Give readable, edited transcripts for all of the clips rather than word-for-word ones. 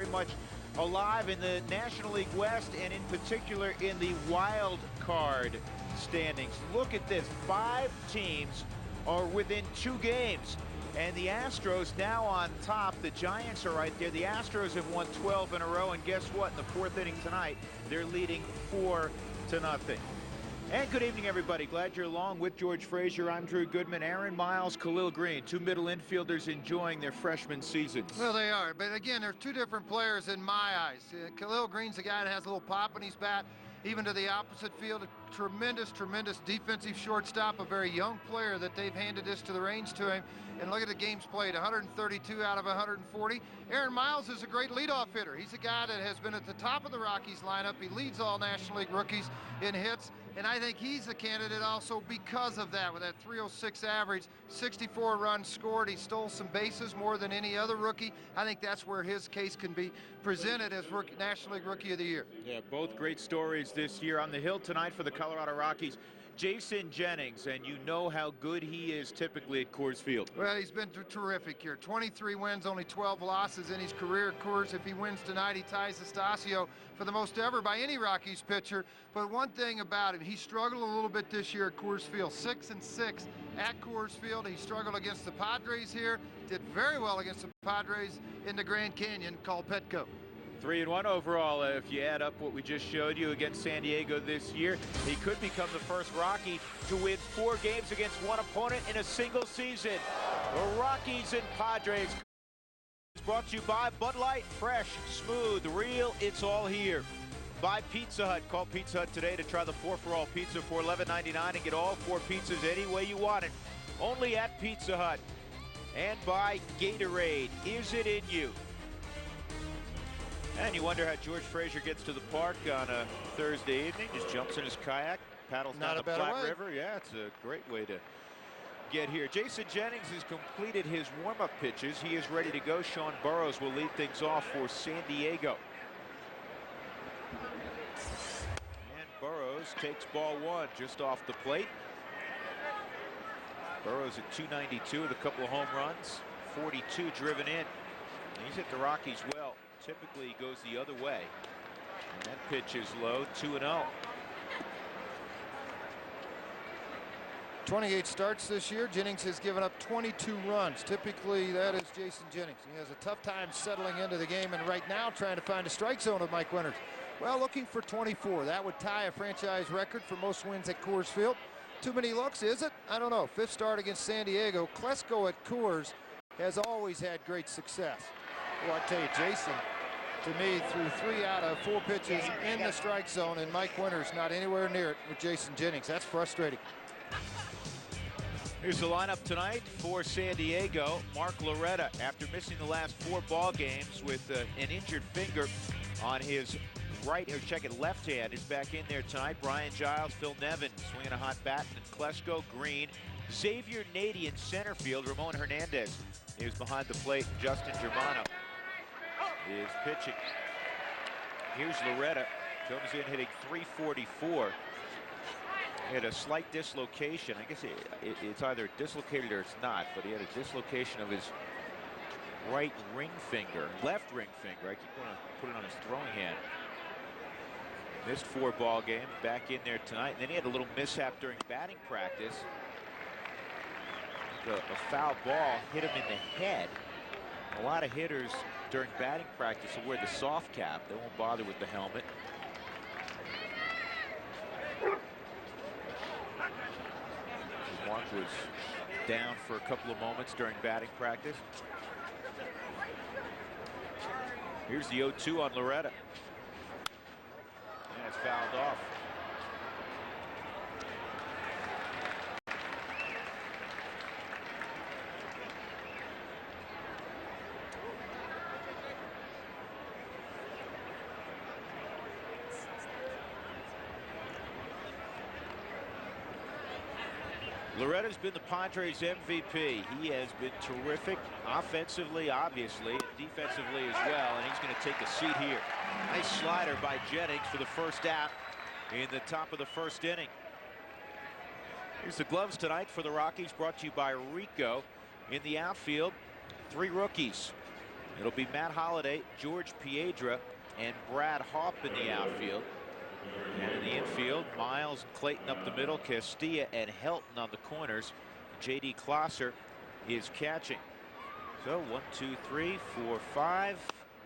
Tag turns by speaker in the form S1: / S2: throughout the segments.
S1: much alive in the National League West and in particular in the wild card standings. Look at this, 5 teams are within 2 games. And the Astros now on top. The Giants are right there. The Astros have won 12 in a row. And guess what? In the 4th inning tonight, they're leading 4-0. And good evening, everybody. Glad you're along with George Frazier. I'm Drew Goodman. Aaron Miles, Khalil Green, 2 middle infielders enjoying their freshman seasons.
S2: Well, they are. But again, there's 2 different players in my eyes. Khalil Green's a guy that has a little pop in his bat. Even to the opposite field, a tremendous defensive shortstop, a very young player that they've handed this to the reins to him. And look at the games played, 132 out of 140. Aaron Miles is a great leadoff hitter. He's a guy that has been at the top of the Rockies lineup. He leads all National League rookies in hits. And I think he's a candidate also because of that. With that 306 average, 64 runs scored. He stole some bases more than any other rookie. I think that's where his case can be presented as National League Rookie of the Year.
S1: Yeah, both great stories this year. On the hill tonight for the Colorado Rockies, Jason Jennings, and you know how good he is typically at Coors Field.
S2: Well, he's been terrific here. 23 wins, only 12 losses in his career. Of course, if he wins tonight, he ties Estacio for the most ever by any Rockies pitcher. But one thing about him, he struggled a little bit this year at Coors Field. 6-6 at Coors Field. He struggled against the Padres here. Did very well against the Padres in the Grand Canyon called Petco.
S1: 3-1 overall. If you add up what we just showed you against San Diego this year, he could become the first Rocky to win 4 games against one opponent in a single season. The Rockies and Padres. It's brought to you by Bud Light. Fresh, smooth, real, it's all here. By Pizza Hut. Call Pizza Hut today to try the 4-for-all pizza for $11.99 and get all 4 pizzas any way you want it. Only at Pizza Hut. And by Gatorade. Is it in you? And you wonder how George Frazier gets to the park on a Thursday evening. Just jumps in his kayak, paddles down the Platte River. Yeah, it's a great way to get here. Jason Jennings has completed his warm-up pitches. He is ready to go. Sean Burrows will lead things off for San Diego. And Burrows takes ball 1 just off the plate. Burrows at 292 with a couple of home runs. 42 driven in. And he's hit the Rockies well. Typically he goes the other way. And that pitch is low, 2-0.
S2: 28 starts this year. Jennings has given up 22 runs. Typically that is Jason Jennings. He has a tough time settling into the game, and right now trying to find a strike zone of Mike Winters. Well, looking for 24. That would tie a franchise record for most wins at Coors Field. Too many looks, is it? I don't know. 5th start against San Diego. Klesko at Coors has always had great success. Well, I tell you, Jason, to me, threw 3 out of 4 pitches in the strike zone, and Mike Winters not anywhere near it with Jason Jennings. That's frustrating.
S1: Here's the lineup tonight for San Diego. Mark Loretta, after missing the last 4 ball games with an injured finger on his right, or check it, left hand, is back in there tonight. Brian Giles, Phil Nevin swinging a hot bat, and Klesko, Green, Xavier Nady in center field. Ramon Hernandez is behind the plate. Justin Germano is pitching. Here's Loretta. Comes in hitting .344. He had a slight dislocation. I guess it's either dislocated or it's not, but he had a dislocation of his right ring finger, left ring finger. I keep wanting to put it on his throwing hand. Missed 4 ball games, back in there tonight. And then he had a little mishap during batting practice. A foul ball hit him in the head. A lot of hitters during batting practice will wear the soft cap. They won't bother with the helmet. Mark was down for a couple of moments during batting practice. Here's the 0-2 on Loretta. And it's fouled off. Loretta's been the Padres MVP. He has been terrific offensively, obviously, and defensively as well, and he's going to take a seat here. Nice slider by Jennings for the first out in the top of the 1st inning. Here's the gloves tonight for the Rockies, brought to you by Rico. In the outfield, 3 rookies. It'll be Matt Holliday, George Piedra, and Brad Hopp in the outfield. And in the infield, Miles and Clayton up the middle, Castilla and Helton on the corners. J.D. Klosser is catching. So 1, 2, 3, 4, 5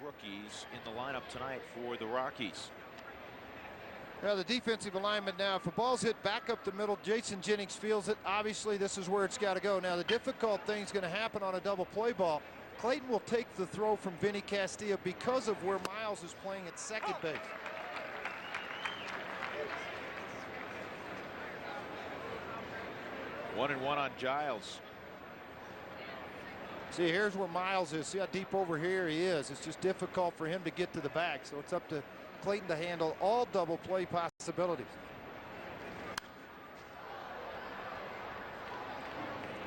S1: rookies in the lineup tonight for the Rockies.
S2: Now the defensive alignment now, if a ball's hit back up the middle, Jason Jennings feels it. Obviously, this is where it's got to go. Now the difficult thing is going to happen on a double play ball. Clayton will take the throw from Vinny Castilla because of where Miles is playing at second base.
S1: 1-1 on Giles.
S2: See, here's where Miles is. See how deep over here he is. It's just difficult for him to get to the bag. So it's up to Clayton to handle all double play possibilities.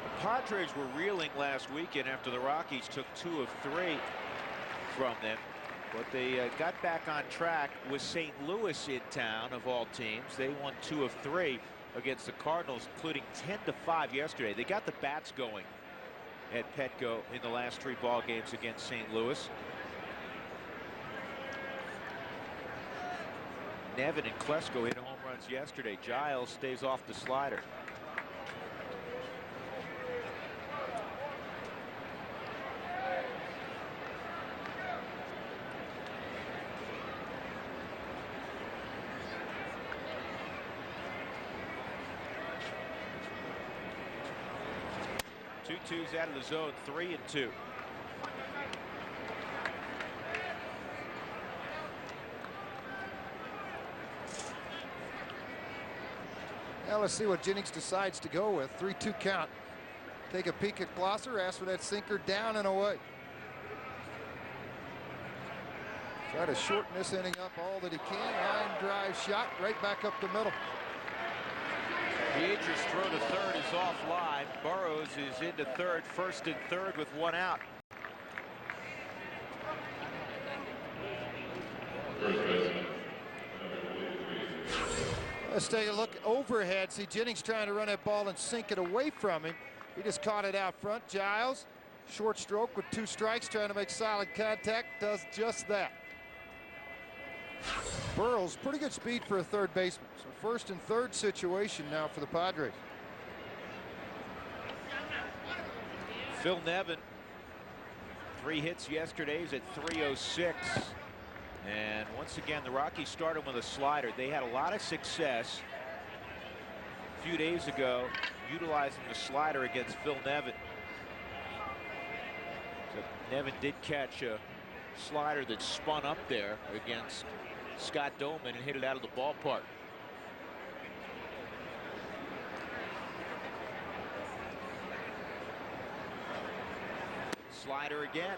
S1: The Padres were reeling last weekend after the Rockies took 2 of 3 from them. But they got back on track with St. Louis in town, of all teams. They won 2 of 3 against the Cardinals, including 10-5 yesterday. They got the bats going at Petco in the last 3 ball games against St. Louis. Nevin and Klesko hit home runs yesterday. Giles stays off the slider. Two twos out of the zone, 3-2.
S2: Now let's see what Jennings decides to go with. 3-2 count. Take a peek at Klosser, ask for that sinker down and away. Try to shorten this inning up all that he can. Line drive shot right back up the middle.
S1: Piedra's throw to third is offline. Burrows is into third, first and third with 1 out.
S2: Let's take a look overhead. See Jennings trying to run that ball and sink it away from him. He just caught it out front. Giles, short stroke with 2 strikes, trying to make solid contact, does just that. Burrows, pretty good speed for a third baseman. So first and third situation now for the Padres.
S1: Phil Nevin, 3 hits yesterday. He's at 306. And once again, the Rockies started with a slider. They had a lot of success a few days ago utilizing the slider against Phil Nevin. So Nevin did catch a slider that spun up there against Scott Doman and hit it out of the ballpark. Slider again.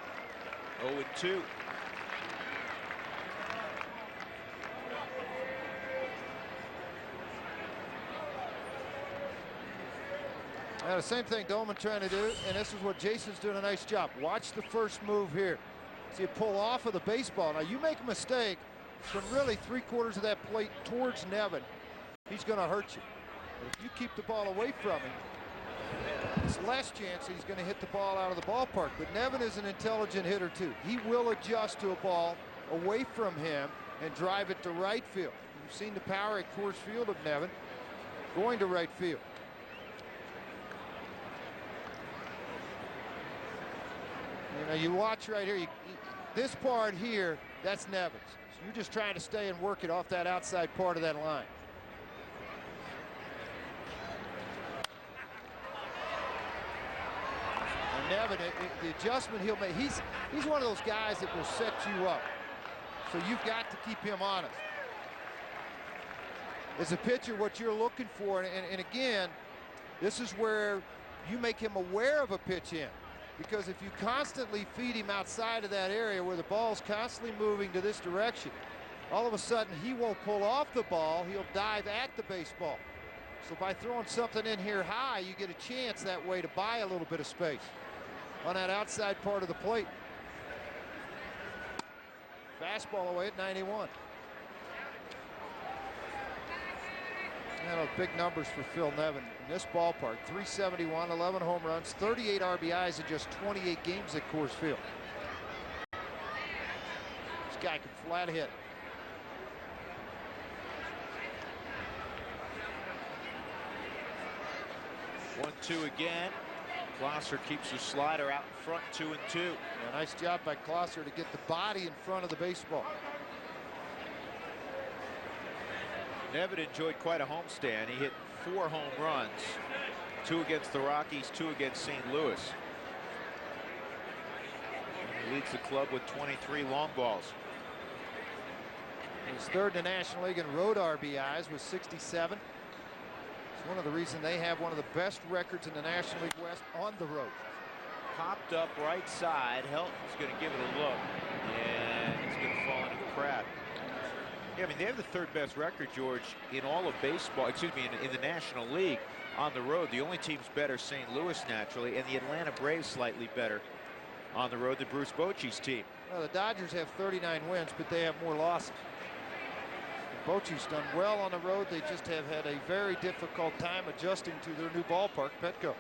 S1: 0-2.
S2: Now the same thing Doman trying to do, and this is what Jason's doing a nice job. Watch the first move here. See it pull off of the baseball. Now you make a mistake from really 3/4 of that plate towards Nevin, he's going to hurt you. But if you keep the ball away from him, it's less chance he's going to hit the ball out of the ballpark. But Nevin is an intelligent hitter too. He will adjust to a ball away from him and drive it to right field. You've seen the power at Coors Field of Nevin going to right field. You know, you watch right here, this part here, that's Nevin's. So you're just trying to stay and work it off that outside part of that line. And Nevin, the adjustment he'll make, he's one of those guys that will set you up. So you've got to keep him honest. As a pitcher, what you're looking for, and again, this is where you make him aware of a pitch in. Because if you constantly feed him outside of that area where the ball's constantly moving to this direction, all of a sudden he won't pull off the ball, he'll dive at the baseball. So by throwing something in here high, you get a chance that way to buy a little bit of space on that outside part of the plate. Fastball away at 91. And big numbers for Phil Nevin in this ballpark. 371, 11 home runs, 38 RBIs in just 28 games at Coors Field.
S3: guy can flat hit.
S1: 1-2 again. Klosser keeps the slider out in front, 2-2.
S3: Yeah, nice job by Klosser to get the body in front of the baseball.
S1: Nevin enjoyed quite a homestand. He hit 4 home runs, 2 against the Rockies, 2 against St. Louis. He leads the club with 23 long balls.
S3: He's third in the National League in road RBIs with 67. It's one of the reasons they have one of the best records in the National League West on the road.
S1: Popped up right side. Helton's going to give it a look, and it's going to fall into the crowd. Yeah, I mean, they have the 3rd best record, George, in all of baseball, excuse me, in the National League on the road. The only team's better, St. Louis, naturally, and the Atlanta Braves slightly better on the road than Bruce Bochy's team.
S3: Well, the Dodgers have 39 wins, but they have more losses. Bochy's done well on the road. They just have had a very difficult time adjusting to their new ballpark, Petco.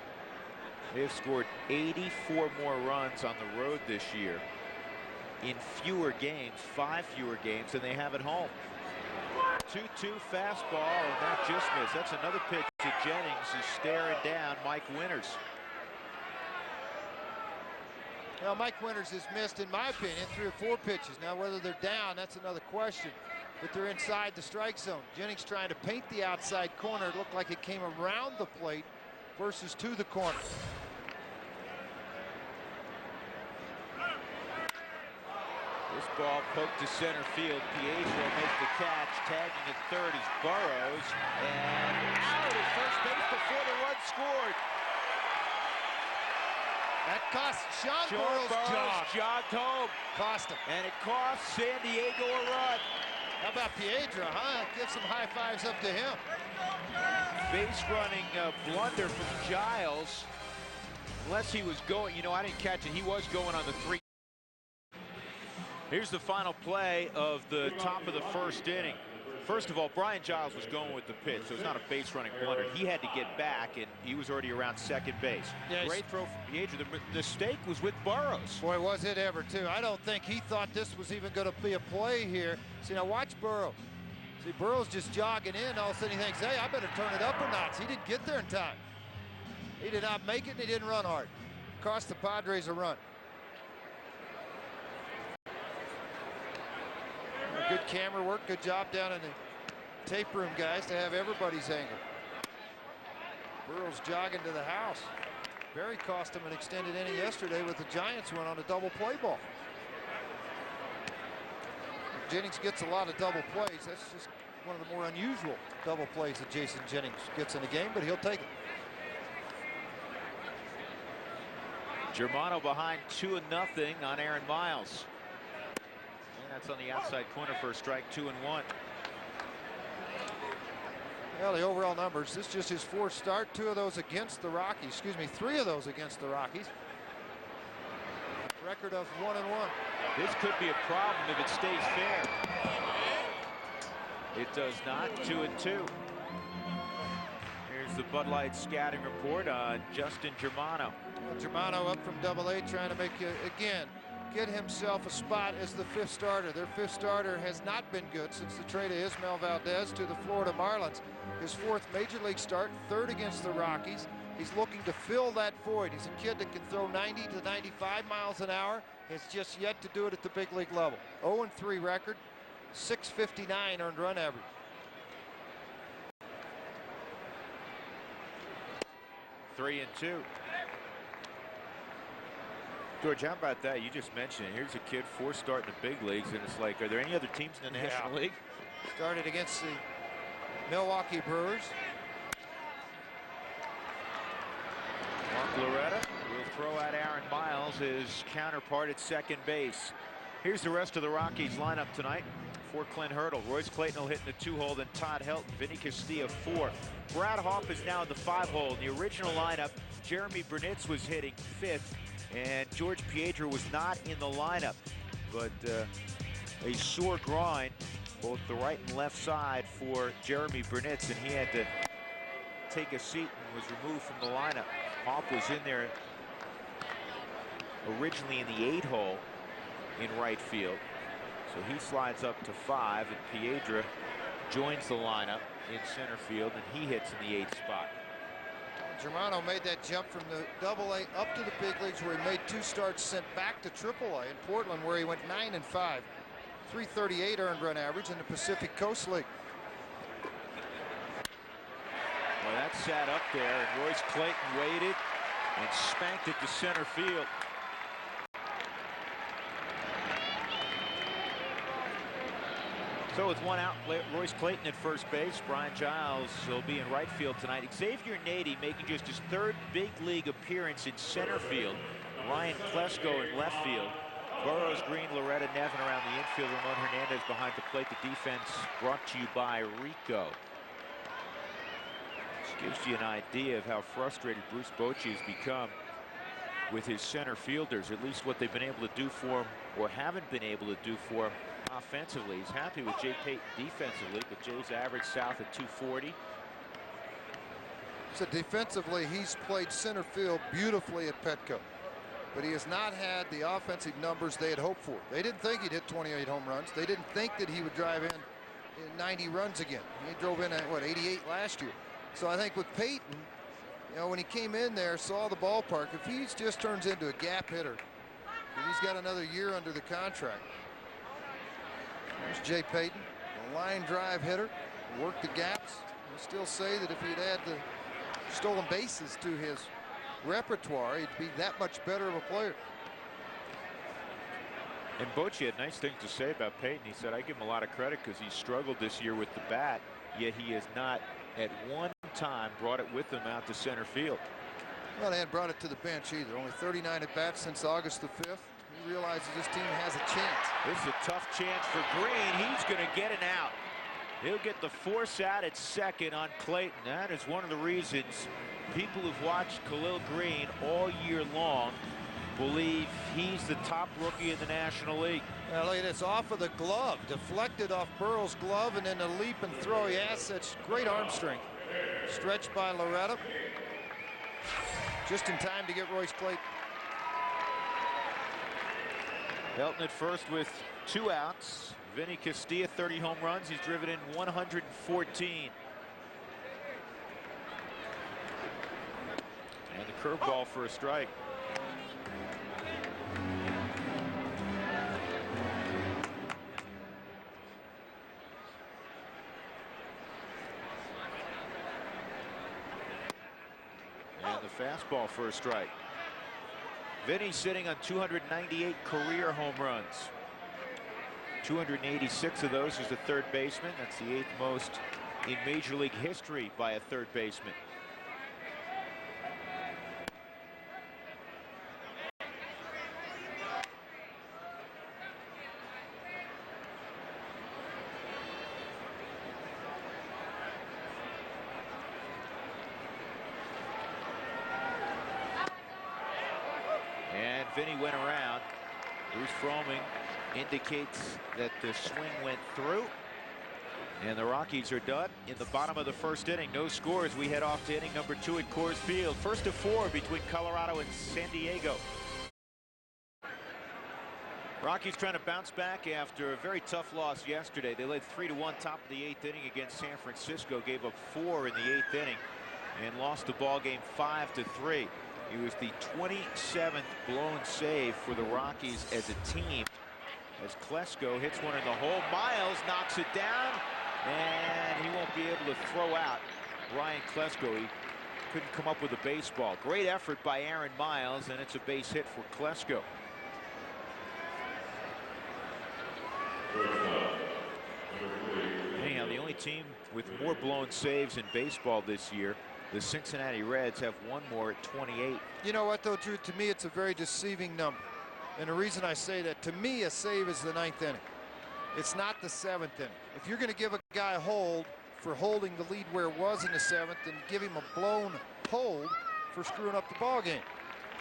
S1: They have scored 84 more runs on the road this year in fewer games, 5 fewer games than they have at home. 2-2 fastball, and that just missed. That's another pitch to Jennings, who's staring down Mike Winters.
S3: Now, Mike Winters has missed, in my opinion, 3 or 4 pitches. Now, whether they're down, that's another question. But they're inside the strike zone. Jennings trying to paint the outside corner. It looked like it came around the plate versus to the corner.
S1: This ball poked to center field. Pietro makes the catch. Tagging at third is Burrows. And out at first base before the run scored.
S3: That cost Sean Burrows
S1: jogged home.
S3: Cost him.
S1: And it cost San Diego a run.
S3: How about Pietro, huh? Give some high fives up to him.
S1: Base running blunder from Giles. Unless he was going, you know, I didn't catch it. He was going on the 3. Here's the final play of the top of the 1st inning. First of all, Brian Giles was going with the pitch, so it's not a base running blunder. He had to get back, and he was already around second base.
S3: Yeah,
S1: great throw from Pietro. The mistake was with Burrows.
S3: Boy, was it ever, too. I don't think he thought this was even going to be a play here. See, now watch Burrows. See, Burrows just jogging in. All of a sudden he thinks, hey, I better turn it up a notch. He didn't get there in time. He did not make it, and he didn't run hard. Cost the Padres a run. Good camera work, good job down in the tape room, guys, to have everybody's angle. Burrows jogging to the house. Barry cost him an extended inning yesterday with the Giants win on a double play ball. Jennings gets a lot of double plays. That's just one of the more unusual double plays that Jason Jennings gets in the game, but he'll take it.
S1: Germano behind 2-0 on Aaron Miles. That's on the outside corner for a strike, 2-1.
S3: Well, the overall numbers, this is just his 4th start, 2 of those against the Rockies. Excuse me, 3 of those against the Rockies. Record of 1-1.
S1: This could be a problem if it stays fair. It does not. 2-2. Here's the Bud Light scouting report on Justin Germano.
S3: Well, Germano up from Double-A, trying to make, again, get himself a spot as the 5th starter. Their 5th starter has not been good since the trade of Ismael Valdez to the Florida Marlins. His 4th major league start, 3rd against the Rockies. He's looking to fill that void. He's a kid that can throw 90 to 95 miles an hour. Has just yet to do it at the big league level. 0-3 record, 659 earned run average.
S1: Three and 2. George, how about that? You just mentioned it. Here's a kid 4 starting the big leagues, and it's like, are there any other teams in the National League?
S3: Started against the Milwaukee Brewers.
S1: Mark Loretta will throw out Aaron Miles, his counterpart at second base. Here's the rest of the Rockies lineup tonight. For Clint Hurdle, Royce Clayton will hit in the 2-hole, then Todd Helton, Vinny Castilla 4. Brad Hoff is now in the 5-hole. In the original lineup, Jeremy Burnitz was hitting 5th. And George Pietro was not in the lineup, but a sore groin, both the right and left side for Jeremy Burnitz, and he had to take a seat and was removed from the lineup. Hoff was in there originally in the 8-hole in right field, So he slides up to 5, and Piedra joins the lineup in center field, and he hits in the 8th spot.
S3: Germano made that jump from the Double-A up to the big leagues, where he made 2 starts, sent back to Triple-A in Portland, where he went 9-5, 338 earned run average in the Pacific Coast League.
S1: Well, that sat up there, and Royce Clayton waited and spanked it to center field. So with 1 out, Royce Clayton at first base. Brian Giles will be in right field tonight. Xavier Nady making just his 3rd big league appearance in center field. Ryan Klesko in left field. Burrows, Green, Loretta, Nevin around the infield. Ramon Hernandez behind the plate. The defense brought to you by Rico. This gives you an idea of how frustrated Bruce Bochy has become with his center fielders, at least what they've been able to do for him or haven't been able to do for him offensively. He's happy with Jay Payton defensively, but Jay's average south at 240.
S3: So defensively, he's played center field beautifully at Petco, but he has not had the offensive numbers they had hoped for. They didn't think he'd hit 28 home runs. They didn't think that he would drive in 90 runs again. He drove in at, what, 88 last year. So I think with Payton, you know, when he came in there, saw the ballpark, if he just turns into a gap hitter, he's got another year under the contract. There's Jay Payton, a line drive hitter, worked the gaps. We'll still say that if he'd add the stolen bases to his repertoire, he'd be that much better of a player.
S1: And Bochy had nice things to say about Payton. He said, I give him a lot of credit because he struggled this year with the bat, yet he has not at one time brought it with him out to center field.
S3: Well, they hadn't brought it to the bench either. Only 39 at bats since August the 5th. He realizes this team has a chance.
S1: This is a tough chance for Green. He's going to get an out. He'll get the force out at second on Clayton. That is one of the reasons people who've watched Khalil Green all year long believe he's the top rookie in the National League.
S3: Now look at this, off of the glove, deflected off Burrow's glove, and then the leap and throw. He has such great arm strength. Stretched by Loretta. Just in time to get Royce Clayton.
S1: Helton at first with 2 outs. Vinny Castilla, 30 home runs. He's driven in 114. And the curveball for a strike. And the fastball for a strike. Vinny sitting on 298 career home runs. 286 of those as a third baseman. That's the 8th most in Major League history by a third baseman. And Vinny went around. Bruce Fromming indicates that the swing went through, and the Rockies are done in the bottom of the first inning. No scores. We head off to inning number 2 at Coors Field. First of 4 between Colorado and San Diego. Rockies trying to bounce back after a very tough loss yesterday. They led 3-1 top of the 8th inning against San Francisco, gave up 4 in the 8th inning, and lost the ball game 5-3. It was the 27th blown save for the Rockies as a team, as Klesko hits one in the hole. Miles knocks it down, and he won't be able to throw out Ryan Klesko. He couldn't come up with a baseball. Great effort by Aaron Miles, and it's a base hit for Klesko. Anyhow, the only team with more blown saves in baseball this year, the Cincinnati Reds, have one more at 28.
S3: You know what, though, Drew? To me, it's a very deceiving number. And the reason I say that, to me, a save is the 9th inning. It's not the 7th inning. If you're going to give a guy a hold for holding the lead where it was in the 7th, then give him a blown hold for screwing up the ball game,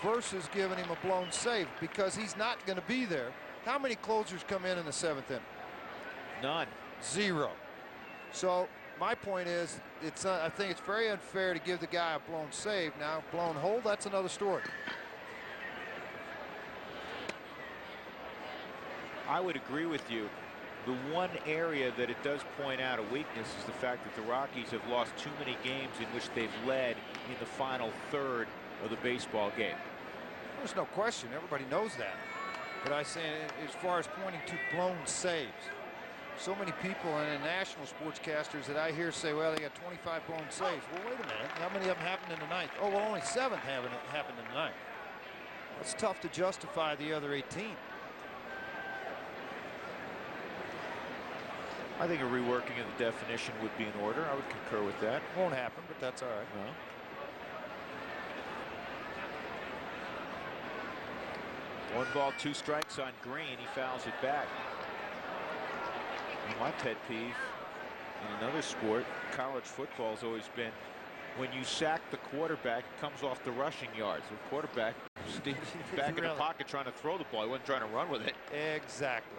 S3: versus giving him a blown save, because he's not going to be there. How many closers come in the 7th inning?
S1: None.
S3: 0. So my point is, I think it's very unfair to give the guy a blown save. Now, blown hold, that's another story.
S1: I would agree with you. The one area that it does point out a weakness is the fact that the Rockies have lost too many games in which they've led in the final third of the baseball game.
S3: There's no question. Everybody knows that. But I say, as far as pointing to blown saves, so many people and national sportscasters that I hear say, well, they got 25 blown saves. Well, wait a minute. How many of them happened in the ninth? Oh, well, only 7 happened in the ninth. It's tough to justify the other 18.
S1: I think a reworking of the definition would be in order. I would concur with that.
S3: Won't happen, but that's all right.
S1: No. 1 ball, 2 strikes on Green. He fouls it back. And my pet peeve in another sport, college football, has always been when you sack the quarterback, it comes off the rushing yards. The quarterback stayed back in the pocket trying to throw the ball. He wasn't trying to run with it.
S3: Exactly.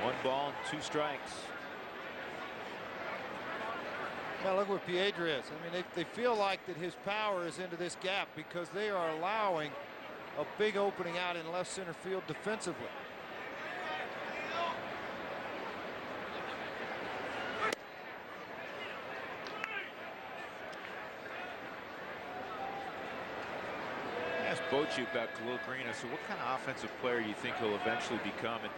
S1: One ball and 2 strikes.
S3: Now look what Piedra is. I mean, they feel like that his power is into this gap because they are allowing a big opening out in left center field defensively.
S1: I asked Bochy about Khalil Green. I said, what kind of offensive player do you think he'll eventually become? And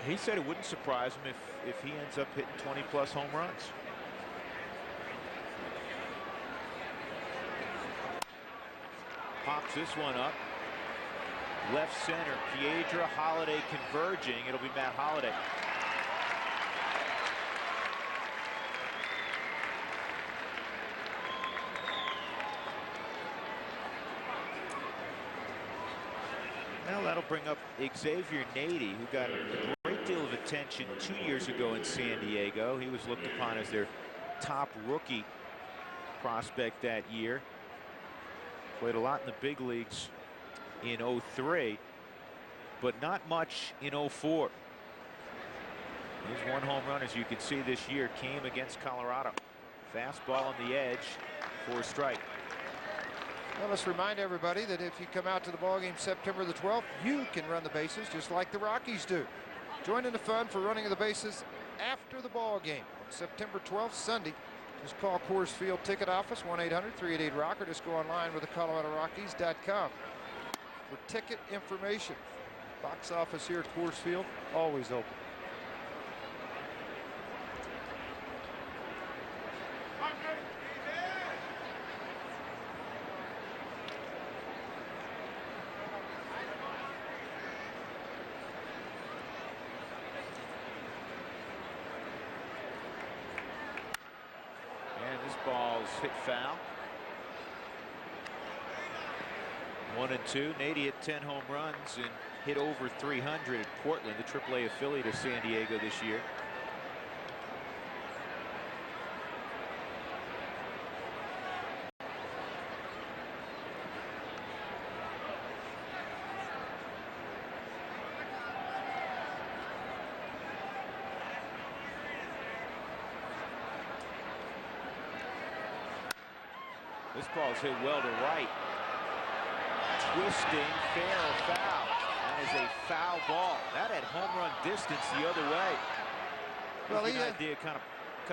S1: he said it wouldn't surprise him if he ends up hitting 20+ home runs. Pops this one up. Left center, Piedra, Holiday converging. It'll be Matt Holiday. Now that'll bring up Xavier Nady, who got a great deal of attention 2 years ago in San Diego. He was looked upon as their top rookie prospect that year. Played a lot in the big leagues in '03, but not much in '04. His 1 home run, as you can see this year, came against Colorado. Fastball on the edge for a strike.
S3: Well, let's remind everybody that if you come out to the ballgame September the 12th, you can run the bases just like the Rockies do. Join in the fun for running of the bases after the ballgame on September 12th, Sunday. Just call Coors Field Ticket Office, 1-800-388-ROCK, or just go online with the ColoradoRockies.com for ticket information. Box office here at Coors Field, always open.
S1: Ball's hit foul. 1-2. Nady hit 10 home runs and hit over 300 at Portland, the AAA affiliate of San Diego this year. This ball's hit well to right. Twisting, fair or foul. That is a foul ball. That had home run distance the other way. Well, he idea kind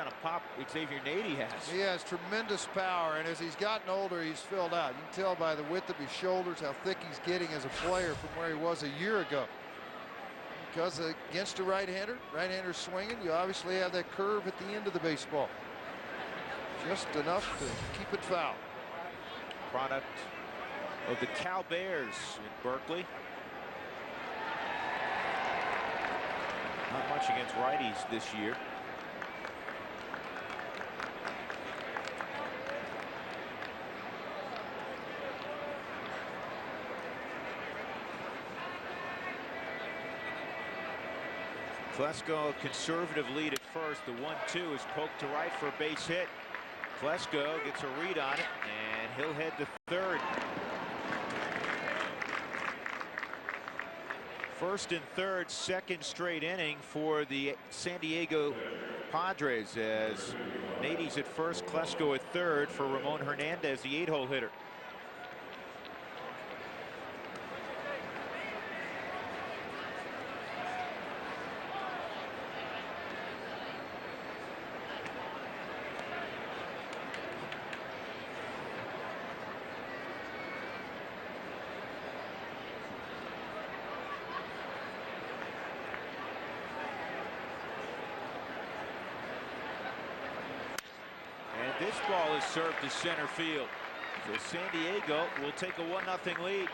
S1: of pop Xavier Nady has.
S3: He has tremendous power, and as he's gotten older, he's filled out. You can tell by the width of his shoulders how thick he's getting as a player from where he was a year ago. Because against a right-hander swinging, you obviously have that curve at the end of the baseball. Just enough to keep it foul.
S1: Product of the Cal Bears in Berkeley. Not much against righties this year. Klesko, a conservative lead at first. The 1-2 is poked to right for a base hit. Klesko gets a read on it, and he'll head to third. First and third, second straight inning for the San Diego Padres as Nady's at first, Klesko at third for Ramon Hernandez, the 8-hole hitter. This ball is served to center field. So San Diego will take a 1-0 lead.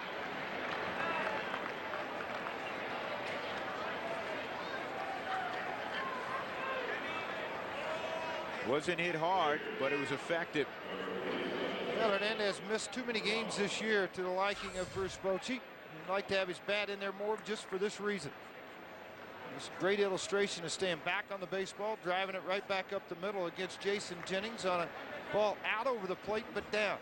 S1: Wasn't hit hard, but it was effective.
S3: Well, Hernandez missed too many games this year to the liking of Bruce Bochy. He'd like to have his bat in there more just for this reason. This great illustration of staying back on the baseball, driving it right back up the middle against Jason Jennings on a ball out over the plate but down.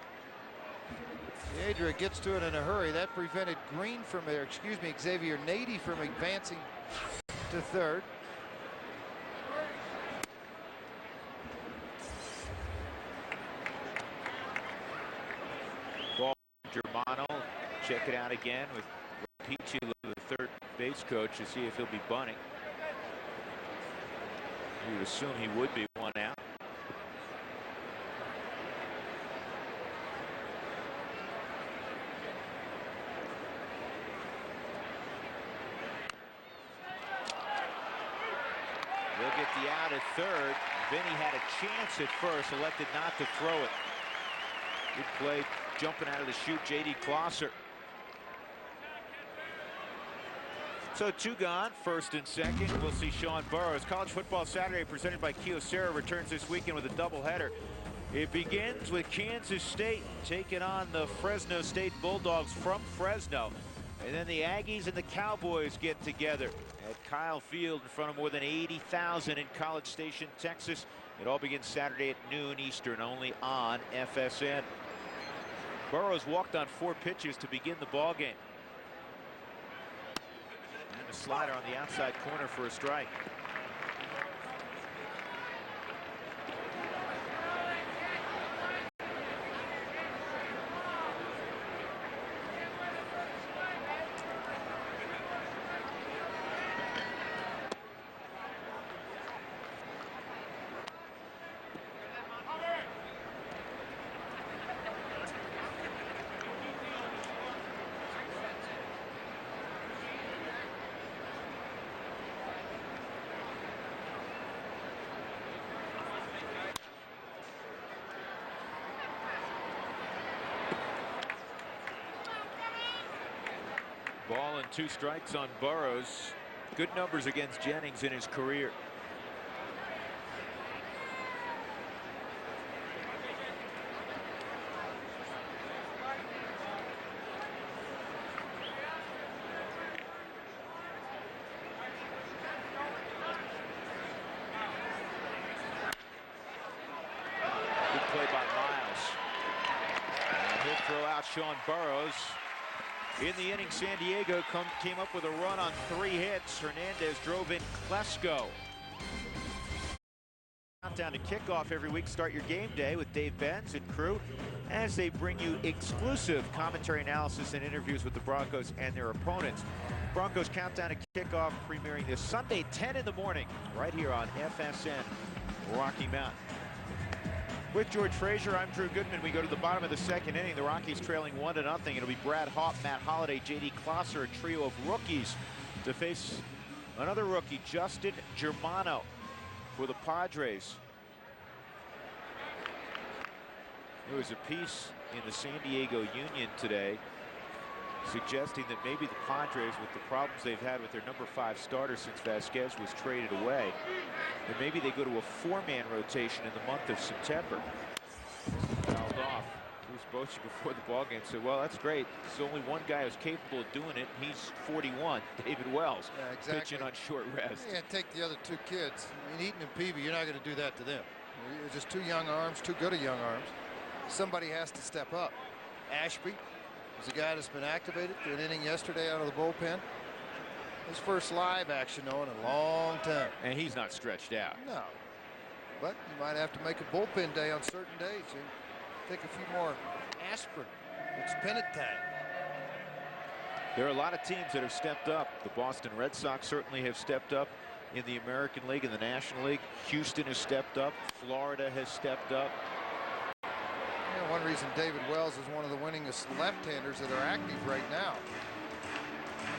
S3: Piedra gets to it in a hurry. That prevented Green from, Xavier Nady from advancing to third.
S1: Ball Germano, check it out again with Peachy, the third base coach, to see if he'll be bunting. You would assume he would be one out. They'll get the out at third. Vinny had a chance at first, elected not to throw it. Good play jumping out of the chute, J.D. Klosser. So 2 gone, first and second. We'll see Sean Burroughs. College Football Saturday presented by Kyocera returns this weekend with a doubleheader. It begins with Kansas State taking on the Fresno State Bulldogs from Fresno. And then the Aggies and the Cowboys get together at Kyle Field in front of more than 80,000 in College Station, Texas. It all begins Saturday at noon Eastern, only on FSN. Burroughs walked on 4 pitches to begin the ball game. And a slider on the outside corner for a strike. Ball and 2 strikes on Burroughs. Good numbers against Jennings in his career. Good play by Miles. And he'll throw out Sean Burroughs. In the inning, San Diego came up with a run on 3 hits. Hernandez drove in Klesko. Countdown to kickoff every week. Start your game day with Dave Benz and crew as they bring you exclusive commentary, analysis, and interviews with the Broncos and their opponents. Broncos Countdown to Kickoff premiering this Sunday, 10 in the morning, right here on FSN Rocky Mountain. With George Frazier, I'm Drew Goodman. We go to the bottom of the second inning. The Rockies trailing 1-0. It'll be Brad Haupt, Matt Holliday, J.D. Klosser, a trio of rookies to face another rookie, Justin Germano, for the Padres. There was a piece in the San Diego Union today suggesting that maybe the Padres, with the problems they've had with their number 5 starter since Vasquez was traded away, that maybe they go to a 4-man rotation in the month of September. Fouled off. Bruce Bochy before the ballgame said, well, that's great. There's only one guy who's capable of doing it. He's 41, David Wells, pitching on short rest.
S3: Yeah, take the other 2 kids. I mean, Eaton and Peavy, you're not going to do that to them. You're just 2 young arms, 2 good young arms. Somebody has to step up. Ashby is a guy that's been activated for an inning yesterday out of the bullpen. His first live action, though, in a long time.
S1: And he's not stretched out.
S3: No. But you might have to make a bullpen day on certain days. You take a few more aspirin. It's pennant time.
S1: There are a lot of teams that have stepped up. The Boston Red Sox certainly have stepped up in the American League and the National League. Houston has stepped up. Florida has stepped up.
S3: Yeah, one reason David Wells is one of the winningest left-handers that are active right now.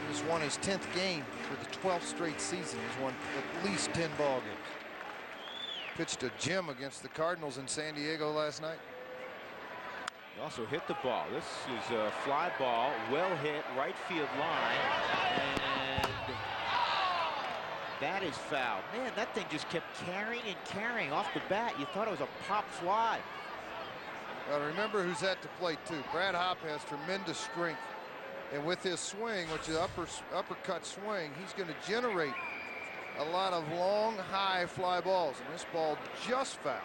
S3: He's won his 10th game for the 12th straight season. He's won at least 10 ball games. Pitched a gem against the Cardinals in San Diego last night.
S1: He also hit the ball. This is a fly ball, well hit, right field line, and that is foul. Man, that thing just kept carrying and carrying off the bat. You thought it was a pop fly.
S3: Well, remember who's at the plate too. Brad Hopp has tremendous strength, and with his swing, which is uppercut swing, he's going to generate a lot of long, high fly balls, and this ball just fouled.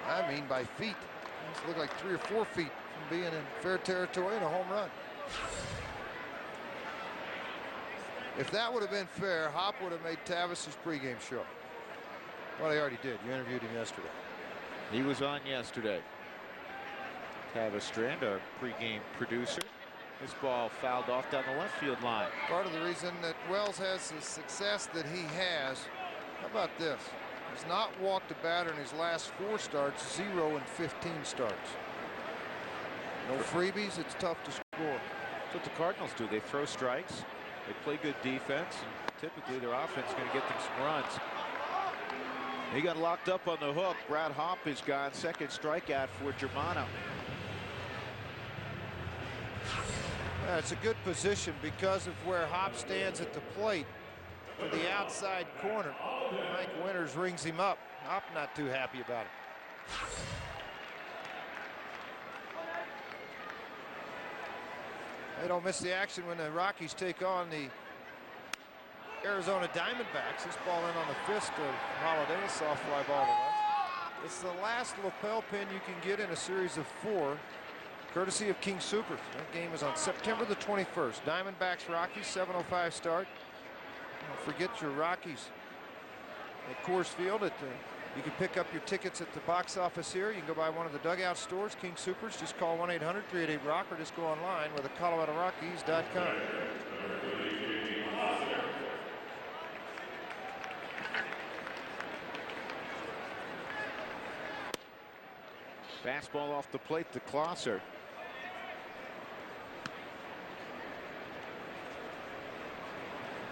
S3: I mean, by feet. It looked like 3 or 4 feet from being in fair territory and a home run. If that would have been fair, Hopp would have made Tavis's pregame show. Well, he already did. You interviewed him yesterday.
S1: He was on yesterday. Tavis Strand, our pregame producer. This ball fouled off down the left field line.
S3: Part of the reason that Wells has the success that he has, how about this? He's not walked a batter in his last 4 starts, 0 and 15 starts. No freebies, it's tough to score.
S1: That's what the Cardinals do. They throw strikes, they play good defense, and typically their offense is going to get them some runs. He got locked up on the hook. Brad Hopp is gone. Second strikeout for Germano.
S3: Yeah, it's a good position because of where Hopp stands at the plate for the outside corner. Mike Winters rings him up. Hopp not too happy about it. They don't miss the action when the Rockies take on the Arizona Diamondbacks. This ball in on the fist of Holiday. A soft fly ball to left. It's the last lapel pin you can get in a series of 4, courtesy of King Soopers. That game is on September the 21st. Diamondbacks Rockies, 7:05 start. Don't forget your Rockies at Coors Field. You can pick up your tickets at the box office here. You can go by one of the dugout stores, King Soopers. Just call 1-800-388-ROCK or just go online with ColoradoRockies.com.
S1: Fastball off the plate to Klosser.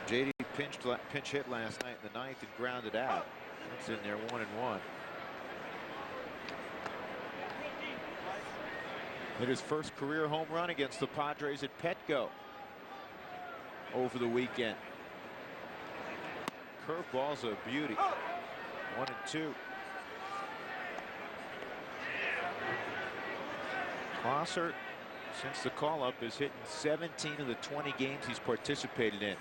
S1: JD pinch hit last night in the 9th and grounded out. That's in there, 1-1. Hit his first career home run against the Padres at Petco over the weekend. Curveball's a beauty. 1-2. Klosser, since the call-up, is hitting 17 of the 20 games he's participated in.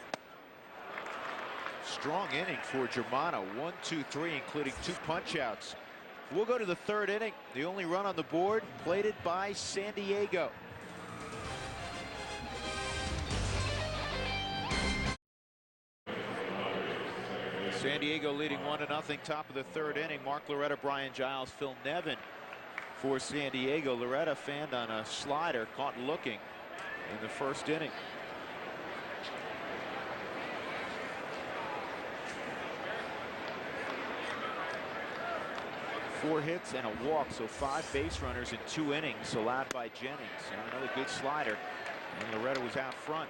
S1: Strong inning for Germano. 1, 2, 3, including 2 punch-outs. We'll go to the 3rd inning. The only run on the board, plated by San Diego. San Diego leading 1-0, top of the 3rd inning. Mark Loretta, Brian Giles, Phil Nevin for San Diego. Loretta fanned on a slider, caught looking in the 1st inning. Four hits and a walk, so 5 base runners in 2 innings allowed by Jennings. And another good slider, and Loretta was out front.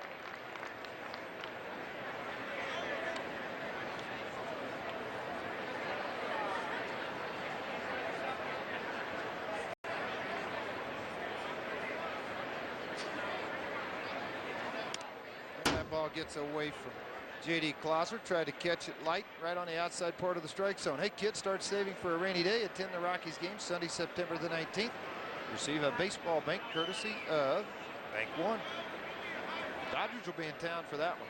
S3: That ball gets away from J.D. Klosser. Tried to catch it light right on the outside part of the strike zone. Hey kids, start saving for a rainy day. Attend the Rockies game Sunday, September the 19th. Receive a baseball bank courtesy of Bank One. Dodgers will be in town for that one.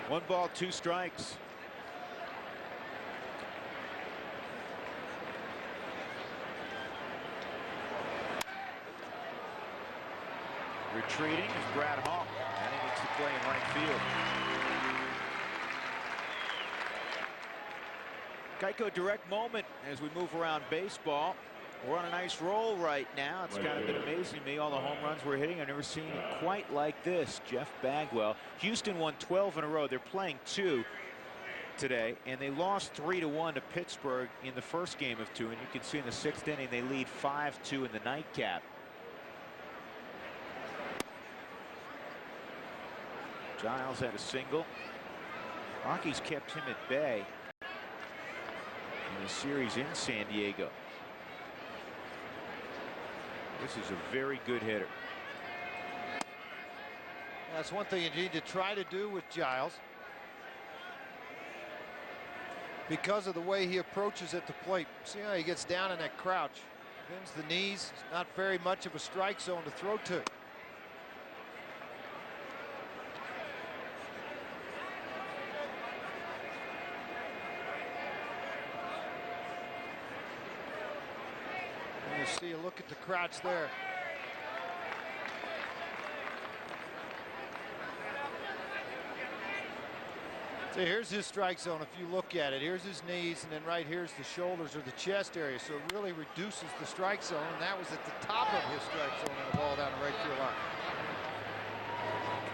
S1: One ball, 2 strikes. retreating is Brad Hall, and he needs to play in right field. Geico direct moment as we move around baseball. We're on a nice roll right now. It's kind of been amazing to me, all the home runs we're hitting. I've never seen it quite like this. Jeff Bagwell. Houston won 12 in a row. They're playing 2 today, and they lost 3-1 to Pittsburgh in the first game of 2, and you can see in the 6th inning they lead 5-2 in the nightcap. Giles had a single. Rockies kept him at bay in the series in San Diego. This is a very good hitter.
S3: That's one thing you need to try to do with Giles, because of the way he approaches at the plate. See how he gets down in that crouch, bends the knees. It's not very much of a strike zone to throw to. You see a look at the crouch there. So here's his strike zone. If you look at it, here's his knees, and then right here's the shoulders or the chest area. So it really reduces the strike zone, and that was at the top of his strike zone and a ball down the right field line.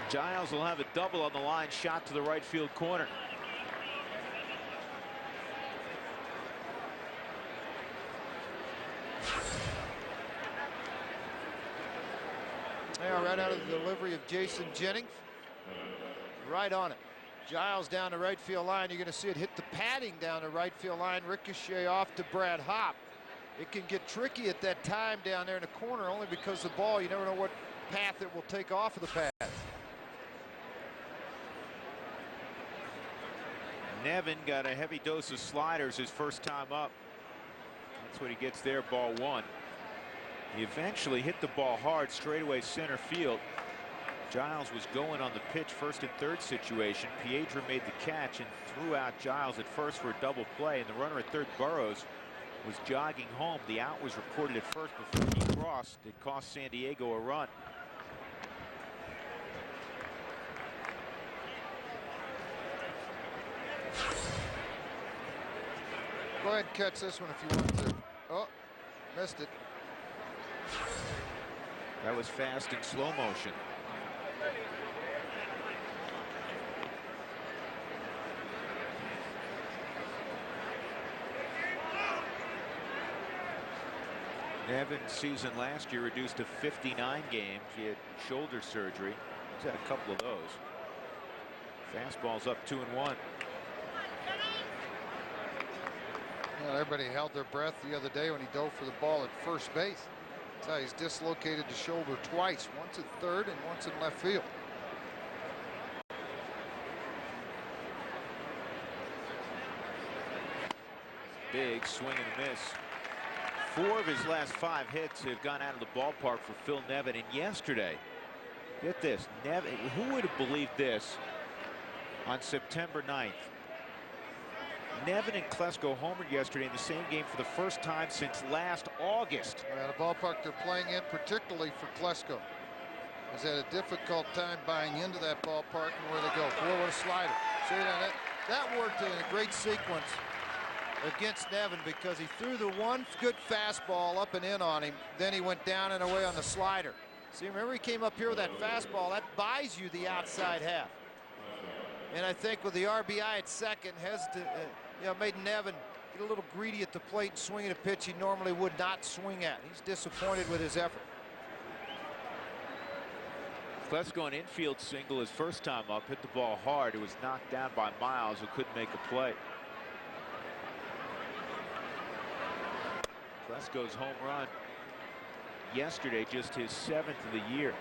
S1: Giles will have a double on the line, shot to the right field corner.
S3: Yeah, right out of the delivery of Jason Jennings. Right on it. Giles down the right field line. You're going to see it hit the padding down the right field line, ricochet off to Brad Hopp. It can get tricky at that time down there in the corner, only because the ball, you never know what path it will take off of the pads.
S1: Nevin got a heavy dose of sliders his first time up. That's what he gets there, ball 1. He eventually hit the ball hard straightaway center field. Giles was going on the pitch, first and third situation. Piedra made the catch and threw out Giles at first for a double play, and the runner at third, Burrows, was jogging home. The out was recorded at first before he crossed. It cost San Diego a run.
S3: Go ahead and catch this one if you want to. Oh, missed it.
S1: That was fast in slow motion. Nevin's season last year reduced to 59 games. He had shoulder surgery. He's had a couple of those. Fastball's up 2-1.
S2: Yeah, everybody held their breath the other day when he dove for the ball at first base. That's how he's dislocated the shoulder twice, once at third and once in left field.
S1: Big swing and a miss. 4 of his last 5 hits have gone out of the ballpark for Phil Nevin. And yesterday, get this, Nevin, who would have believed this on September 9th? Nevin and Klesko homered yesterday in the same game for the first time since last August.
S2: The ballpark they're playing in, particularly for Klesko, has had a difficult time buying into that ballpark and where they go. Boy, what a slider. See that worked in a great sequence against Nevin, because he threw the one good fastball up and in on him. Then he went down and away on the slider. See, remember, he came up here with that fastball. That buys you the outside half. And I think with the RBI at second, made Nevin get a little greedy at the plate and swing at a pitch he normally would not swing at. He's disappointed with his effort.
S1: Klesko, an infield single his first time up, hit the ball hard. It was knocked down by Miles, who couldn't make a play. Klesko's home run yesterday, just his 7th of the year.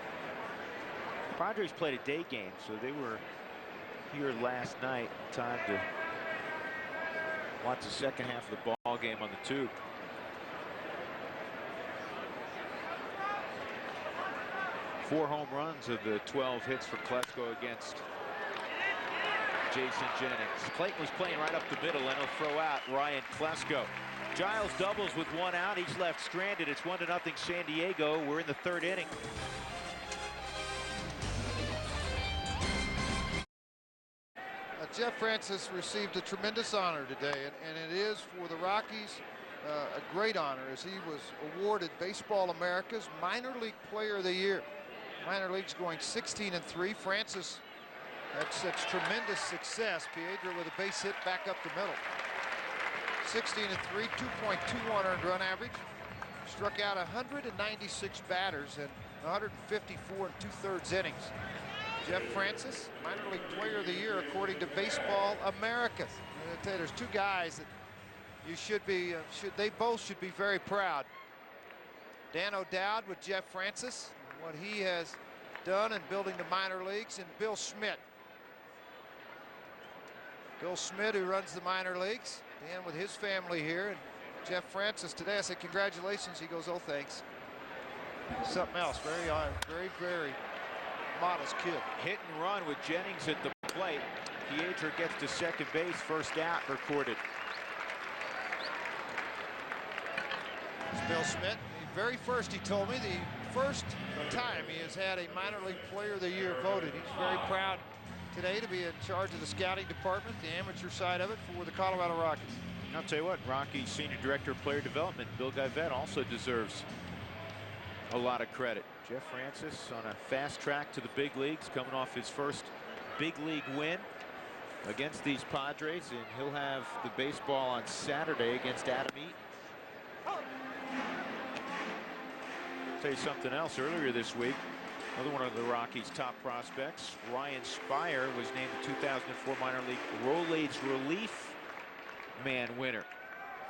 S1: Padres played a day game, so they were here last night in time to watch the second half of the ball game on the tube. Four home runs of the 12 hits for Klesko against Jason Jennings. Clayton was playing right up the middle, and he'll throw out Ryan Klesko. Giles doubles with 1 out. He's left stranded. It's 1-0 San Diego. We're in the 3rd inning.
S3: Jeff Francis received a tremendous honor today, and it is for the Rockies a great honor, as he was awarded Baseball America's Minor League Player of the Year. Minor leagues going 16-3. Francis had such tremendous success. Piedra with a base hit back up the middle. 16-3, 2.21 earned run average. Struck out 196 batters in 154 2/3 innings. Jeff Francis, Minor League Player of the Year according to Baseball America. And I tell you, there's two guys that you should be, they both should be very proud. Dan O'Dowd with Jeff Francis, what he has done in building the minor leagues, and Bill Schmidt. Bill Schmidt, who runs the minor leagues. Dan with his family here, and Jeff Francis today. I said, congratulations. He goes, oh, thanks. Something else. Very modest kid.
S1: Hit and run with Jennings at the plate. Piedra gets to second base. First out recorded.
S3: It's Bill Schmidt. The very first, he told me, the first time he has had a Minor League Player of the Year voted. He's very proud today to be in charge of the scouting department, the amateur side of it, for the Colorado Rockies.
S1: I'll tell you what, Rockies Senior Director of Player Development, Bill Guyvette, also deserves a lot of credit. Jeff Francis on a fast track to the big leagues, coming off his first big league win against these Padres, and he'll have the baseball on Saturday against Adam Eaton. I'll tell you something else. Earlier this week, another one of the Rockies' top prospects, Ryan Spire, was named the 2004 Minor League Rolaids Relief Man winner.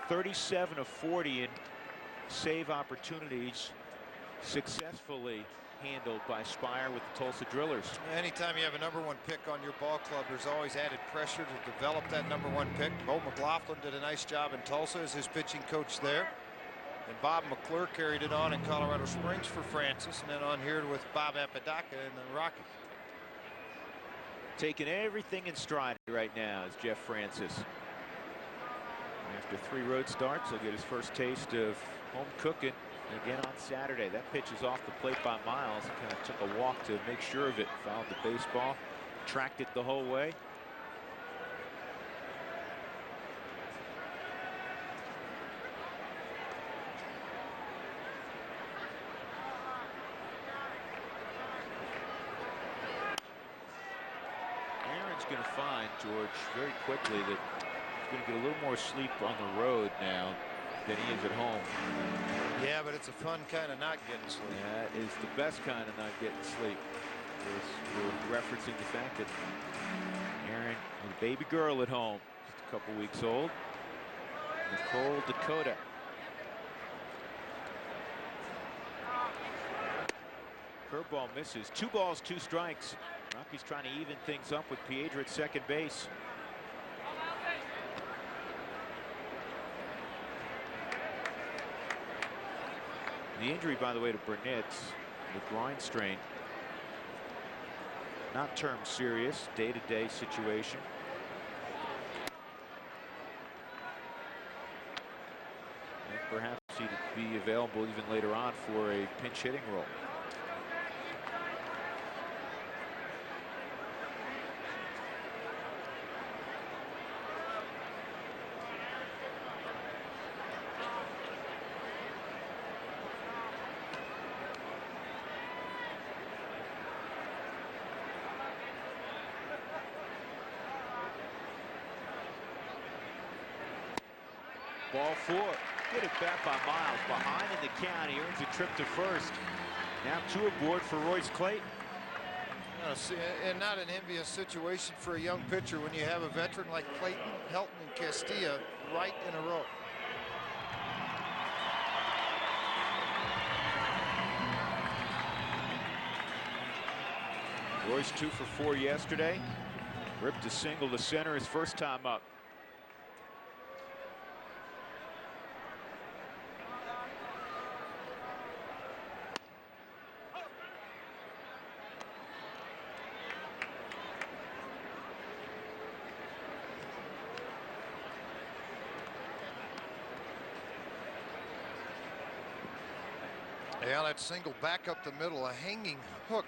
S1: 37 of 40 in save opportunities, successfully handled by Spire with the Tulsa Drillers.
S3: Anytime you have a #1 pick on your ball club, there's always added pressure to develop that #1 pick. Bo McLaughlin did a nice job in Tulsa as his pitching coach there. And Bob McClure carried it on in Colorado Springs for Francis, and then on here with Bob Apodaca and the Rockies.
S1: Taking everything in stride right now is Jeff Francis. After 3 road starts, he'll get his first taste of home cooking again on Saturday. That pitch is off the plate by Miles. He kind of took a walk to make sure of it. Fouled the baseball, tracked it the whole way. Aaron's going to find, George, very quickly that he's going to get a little more sleep on the road now than he is at home.
S3: Yeah, but it's a fun kind of not getting sleep.
S1: That is the best kind of not getting sleep. We're referencing the fact that Aaron has a baby girl at home, just a couple weeks old, Nicole Dakota. Curveball misses. 2 balls, 2 strikes. Rockies trying to even things up with Piedra at second base. The injury, by the way, to Burnett's, the groin strain, not termed serious, day-to-day situation. And perhaps he'd be available even later on for a pinch hitting role. Ball 4. Get it back by Miles. Behind in the count. He earns a trip to first. Now 2 aboard for Royce Clayton.
S3: And not an envious situation for a young pitcher when you have a veteran like Clayton, Helton, and Castilla right in a row.
S1: Royce 2 for 4 yesterday. Ripped a single to center his first time up.
S3: Yeah, that single back up the middle, a hanging hook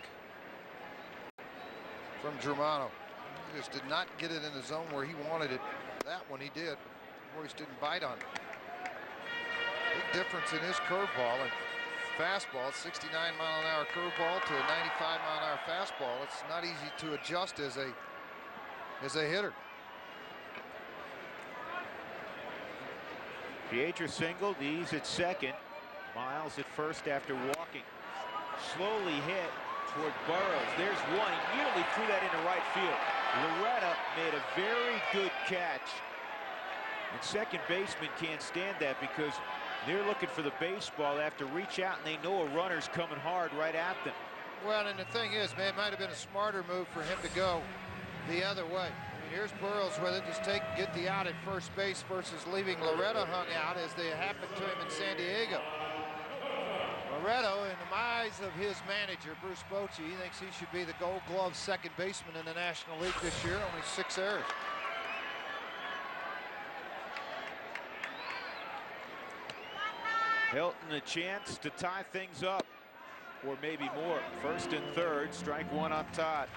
S3: from Germano. He just did not get it in the zone where he wanted it. That one he did. Royce didn't bite on it. Big difference in his curveball and fastball. 69-mile-an-hour curveball to a 95-mile-an-hour fastball. It's not easy to adjust as a hitter.
S1: Pietra singled. He's at second. Miles at first after walking. Slowly hit toward Burrows. There's one. He nearly threw that into right field. Loretta made a very good catch. And second baseman can't stand that because they're looking for the baseball. They have to reach out, and they know a runner's coming hard right at them.
S3: Well, and the thing is, man, it might have been a smarter move for him to go the other way. I mean, here's Burrows with it. Just get the out at first base versus leaving Loretta hung out as they happened to him in San Diego. Loretto, in the eyes of his manager, Bruce Bochy, he thinks he should be the Gold Glove second baseman in the National League this year. Only 6 errors.
S1: Hilton a chance to tie things up, or maybe more. First and third, strike one on Todd.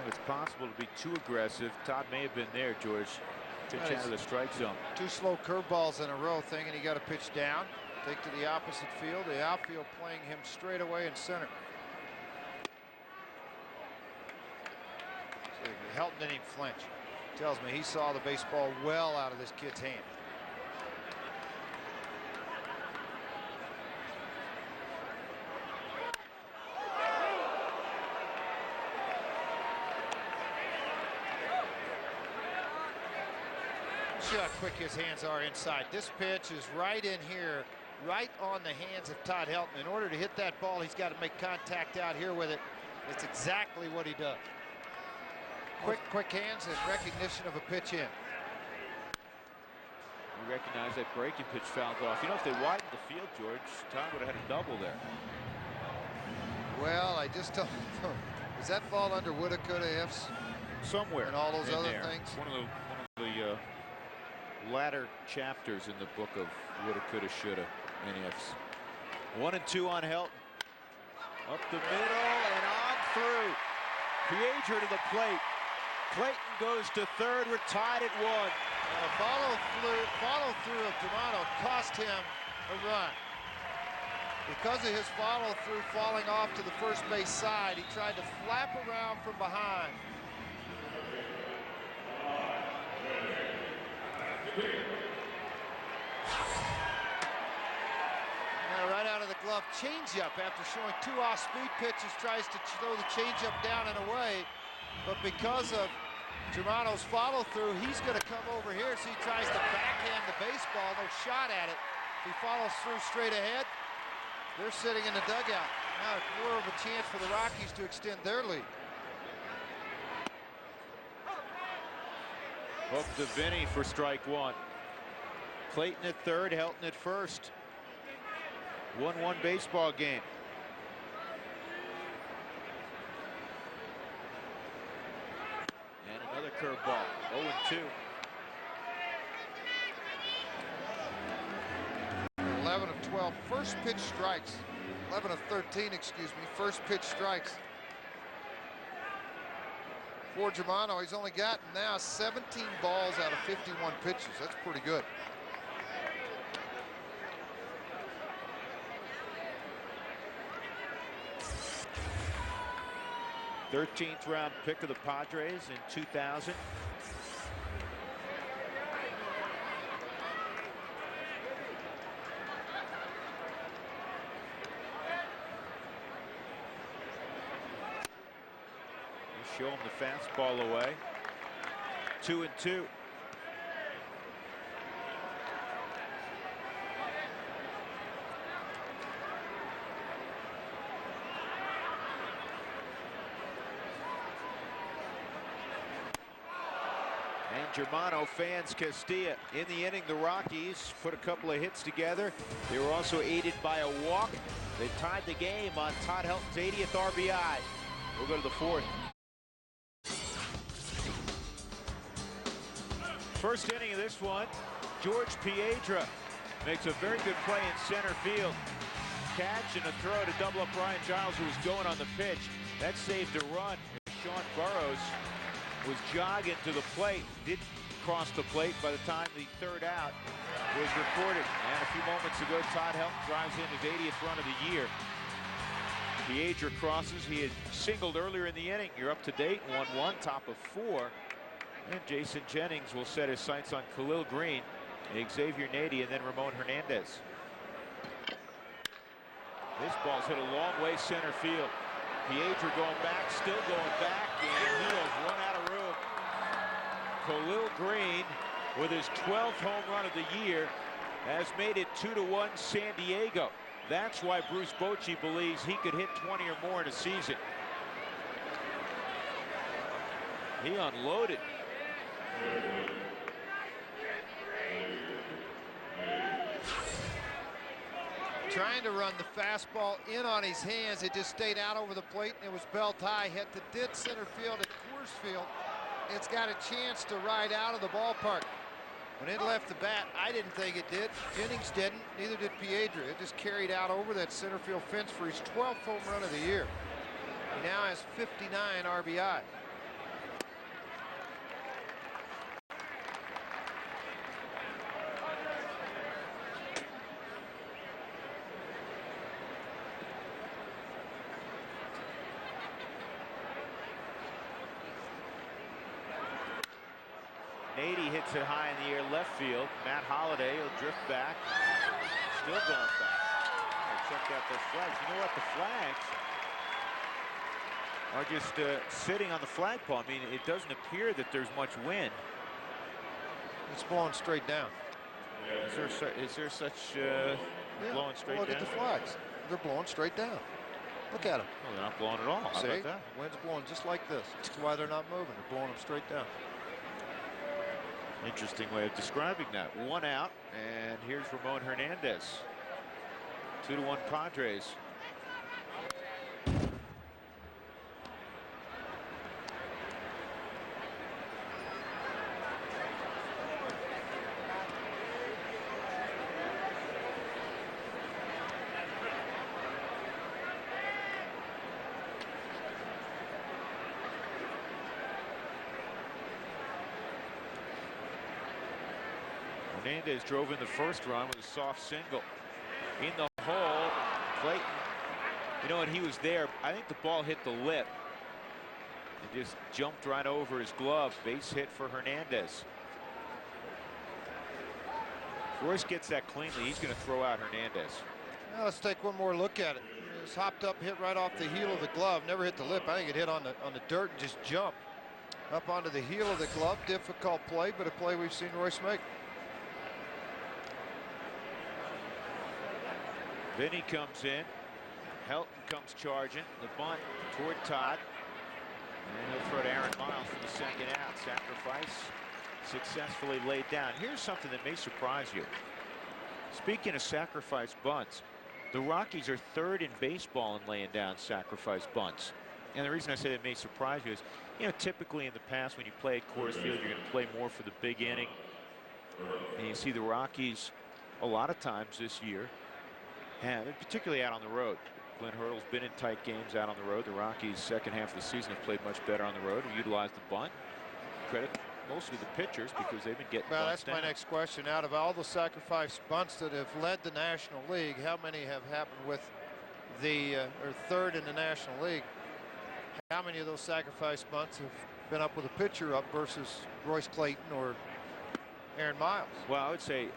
S1: It's possible to be too aggressive. Todd may have been there, George. Pitch out of the strike zone.
S3: 2 slow curveballs in a row, thinking he got to pitch down, take to the opposite field. The outfield playing him straight away in center. So Helton didn't even flinch. Tells me he saw the baseball well out of this kid's hand. See how quick his hands are inside. This pitch is right in here, right on the hands of Todd Helton. In order to hit that ball, he's got to make contact out here with it. It's exactly what he does. Quick hands and recognition of a pitch in.
S1: We recognize that breaking pitch fouled off. You know, if they widened the field, George, Todd would have had a double there.
S3: Well, I just don't know. Does that fall under woulda, coulda, ifs?
S1: Somewhere.
S3: And all those other
S1: there.
S3: things?
S1: One of the latter chapters in the book of woulda, coulda, shoulda, and ifs. 1 and 2 on Helton. Up the middle and on through. Pietra to the plate. Clayton goes to third. We're tied at 1.
S3: A follow through of Germano cost him a run. Because of his follow through falling off to the first base side, he tried to flap around from behind. Now right out of the glove, changeup after showing 2 off-speed pitches, tries to throw the changeup down and away, but because of Germano's follow-through, he's going to come over here, so he tries to backhand the baseball. No shot at it. He follows through straight ahead. They're sitting in the dugout. Now more of a chance for the Rockies to extend their lead.
S1: Hook to Vinny for strike 1. Clayton at third, Helton at first. 1-1 baseball game. And another curveball. 0-2.
S3: 11 of 12 first pitch strikes. 11 of 13, excuse me, first pitch strikes. For Germano, he's only gotten now 17 balls out of 51 pitches. That's pretty good.
S1: '13th round pick of the Padres in 2000. Show him the fastball away. 2-2. And Germano fans Castilla. In the inning, the Rockies put a couple of hits together. They were also aided by a walk. They tied the game on Todd Helton's 80th RBI. We'll go to the fourth. First inning of this one, George Piedra makes a very good play in center field. Catch and a throw to double up Brian Giles, who was going on the pitch. That saved a run. Sean Burrows was jogging to the plate, didn't cross the plate by the time the third out was recorded. And a few moments ago, Todd Helton drives in his 80th run of the year. Piedra crosses. He had singled earlier in the inning. You're up to date, 1-1, top of 4. And Jason Jennings will set his sights on Khalil Green, Xavier Nady, and then Ramon Hernandez. This ball's hit a long way center field. Piedra going back, still going back, and he has run out of room. Khalil Green, with his 12th home run of the year, has made it 2-1 San Diego. That's why Bruce Bochy believes he could hit 20 or more in a season. He unloaded.
S3: Trying to run the fastball in on his hands. It just stayed out over the plate, and it was belt high. Hit the dead center field at Coors Field. It's got a chance to ride out of the ballpark. When it left the bat, I didn't think it did. Jennings didn't. Neither did Piedra. It just carried out over that center field fence for his 12th home run of the year. He now has 59 RBI.
S1: Nady hits it high in the air left field. Matt Holliday will drift back. Still going back. Check out those flags. You know what? The flags are just sitting on the flagpole. I mean, it doesn't appear that there's much wind.
S3: It's blowing straight down.
S1: Is there such blowing straight down?
S3: Look at the flags. They're blowing straight down. Look at them.
S1: Well, they're not blowing at all. How
S3: See?
S1: about that?
S3: The wind's blowing just like this. That's why they're not moving. They're blowing them straight down.
S1: Interesting way of describing that. One out, and here's Ramon Hernandez. 2-1 Padres. Hernandez drove in the first run with a soft single. In the hole, Clayton, you know, and he was there. I think the ball hit the lip. It just jumped right over his glove. Base hit for Hernandez. If Royce gets that cleanly, he's going to throw out Hernandez.
S3: Now let's take one more look at it. It's hopped up, hit right off the heel of the glove. Never hit the lip. I think it hit on the dirt and just jumped up onto the heel of the glove. Difficult play, but a play we've seen Royce make.
S1: Vinny comes in. Helton comes charging. The bunt toward Todd. And he'll throw to Aaron Miles for the second out. Sacrifice successfully laid down. Here's something that may surprise you. Speaking of sacrifice bunts, the Rockies are third in baseball in laying down sacrifice bunts. And the reason I say that may surprise you is, you know, typically in the past when you play at Coors Field, you're going to play more for the big inning. And you see the Rockies a lot of times this year, particularly out on the road. Glenn Hurdle's been in tight games out on the road. The Rockies second half of the season have played much better on the road. We utilized the bunt. Credit mostly the pitchers because they've been getting
S3: well,
S1: bunts
S3: that's my next question. Out of all the sacrifice bunts that have led the National League, how many have happened with the or third in the National League? How many of those sacrifice bunts have been up with a pitcher up versus Royce Clayton or Aaron Miles?
S1: Well, I would say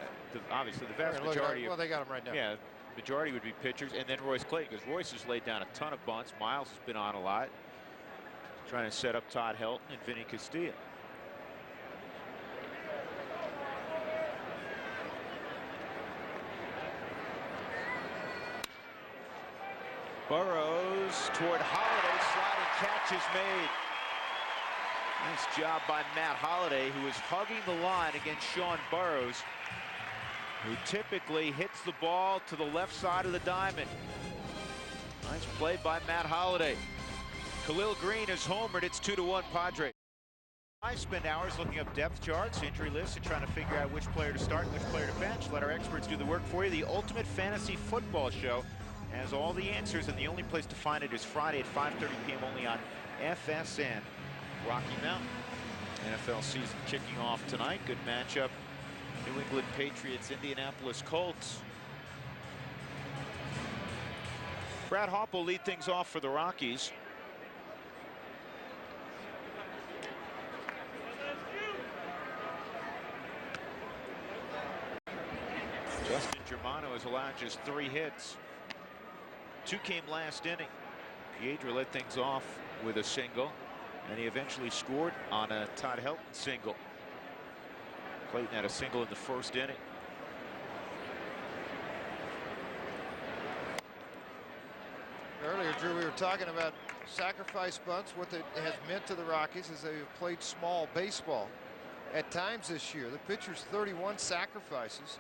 S1: obviously the vast majority.
S3: Well, they got them right now.
S1: Yeah. Majority would be pitchers, and then Royce Clayton, because Royce has laid down a ton of bunts. Miles has been on a lot, trying to set up Todd Helton and Vinny Castilla. Burrows toward Holliday, sliding catch is Nice job by Matt Holliday, who is hugging the line against Sean Burroughs, who typically hits the ball to the left side of the diamond. Nice play by Matt Holliday. Khalil Green is homered. It's 2-1 Padres. I spend hours looking up depth charts, injury lists, and trying to figure out which player to start and which player to bench. Let our experts do the work for you. The Ultimate Fantasy Football Show has all the answers, and the only place to find it is Friday at 5:30 p.m. only on FSN. Rocky Mountain. NFL season kicking off tonight. Good matchup. New England Patriots, Indianapolis Colts. Brad Hopp will lead things off for the Rockies. Justin Germano has allowed just 3 hits. 2 came last inning. Piedra led things off with a single, and he eventually scored on a Todd Helton single. Clayton had a single in the first inning.
S3: Earlier, Drew, we were talking about sacrifice bunts. What it has meant to the Rockies is they have played small baseball at times this year. The pitcher's 31 sacrifices.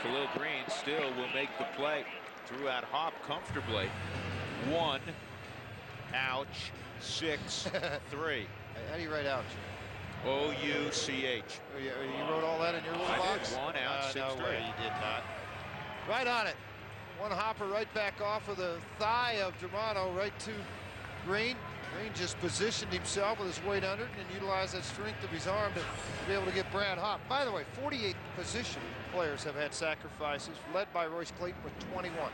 S1: Khalil Green still will make the play. Threw out Hopp comfortably. 1 ouch 6-3.
S3: How do you write ouch?
S1: O-U-C-H.
S3: Oh, you wrote all that in your little box?
S1: Did. 1 out 6-3.
S3: No way, you did not. Right on it. One hopper right back off of the thigh of Germano right to Green. Green just positioned himself with his weight under it and utilized that strength of his arm to be able to get Brad Hopp. By the way, 48 position players have had sacrifices, led by Royce Clayton with 21.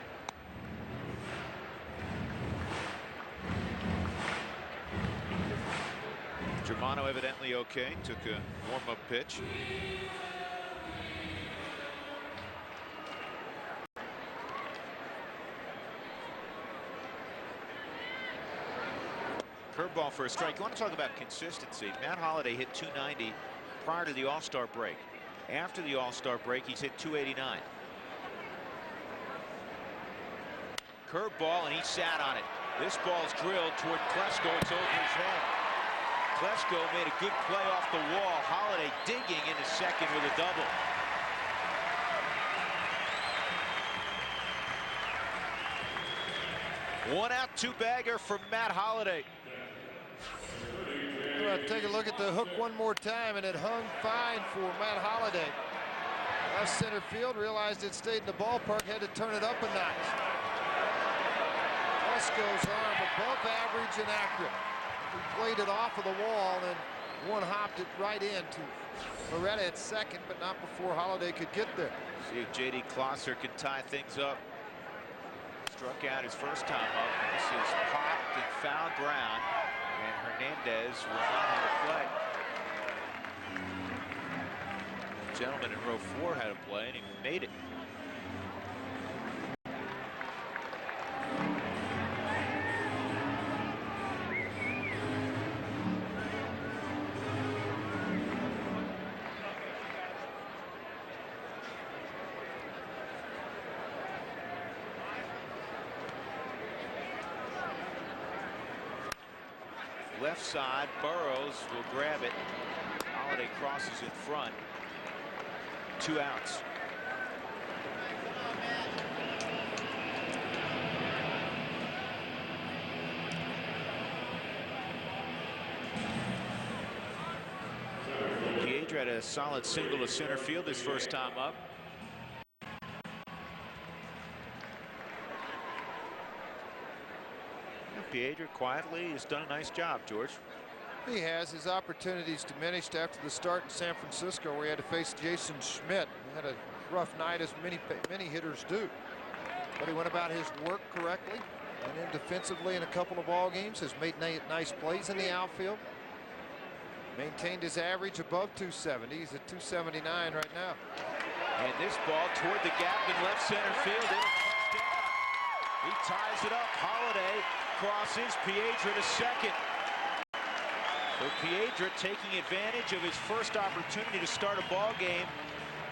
S1: Germano evidently okay. Took a warm-up pitch. Curveball for a strike. You want to talk about consistency. Matt Holliday hit 290 prior to the All-Star break. After the All-Star break, he's hit 289. Curveball, and he sat on it. This ball's drilled toward Klesko. It's over his head. Klesko made a good play off the wall. Holliday digging into second with a double. One out, 2-bagger from Matt Holliday.
S3: Take a look at the hook one more time, and it hung fine for Matt Holliday. Left center field, realized it stayed in the ballpark, had to turn it up a notch. Klesko's arm above average and accurate. He played it off of the wall, and one hopped it right in to Loretta at second, but not before Holliday could get there.
S1: See if J.D. Klosser can tie things up. Struck out his first time up. This is popped and foul ground, and Hernandez will not have a play. The gentleman in row 4 had a play, and he made it. Left side, Burroughs will grab it. Holliday crosses in front. 2 outs. Piedra had a solid single to center field his first time up. Piedra quietly has done a nice job, George.
S3: He has. His opportunities diminished after the start in San Francisco, where he had to face Jason Schmidt. He had a rough night, as many hitters do. But he went about his work correctly, and then defensively in a couple of ball games has made nice plays in the outfield. Maintained his average above 270. He's at 279 right now.
S1: And this ball toward the gap in left center field. He ties it up. Holliday crosses. Piedra to second. So Piedra taking advantage of his first opportunity to start a ball game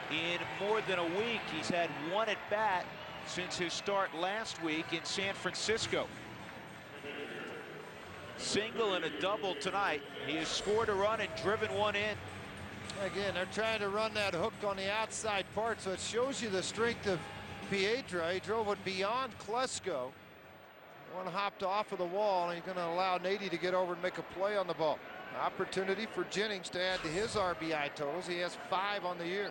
S1: in more than a week. He's had 1 at bat since his start last week in San Francisco. single and a double tonight. He has scored a run and driven one in.
S3: Again, they're trying to run that hook on the outside part, so it shows you the strength of Piedra. He drove it beyond Klesko. One hopped off of the wall, and he's going to allow Nady to get over and make a play on the ball. Opportunity for Jennings to add to his RBI totals. He has 5 on the year.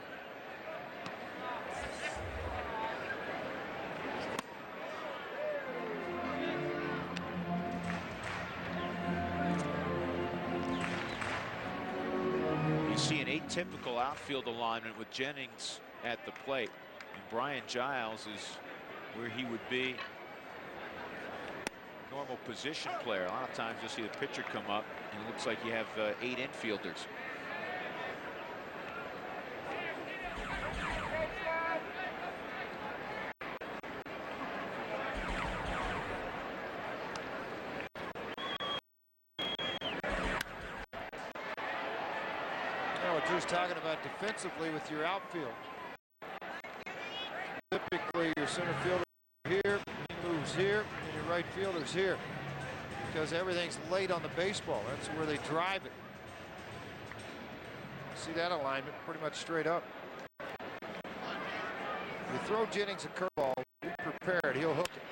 S1: You see an atypical outfield alignment with Jennings at the plate. And Brian Giles is where he would be. Normal position player. A lot of times you'll see the pitcher come up and it looks like you have 8 infielders.
S3: Now, what Drew's talking about defensively with your outfield. Typically, your center fielder here, he moves here, and your right fielder's here, because everything's late on the baseball. That's where they drive it. See that alignment pretty much straight up. You throw Jennings a curveball, be prepared, he'll hook it.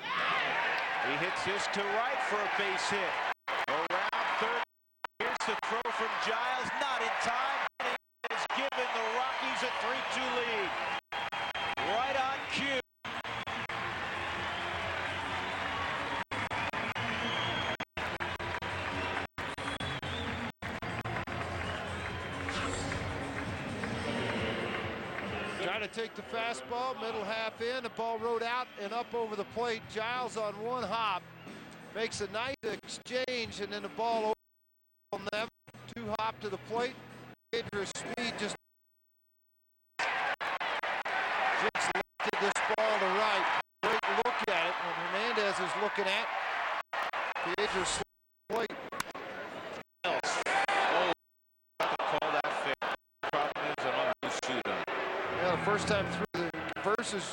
S1: He hits this to right for a base hit. Around third. Here's the throw from Giles, not in time. He has given the Rockies a 3-2 lead. Right on cue.
S3: Trying to take the fastball, middle half in, the ball rode out and up over the plate. Giles on one hop makes a nice exchange, and then the ball over on them. 2 hop to the plate. Piedra's speed just lifted this ball to right. Great look at it when Hernandez is looking at Piedra's plate.
S1: Oh, call that fair. Problem is, I don't know who's shooting on.
S3: Yeah, the first time through versus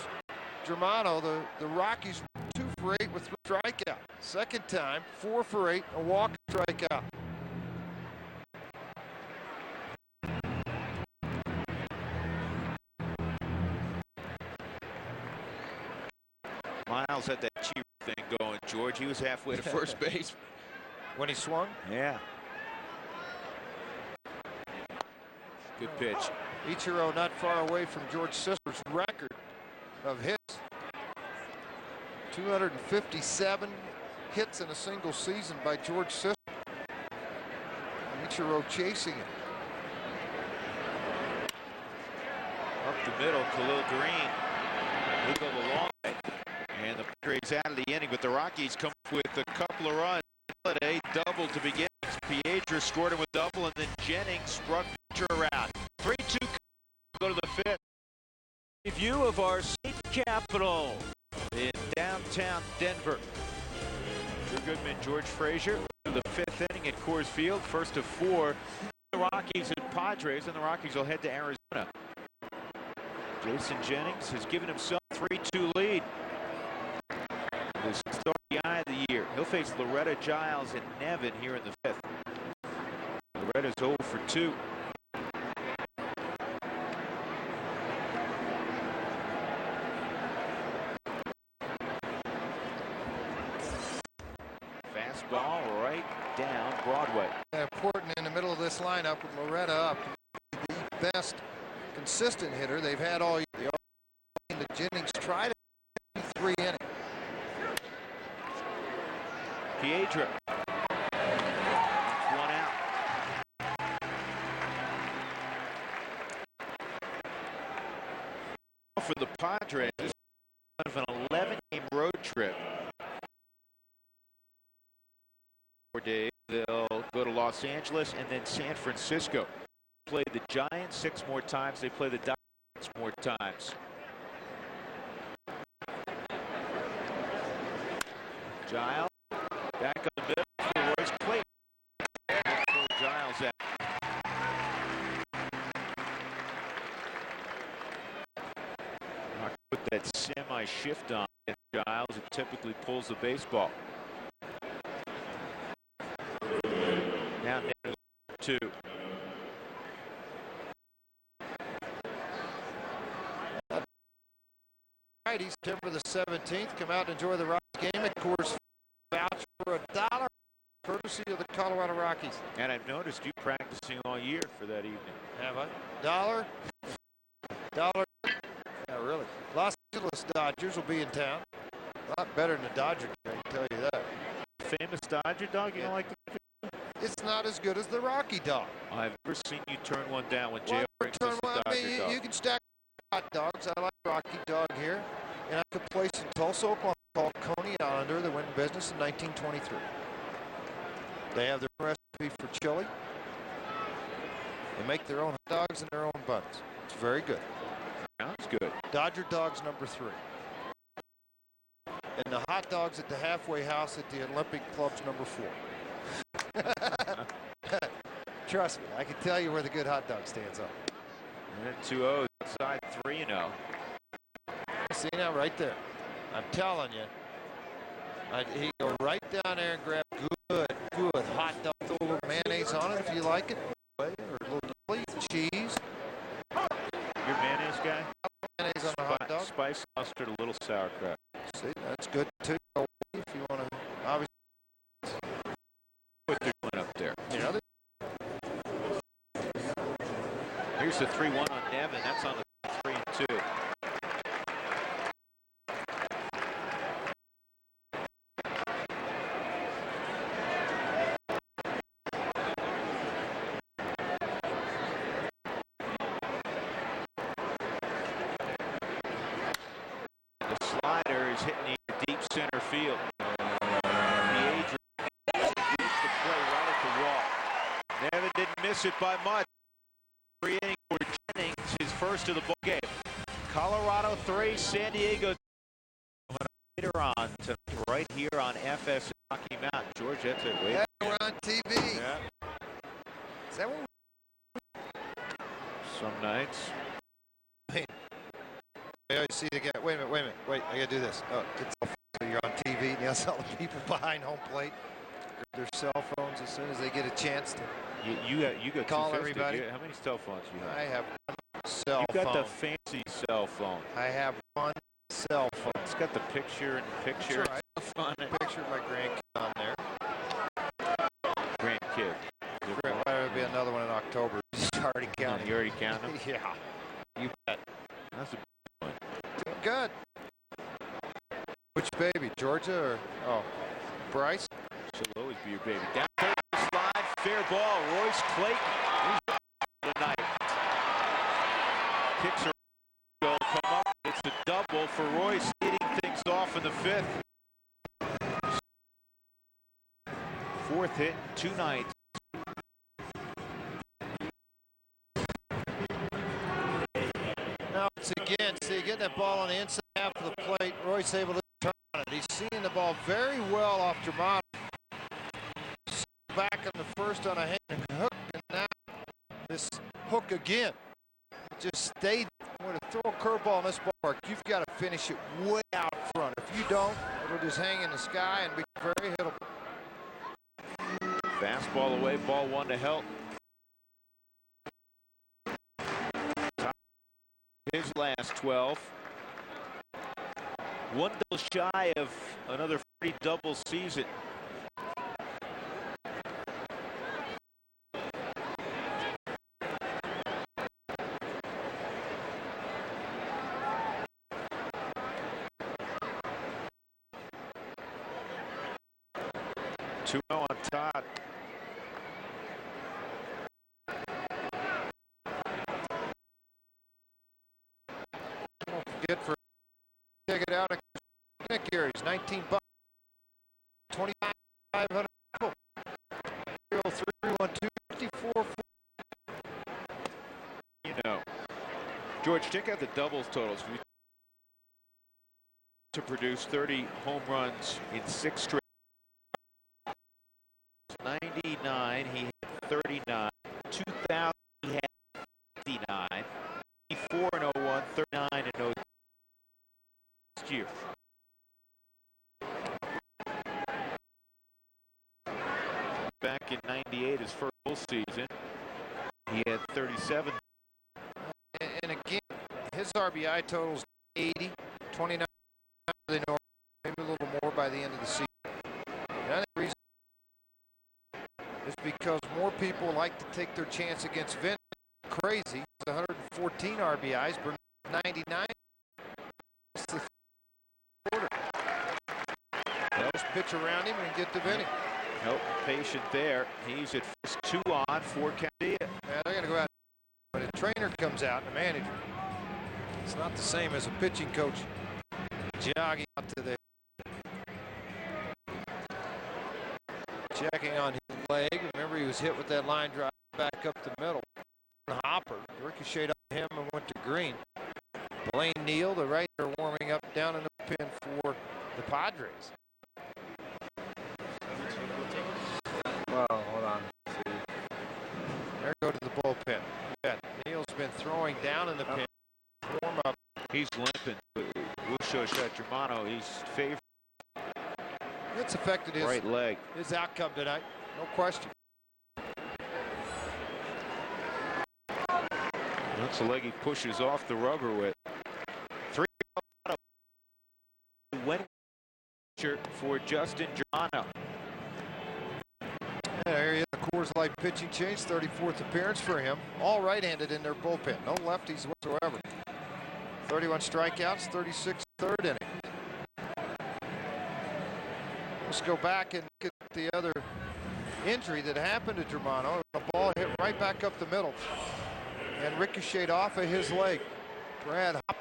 S3: Germano, the Rockies 2 for 8 with 3 strikeouts. Second time, 4 for 8, a walk, strikeout.
S1: Miles had that cheap thing going, George. He was halfway to first base.
S3: When he swung?
S1: Yeah. Good pitch.
S3: Ichiro not far away from George Sisler's record of hits. 257 hits in a single season by George Sisler. Ichiro chasing it.
S1: Up the middle, Khalil Green. He'll go the long way. And the Padres out of the inning, but the Rockies come with a couple of runs. A double to begin. Piedra scored him with double, and then Jennings struck pitcher around. 3-2. Go to the 5th. Review of our state capital in downtown Denver. Drew Goodman, George Frazier, the 5th inning at Coors Field. First of 4. The Rockies and Padres, and the Rockies will head to Arizona. Jason Jennings has given himself a 3-2 lead. His RBI of the year. He'll face Loretta, Giles, and Nevin here in the 5th. Loretta's 0 for 2. Fastball right down Broadway.
S3: Important in the middle of this lineup with Loretta up. The best consistent hitter they've had all year. The Jennings tried it 3 innings.
S1: Piedra. One out. For the Padres, this is an 11-game road trip. 4 days, they'll go to Los Angeles and then San Francisco. Play the Giants 6 more times. They play the Dodgers 6 more times. Giles back on the middle for Royce Clayton. Throw Giles out. Put that semi-shift on Giles. It typically pulls the baseball. Now down to 2.
S3: Friday, September the 17th. Come out and enjoy the Rockies game. Of course, vouch for $1, courtesy of the Colorado Rockies.
S1: And I've noticed you practicing all year for that evening.
S3: Have I? $1. Yeah, really. Los Angeles Dodgers will be in town. A lot better than the Dodger, I can tell you that.
S1: Famous Dodger dog, you don't like the...
S3: It's not as good as the Rocky dog.
S1: I've never seen you turn one down when J.O. brings us the Dodger dog.
S3: You can stack hot dogs. I like Rocky dog here. And I could place in Tulsa, Oklahoma, called Coney Islander. They went in business in 1923. They have their own recipe for chili. They make their own hot dogs and their own buns. It's very good.
S1: Sounds good.
S3: Dodger dogs number 3. And the hot dogs at the halfway house at the Olympic Club's number 4. Trust me, I can tell you where the good hot dog stands are.
S1: And then 2-0 outside 3-0.
S3: See now, right there. I'm telling you, he go right down there and grab good hot dog. Throw a little mayonnaise on it if you like it, or a little chili, cheese.
S1: You're mayonnaise guy?
S3: Mayonnaise on the hot dog.
S1: Spice, mustard, a little sauerkraut.
S3: See, that's good too. If you want to, obviously.
S1: What they're doing up there.
S3: You know,
S1: here's the 3-1 on Nevin. That's on the 3-2. The slider is hitting the deep center field. The Adrian gets the play right at the wall. Nevin didn't miss it by much. 3 innings for Jennings, his first of the ball game. Colorado 3, San Diego 2. Later on tonight, right here on FS Rocky Mountain. George, that's it. Wait.
S3: yeah, we're on TV.
S1: Yeah.
S3: Is that what?
S1: Some nights.
S3: I see the guy. Wait a minute. Wait, I gotta do this. Oh, it's so you're on TV and you see all the people behind home plate grab their cell phones as soon as they get a chance to.
S1: You got
S3: call
S1: 250.
S3: everybody.
S1: How many cell phones do you have?
S3: I have one cell
S1: You got
S3: phone.
S1: the fancy cell phone.
S3: I have one cell phone.
S1: It's got the picture and picture
S3: That's right.
S1: stuff on it.
S3: Picture of my grandkid on there.
S1: Grandkid.
S3: There'll be another one in October. Just already counting.
S1: You already counted them?
S3: Yeah. You bet.
S1: That's a
S3: Doing good. Which baby, Georgia or Bryce?
S1: She'll always be your baby. Down third slide, fair ball. Royce Clayton. Tonight. Kicks her. Will come up. It's a double for Royce, leading things off in the 5th. 4th hit, 2 nights.
S3: Now it's again, see, getting that ball on the inside half of the plate. Royce able to turn on it. He's seeing the ball very well off Germano. Back in the first on a hand and hook, and now this hook again. Just stayed. When to throw a curveball in this ballpark, you've got to finish it way out front. If you don't, it'll just hang in the sky and be very hittable.
S1: Fastball away, ball 1 to help. His last 12. 1 double shy of another 40 double season. On Todd.
S3: Don't forget for check it out. Nick Gary's $19, 2,500. 303-1254.
S1: You know, George, check out the doubles totals. To produce 30 home runs in 6 straight. 99, he had 39. 2000, he had 59. 54 and 01, 39 and 02 last year. Back in 19. 98 his first full season. He had 37.
S3: And again, his RBI totals 80, 29. They know maybe a little more by the end of the season. And I think the reason is because more people like to take their chance against Vince. Crazy, 114 RBIs, Burnett 99. It's the quarter. Just pitch around him and get to Vinny.
S1: Nope, patient there. He's at first 2 on, 4 count.
S3: Yeah, they're going to go out. But a trainer comes out, and a manager. It's not the same as a pitching coach jogging out to the checking on his leg. Remember, he was hit with that line drive back up the middle. Hopper ricocheted on him and went to Green. Blaine Neal, the righter, warming up down in the pen for the Padres.
S4: Well, hold on.
S3: There go to the bullpen. Yeah, Neal's been throwing down in the pen. Warm up.
S1: He's limping. We'll show Germano. He's favored.
S3: It's affected his
S1: right leg.
S3: His outcome tonight. No question.
S1: That's the leg he pushes off the rubber with. 3 went for Justin Germano.
S3: There he is. Coors Light pitching change. 34th appearance for him. All right-handed in their bullpen. No lefties whatsoever. 31 strikeouts. 36th third inning. Let's go back and look at the other injury that happened to Germano. The ball hit right back up the middle and ricocheted off of his leg. Brad Hop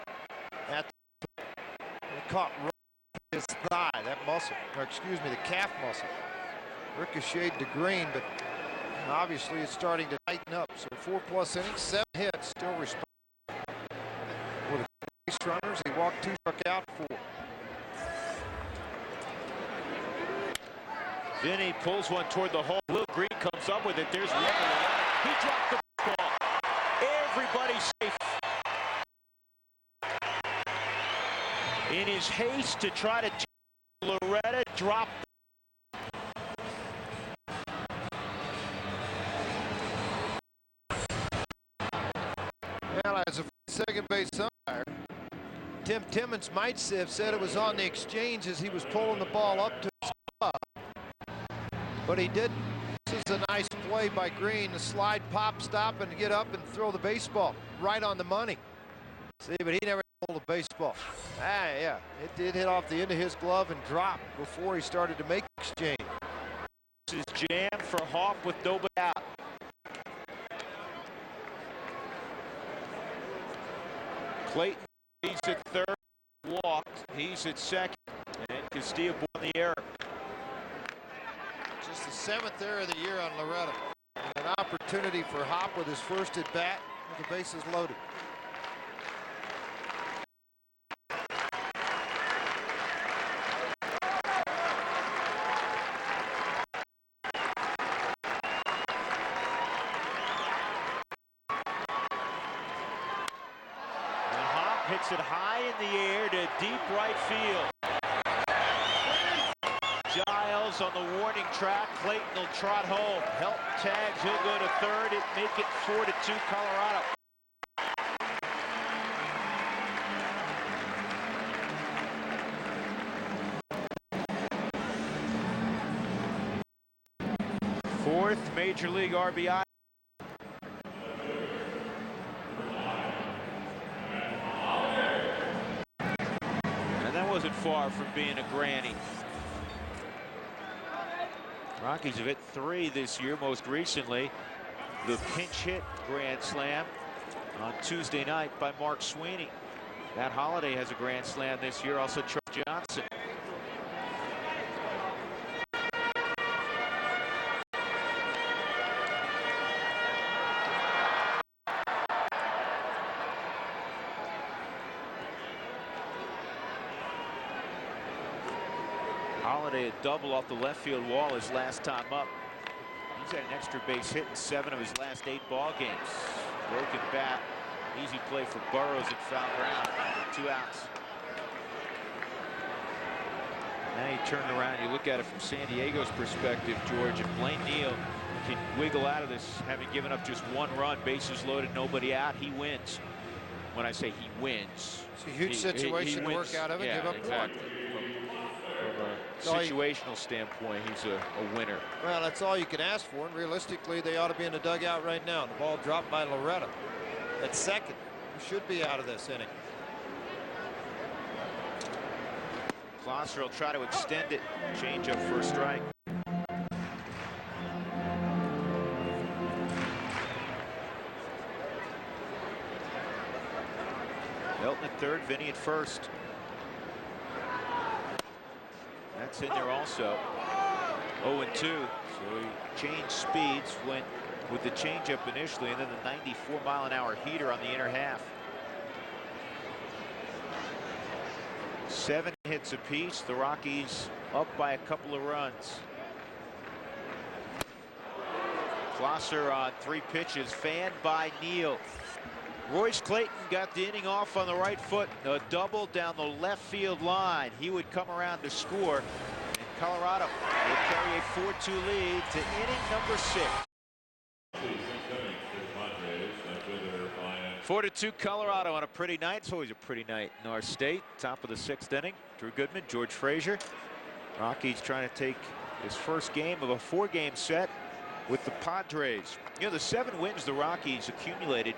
S3: at the caught right his thigh, that muscle, or excuse me, the calf muscle. Ricocheted to Green, but obviously it's starting to tighten up. So 4+ innings, 7 hits, still responsible with the base runners. He walked 2, struck out 4.
S1: Vinny pulls one toward the hole. Will Green comes up with it. There's one. He dropped the ball. Everybody's safe. In his haste to try to Loretta dropped.
S3: Well, as a second base umpire, Tim Timmons might have said it was on the exchange as he was pulling the ball up to his glove. But he didn't. This is a nice play by Green. The slide, pop, stop, and get up and throw the baseball right on the money. See, but he never pulled a baseball. Yeah, it did hit off the end of his glove and drop before he started to make the exchange.
S1: This is jammed for Hoff with nobody out. Clayton, he's at third, walked. He's at second, and Castillo won the error.
S3: Just the 7th error of the year on Loretta. An opportunity for Hop with his first at bat with the bases loaded.
S1: And Hop hits it high in the air to deep right field. Giles on the warning track. Clayton will trot home. Help tags. He'll go to third. It make it 4-2 Colorado. Fourth Major League RBI. And that wasn't far from being a granny. Rockies have hit 3 this year, most recently the pinch hit grand slam on Tuesday night by Mark Sweeney. Matt Holliday has a grand slam this year, also Troy Johnson. Holliday a double off the left field wall his last time up. He's had an extra base hit in 7 of his last 8 ball games. Broken bat. Easy play for Burrows at foul ground. 2 outs. Now you turn around, you look at it from San Diego's perspective, George, and Blaine Neal can wiggle out of this, having given up just 1 run, bases loaded, nobody out, he wins. When I say he wins,
S3: it's a huge situation to work out of it.
S1: Yeah,
S3: give up
S1: exactly. From a situational standpoint, he's a winner.
S3: Well, that's all you can ask for, and realistically, they ought to be in the dugout right now. The ball dropped by Loretta at second. He should be out of this inning.
S1: Klosser will try to extend it. Change up for a strike. Elton at third, Vinny at first. That's in there also. 0-2. So he changed speeds, went with the changeup initially, and then the 94-mile-an-hour heater on the inner half. 7 hits apiece. The Rockies up by a couple of runs. Klosser on 3 pitches, fanned by Neal. Royce Clayton got the inning off on the right foot. A double down the left field line. He would come around to score. And Colorado will carry a 4-2 lead to inning number 6. 4-2 Colorado on a pretty night. It's always a pretty night in our state. Top of the 6th inning. Drew Goodman, George Frazier. Rockies trying to take his first game of a 4-game set with the Padres. You know, the 7 wins the Rockies accumulated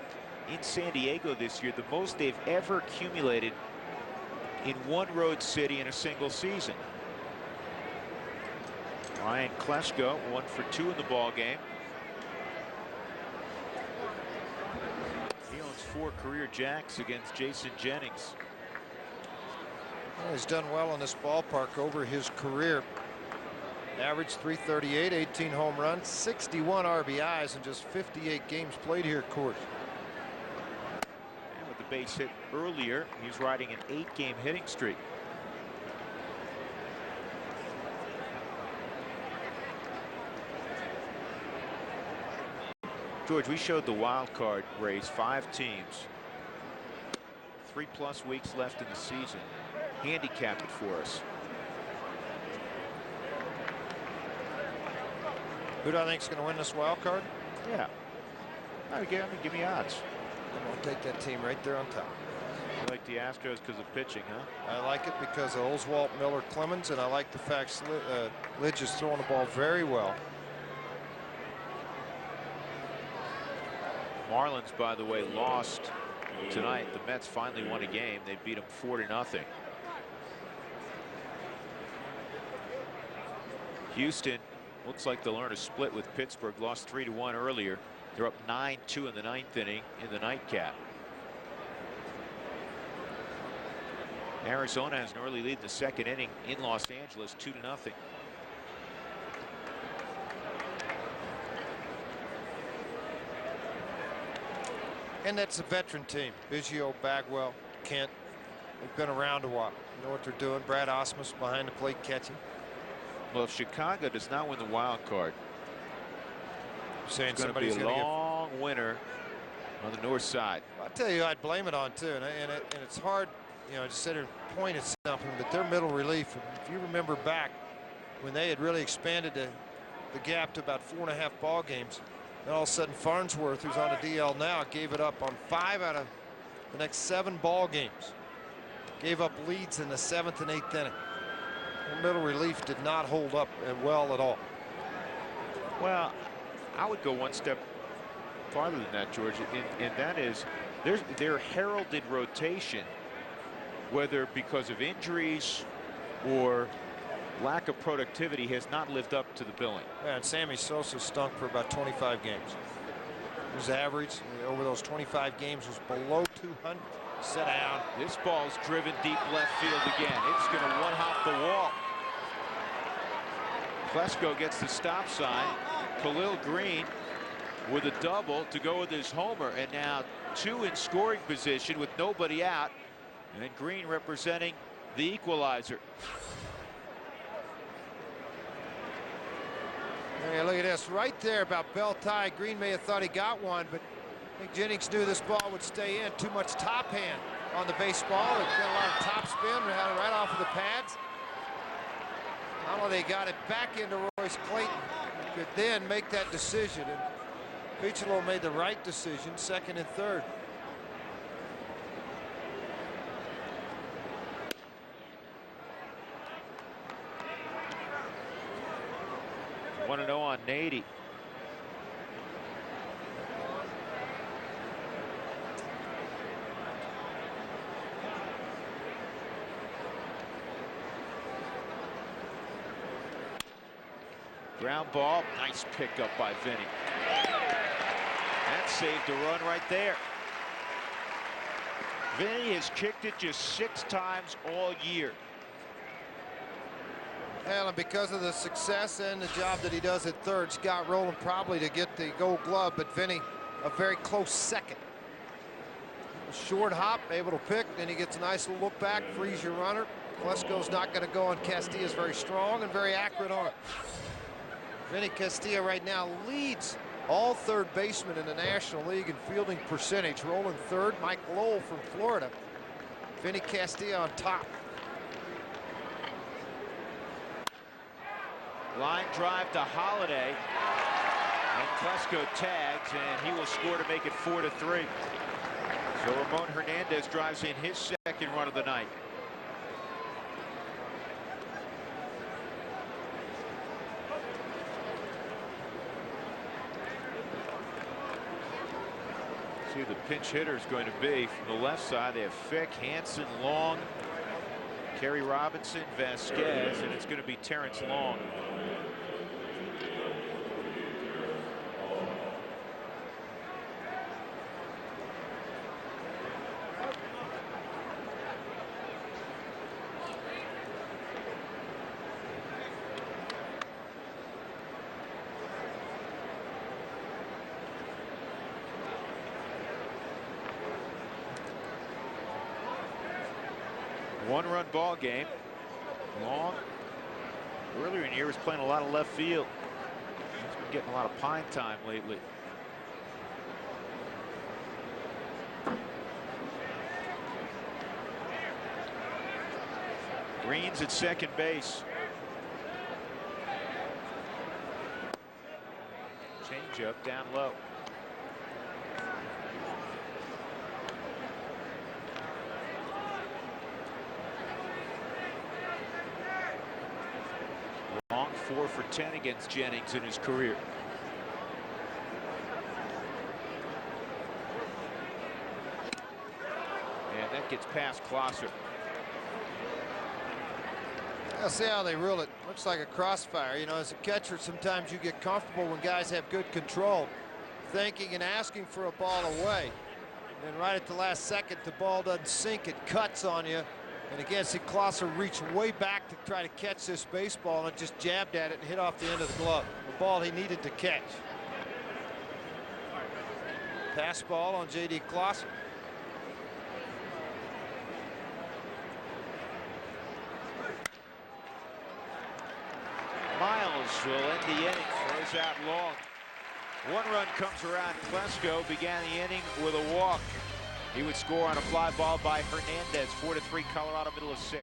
S1: in San Diego this year, the most they've ever accumulated in one road city in a single season. Ryan Klesko 1 for 2 in the ball game. He owns 4 career jacks against Jason Jennings.
S3: Well, he's done well in this ballpark over his career. Average 338, 18 home runs, 61 RBIs, and just 58 games played here at course.
S1: And with the base hit earlier, he's riding an 8-game hitting streak. George, we showed the wild card race, 5 teams. 3+ weeks left in the season. Handicap it for us.
S3: Who do I think is going to win this wild card?
S1: Yeah. Give me odds.
S3: I'm going to take that team right there on top.
S1: You like the Astros because of pitching, huh?
S3: I like it because of Oswalt, Miller, Clemens, and I like the fact Lidge is throwing the ball very well.
S1: Marlins, by the way, lost tonight. The Mets finally won a game. They beat them 4-0. Houston looks like they'll earn a split with Pittsburgh. Lost 3-1 earlier. They're up 9-2 in the 9th inning in the nightcap. Arizona has an early lead in the 2nd inning in Los Angeles, 2-0.
S3: And that's a veteran team. Biggio, Bagwell, Kent. They've been around a while. You know what they're doing. Brad Osmus behind the plate catching.
S1: Well, if Chicago does not win the wild card,
S3: saying
S1: it's going to be a long winter on the north side.
S3: I'll tell you, I'd blame it on too, and it's hard, you know, to sit here and point at something, but their middle relief. If you remember back when they had really expanded the gap to about 4.5 ball games, then all of a sudden Farnsworth, who's on the DL now, gave it up on 5 out of the next 7 ball games. Gave up leads in the 7th and 8th inning. The middle relief did not hold up well at all.
S1: Well, I would go one step farther than that, George, and that is their heralded rotation, whether because of injuries or lack of productivity, has not lived up to the billing.
S3: Yeah, and Sammy Sosa stunk for about 25 games. His average over those 25 games was below 200. Sit down.
S1: This ball's driven deep left field again. It's going to one-hop the wall. Klesko gets the stop sign. Khalil Green with a double to go with his homer, and now 2 in scoring position with nobody out, and then Green representing the equalizer.
S3: Hey, look at this right there about bell tie. Green may have thought he got one, but I think Jennings knew this ball would stay in. Too much top hand on the baseball. It got a lot of top spin right off of the pads. Holliday got it back into Royce Clayton, who could then make that decision. And Piccolo made the right decision, second and third.
S1: Want to know on Nady. Ground ball, nice pickup by Vinny. That saved a run right there. Vinny has kicked it just 6 times all year.
S3: Well, and because of the success and the job that he does at third, Scott Rowland probably to get the Gold Glove, but Vinny a very close second. A short hop, able to pick, then he gets a nice little look back, frees your runner. Klesko's not going to go, and Castilla's very strong and very accurate arm. Vinny Castilla right now leads all third basemen in the National League in fielding percentage. Rolling third, Mike Lowell from Florida. Vinny Castilla on top.
S1: Line drive to Holliday, and Klesko tags, and he will score to make it 4-3. So Ramon Hernandez drives in his second run of the night. See who the pinch hitter is going to be from the left side. They have Fick, Hansen, Long, Kerry Robinson, Vasquez, and it's going to be Terrence Long. One-run ball game. Long, earlier in the year, was playing a lot of left field. He's been getting a lot of pine time lately. Green's at second base. Change up down low. Long 4 for 10 against Jennings in his career. And that gets past Klosser.
S3: I'll see how they rule it. Looks like a crossfire. You know, as a catcher, sometimes you get comfortable when guys have good control, thinking and asking for a ball away. And then right at the last second, the ball doesn't sink. It cuts on you. And again, see Klosser reach way back to try to catch this baseball, and just jabbed at it and hit off the end of the glove. The ball he needed to catch. Pass ball on J.D. Klosser.
S1: Miles will end the inning, throws out Long. 1 run comes around. Klesko began the inning with a walk. He would score on a fly ball by Hernandez. 4-3 Colorado, middle of 6.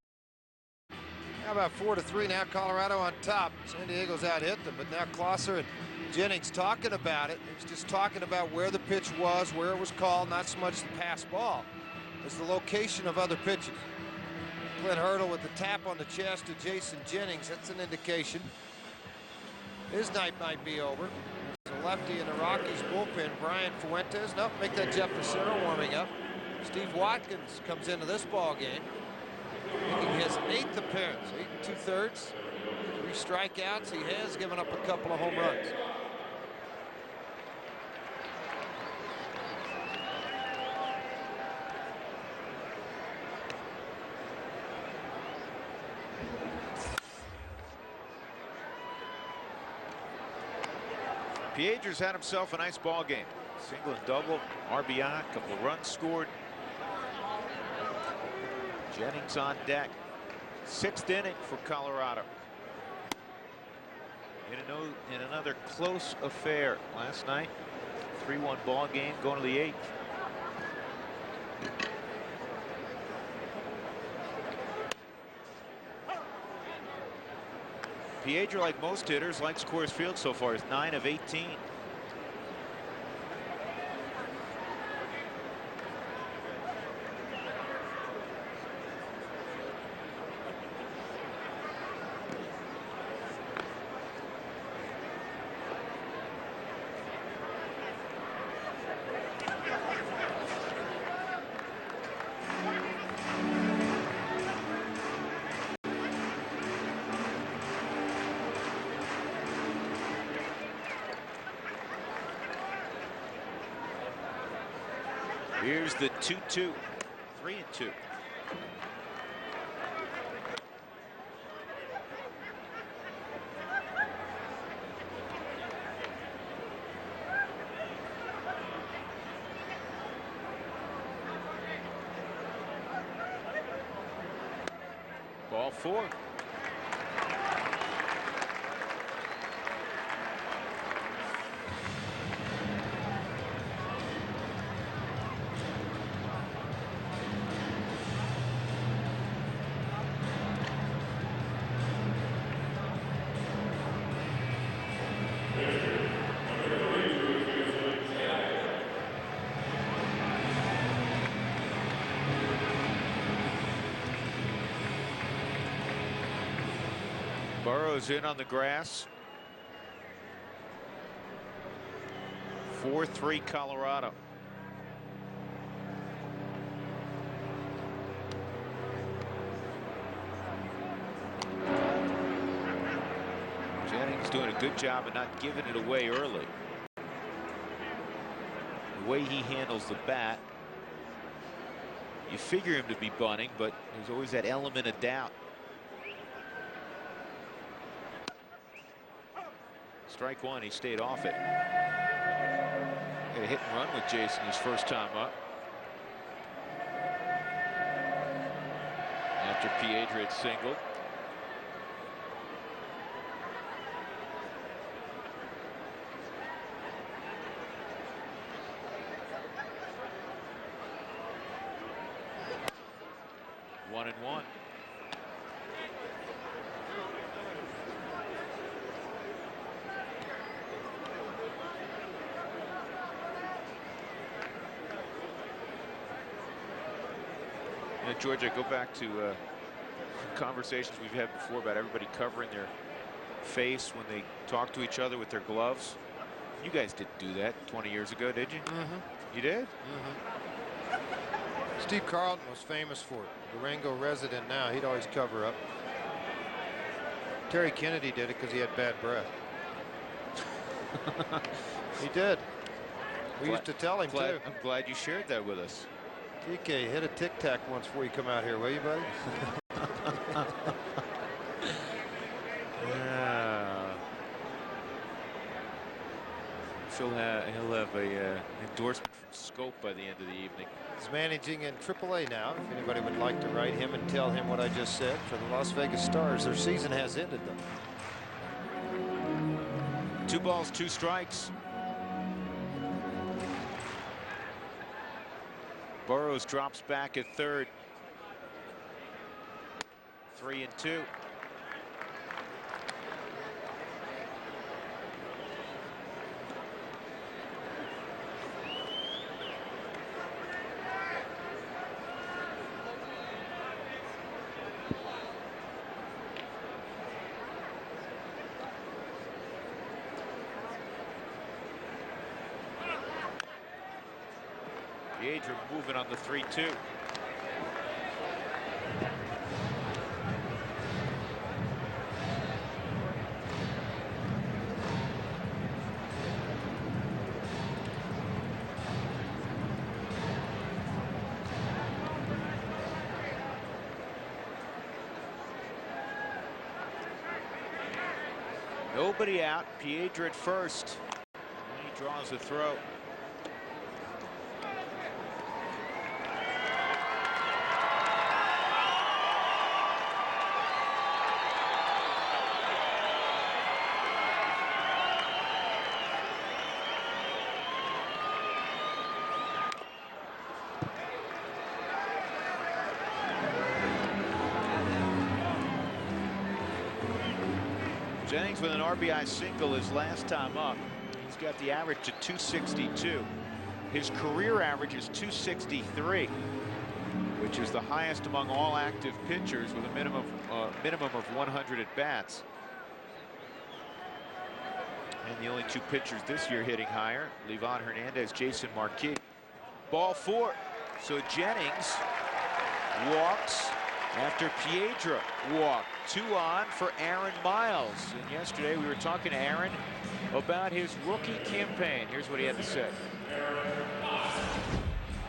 S3: How about 4-3 now? Colorado on top. San Diego's out hit them, but now Klosser and Jennings talking about it. He was just talking about where the pitch was, where it was called, not so much the pass ball as the location of other pitches. Clint Hurdle with the tap on the chest to Jason Jennings. That's an indication his night might be over. There's a lefty in the Rockies bullpen, Brian Fuentes. Nope, make that Jeff Facero warming up. Steve Watkins comes into this ball game, making his 8th appearance, 8 2/3. 3 strikeouts. He has given up a couple of home runs.
S1: Piedras had himself a nice ball game. Single and double, RBI, a couple of runs scored. Jennings on deck. 6th inning for Colorado. In another close affair last night. 3-1 ball game going to the 8th. Piedra, like most hitters, likes Coors Field so far. Is 9 of 18. Here's the 2-2, 3-2. Ball 4. Burrows in on the grass. 4-3 Colorado. Jennings doing a good job of not giving it away early. The way he handles the bat, you figure him to be bunting, but there's always that element of doubt. Strike one, he stayed off it. Had a hit and run with Jason his first time up. After Piedra had singled. One and one. George, I go back to conversations we've had before about everybody covering their face when they talk to each other with their gloves. You guys didn't do that 20 years ago, did you? You did?
S3: Steve Carlton was famous for it. Durango resident now. He'd always cover up. Terry Kennedy did it because he had bad breath. He did. We used to tell him too.
S1: I'm glad you shared that with us.
S3: TK, hit a tic-tac once before you come out here, will you, buddy?
S1: Yeah. He'll have a endorsement from Scope by the end of the evening.
S3: He's managing in AAA now. If anybody would like to write him and tell him what I just said for the Las Vegas Stars, their season has ended, though.
S1: 2 balls, 2 strikes. Burrows drops back at third. 3-2. Piedra moving on the 3-2. Nobody out. Piedra at first. And he draws a throw. Jennings with an RBI single his last time up. He's got the average to 262. His career average is 263, which is the highest among all active pitchers with a minimum of 100 at bats. And the only two pitchers this year hitting higher, Livan Hernandez, Jason Marquis. Ball 4. So Jennings walks after Piedra walked. 2 on for Aaron Miles. And yesterday we were talking to Aaron about his rookie campaign. Here's what he had to say.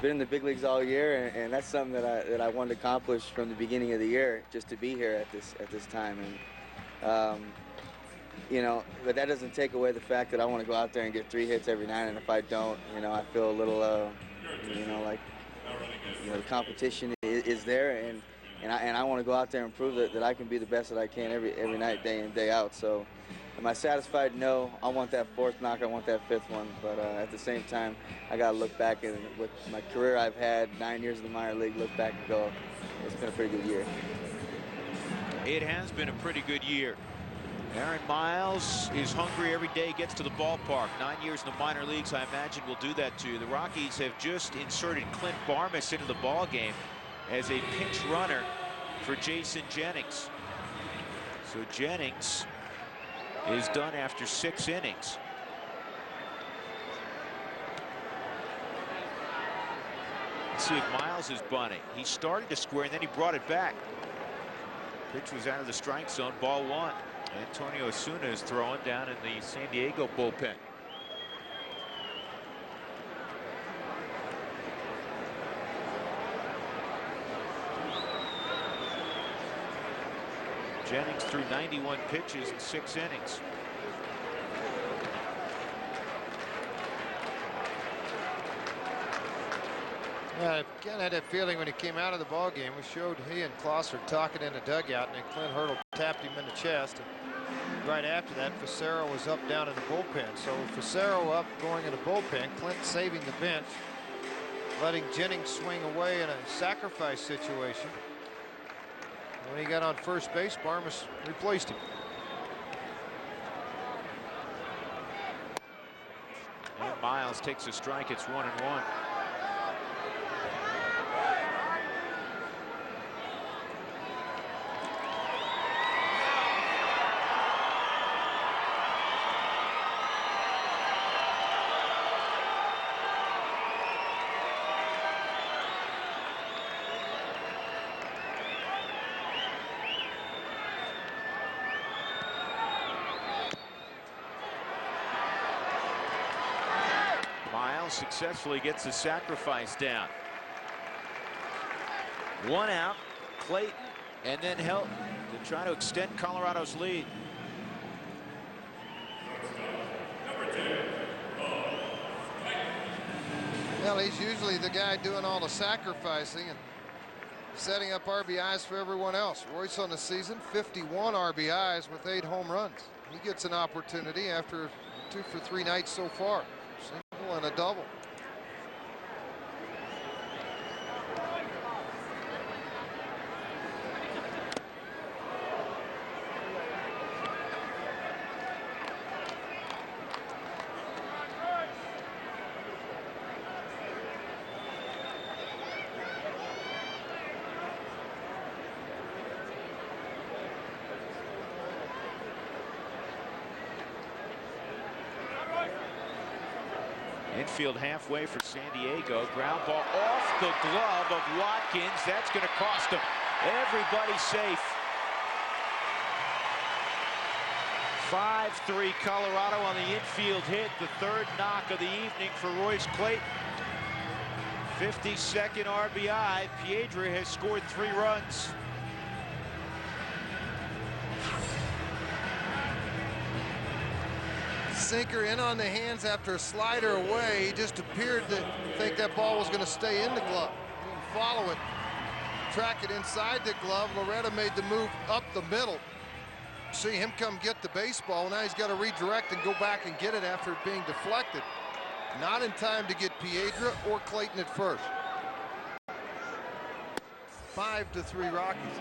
S5: Been in the big leagues all year, and that's something that I wanted to accomplish from the beginning of the year, just to be here at this time. And you know, but that doesn't take away the fact that I want to go out there and get 3 hits every night. And if I don't, you know, I feel a little, you know, like, you know, the competition is there, and I want to go out there and prove that I can be the best that I can every night, day in, day out. So, am I satisfied? No. I want that 4th knock. I want that 5th one. But at the same time, I got to look back, and with my career I've had, 9 years in the minor league, look back and go, it's been a pretty good year.
S1: It has been a pretty good year. Aaron Miles is hungry every day he gets to the ballpark. 9 years in the minor leagues, I imagine, will do that to you. The Rockies have just inserted Clint Barmas into the ball game as a pinch runner for Jason Jennings. So Jennings is done after 6 innings. Let's see if Miles is bunting. He started to square and then he brought it back. Pitch was out of the strike zone, ball 1. Antonio Osuna is throwing down in the San Diego bullpen. Jennings threw 91 pitches in 6 innings.
S3: Yeah, again, I had that feeling when he came out of the ball game. We showed he and Klosser talking in the dugout, and then Clint Hurdle tapped him in the chest. And right after that, Facero was up down in the bullpen. So Facero up going in the bullpen, Clint saving the bench, letting Jennings swing away in a sacrifice situation. When he got on first base, Barmas replaced him.
S1: And Miles takes a strike. It's 1-1. Successfully gets the sacrifice down. 1 out, Clayton, and then Helton to try to extend Colorado's lead.
S3: Well, he's usually the guy doing all the sacrificing and setting up RBIs for everyone else. Royce on the season, 51 RBIs with 8 home runs. He gets an opportunity after 2 for 3 nights so far. Single and a double.
S1: Infield halfway for San Diego. Ground ball off the glove of Watkins. That's going to cost him. Everybody safe. 5-3 Colorado on the infield hit. The 3rd knock of the evening for Royce Clayton. 52nd RBI. Piedra has scored 3 runs.
S3: Sinker in on the hands after a slider away. He just appeared to think that ball was going to stay in the glove. Follow it, track it inside the glove. Loretta made the move up the middle. See him come get the baseball. Now he's got to redirect and go back and get it after it being deflected. Not in time to get Piedra or Clayton at first. 5-3 Rockies.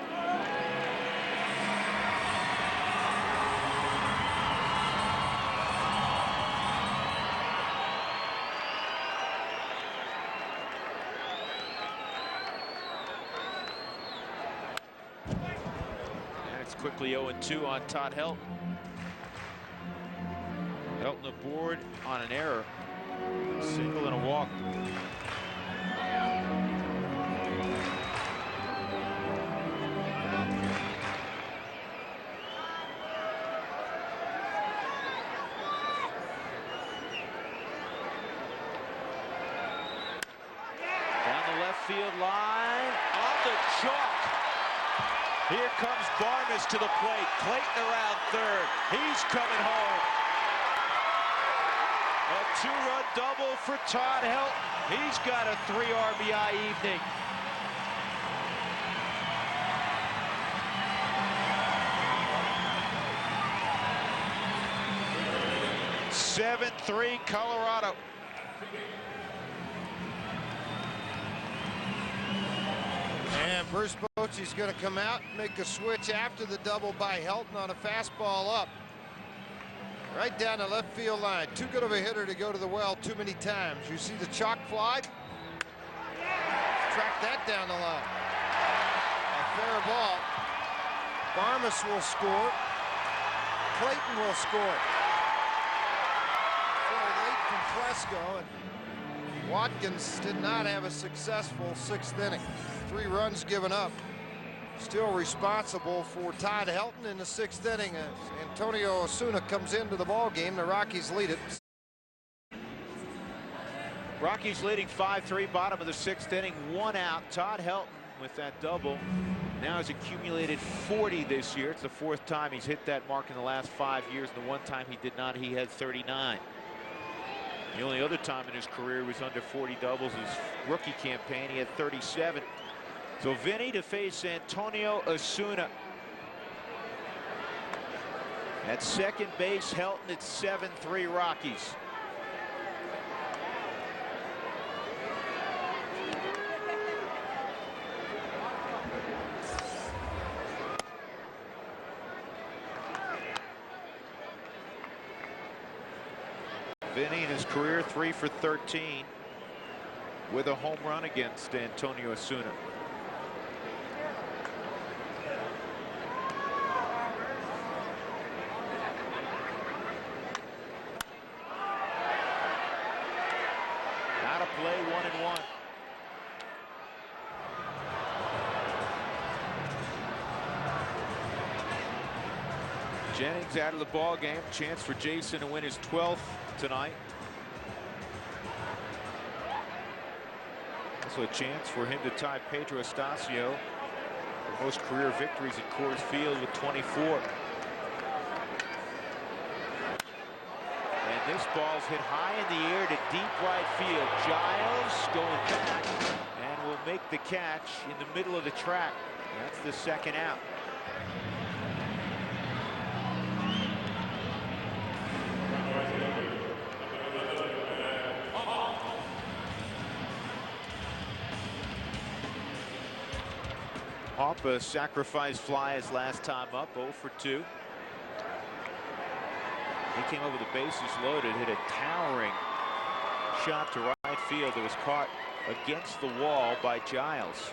S1: quickly 0-2 on Todd Helton. Helton aboard on an error. Single and a walk. Down the left field line, on the chalk. Here comes Barnes to the plate. Clayton around third. He's coming home. A two-run double for Todd Helton. He's got a 3 RBI evening. (7-3) Colorado.
S3: And Bruce Bochy's going to come out and make a switch after the double by Helton on a fastball up. Right down the left field line. Too good of a hitter to go to the well too many times. You see the chalk fly? Track that down the line. A fair ball. Barmes will score. Clayton will score. Very late from Fresco, and Watkins did not have a successful 6th inning. 3 runs given up. Still responsible for Todd Helton in the 6th inning. Antonio Osuna comes into the ball game. The Rockies lead it.
S1: Rockies leading 5-3, bottom of the 6th inning, 1 out. Todd Helton with that double now has accumulated 40 this year. It's the 4th time he's hit that mark in the last 5 years. The one time he did not, he had 39. The only other time in his career he was under 40 doubles his rookie campaign. He had 37. So Vinny to face Antonio Osuna. At second base, Helton, it's 7-3 Rockies. Vinny in his career 3 for 13 with a home run against Antonio Osuna. Play 1-1. Jennings out of the ball game. Chance for Jason to win his 12th tonight. Also a chance for him to tie Pedro Estacio for most career victories at Coors Field with 24. And this ball's hit high in the air to deep right field. Giles going back and will make the catch in the middle of the track. That's the 2nd out. Hoppe sacrifice fly his last time up, 0 for 2. He came over the bases loaded, hit a towering shot to right field that was caught against the wall by Giles.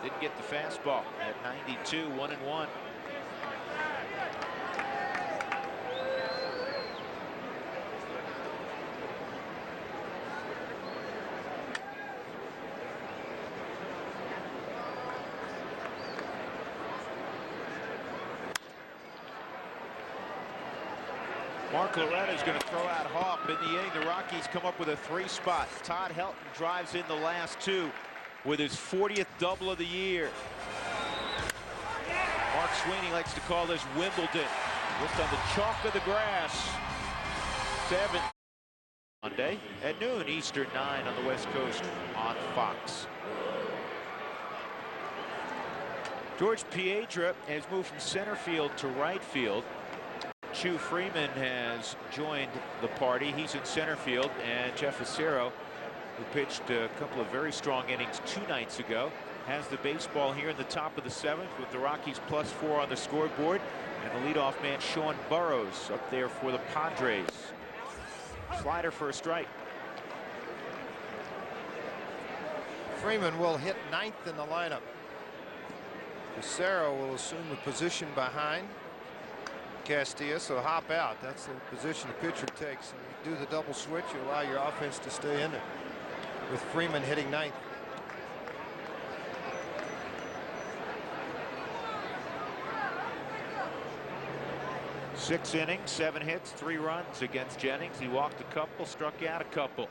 S1: Didn't get the fastball at 92, 1-1. Mark Loretta is going to throw out Hoppe. In the inning, the Rockies come up with a 3-spot. Todd Helton drives in the last 2 with his 40th double of the year. Mark Sweeney likes to call this Wimbledon. Just on the chalk of the grass. 7 Monday at noon Eastern, 9 on the West Coast on Fox. George Piedra has moved from center field to right field. Chu Freeman has joined the party. He's in center field, and Jeff Facero, who pitched a couple of very strong innings 2 nights ago, has the baseball here in the top of the 7th with the Rockies +4 on the scoreboard, and the leadoff man Sean Burrows up there for the Padres. Slider for a strike.
S3: Freeman will hit 9th in the lineup. Facero will assume the position behind Castilla, so hop out. That's the position the pitcher takes. And you do the double switch, you allow your offense to stay in there. With Freeman hitting 9th.
S1: Six innings, 7 hits, 3 runs against Jennings. He walked a couple, struck out a couple.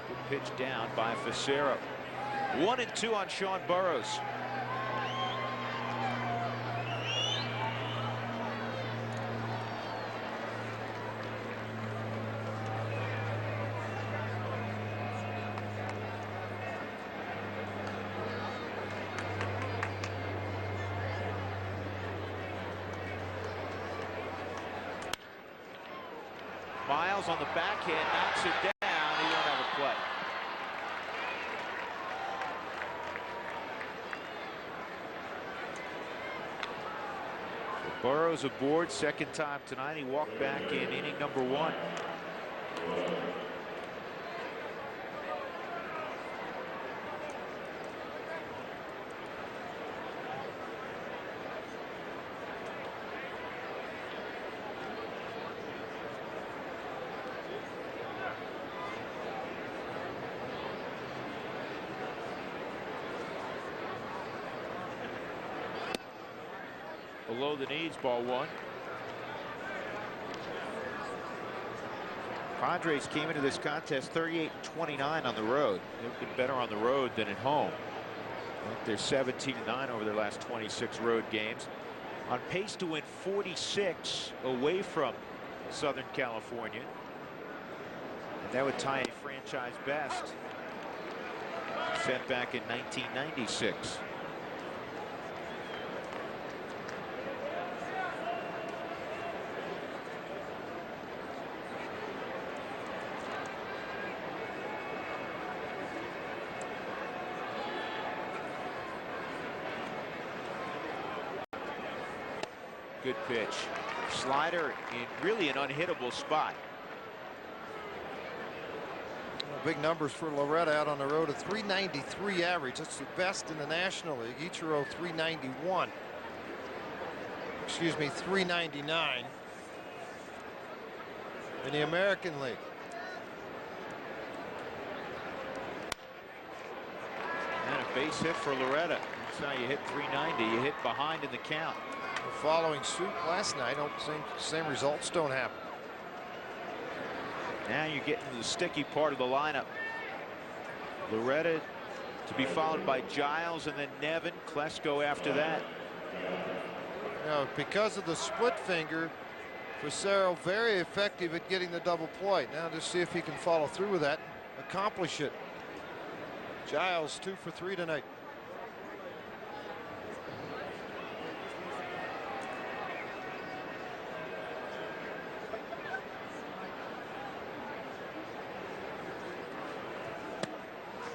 S1: Good pitch down by Facero. 1-2 on Sean Burrows. Miles on the backhand knocks it down. He won't have a play. So Burrows aboard, 2nd time tonight. He walked back in inning number 1. Below the knees, ball 1. Padres came into this contest 38-29 on the road. They've been better on the road than at home. They're 17-9 over their last 26 road games. On pace to win 46 away from Southern California. And that would tie a franchise best set back in 1996. Good pitch. Slider in really an unhittable spot.
S3: Well, big numbers for Loretta out on the road. A 393 average. That's the best in the National League. Ichiro 391. Excuse me, 399 in the American League.
S1: And a base hit for Loretta. That's how you hit 390. You hit behind in the count.
S3: Following suit last night, same results don't happen.
S1: Now you're getting to the sticky part of the lineup. Loretta to be followed by Giles and then Nevin. Klesko after that.
S3: Now, because of the split finger, Facero very effective at getting the double play. Now just see if he can follow through with that, accomplish it. Giles 2 for 3 tonight.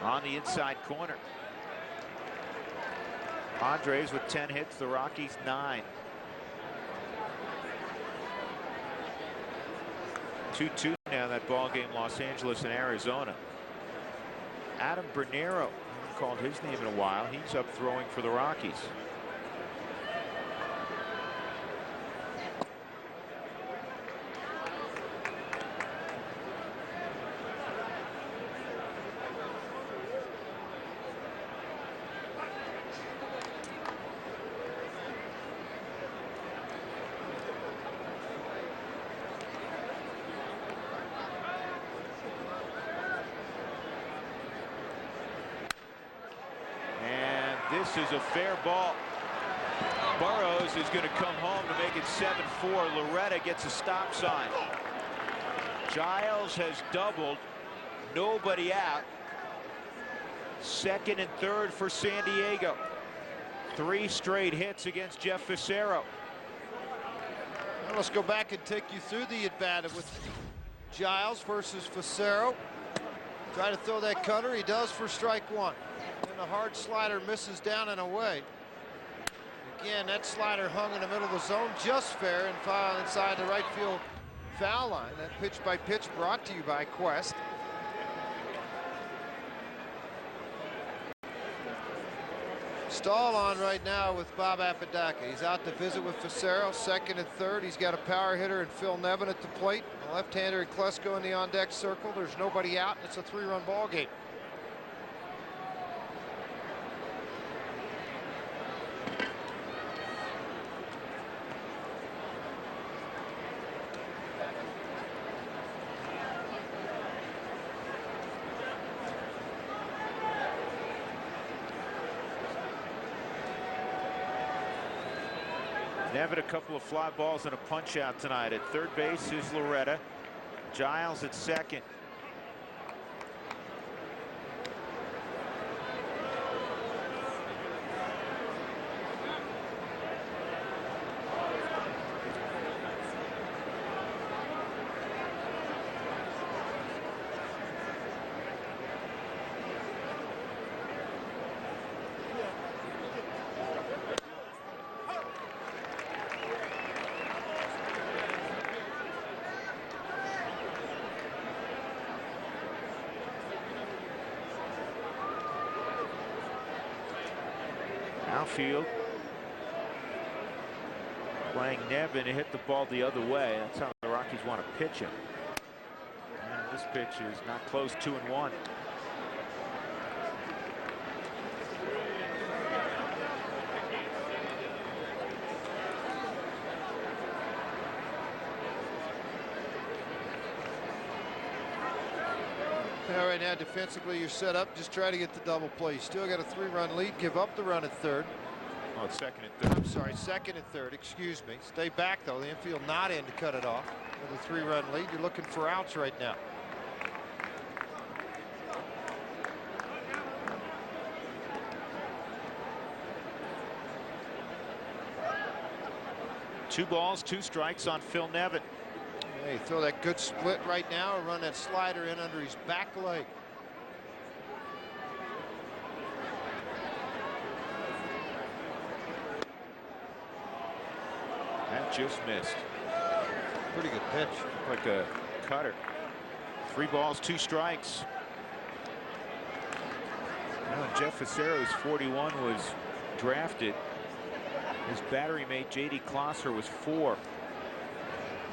S1: On the inside corner. Padres with 10 hits, the Rockies 9. 2-2 now that ball game, Los Angeles and Arizona. Adam Bernero, haven't called his name in a while. He's up throwing for the Rockies. This is a fair ball. Burrows is going to come home to make it 7-4. Loretta gets a stop sign. Giles has doubled. Nobody out. Second and third for San Diego. 3 straight hits against Jeff Fassero.
S3: Well, let's go back and take you through the at-bat with Giles versus Fassero. Try to throw that cutter. He does for strike 1. And the hard slider misses down and away. Again, that slider hung in the middle of the zone just fair and foul inside the right field foul line. That pitch by pitch brought to you by Quest. Stall on right now with Bob Apodaca. He's out to visit with Fassero, second and third. He's got a power hitter and Phil Nevin at the plate. A left-hander and Klesko in the on-deck circle. There's nobody out. It's a 3-run ball game.
S1: Nevin, a couple of fly balls and a punch out tonight. At third base is Loretta. Giles at second. Outfield playing Nevin. He hit the ball the other way. That's how the Rockies want to pitch him. And this pitch is not close. 2-1.
S3: Now, right now, defensively, you're set up. Just try to get the double play. You still got a 3-run lead. Give up the run at third.
S1: Oh, it's second and third.
S3: I'm sorry, second and third. Excuse me. Stay back, though. The infield not in to cut it off. With a 3-run lead, you're looking for outs right now.
S1: Two balls, 2 strikes on Phil Nevin.
S3: Hey, throw that good split right now or run that slider in under his back leg.
S1: That just missed.
S3: Pretty good pitch.
S1: Like a cutter. 3 balls, 2 strikes. Now, Jeff Fassero's 41 was drafted. His battery mate J.D. Klosser was 4.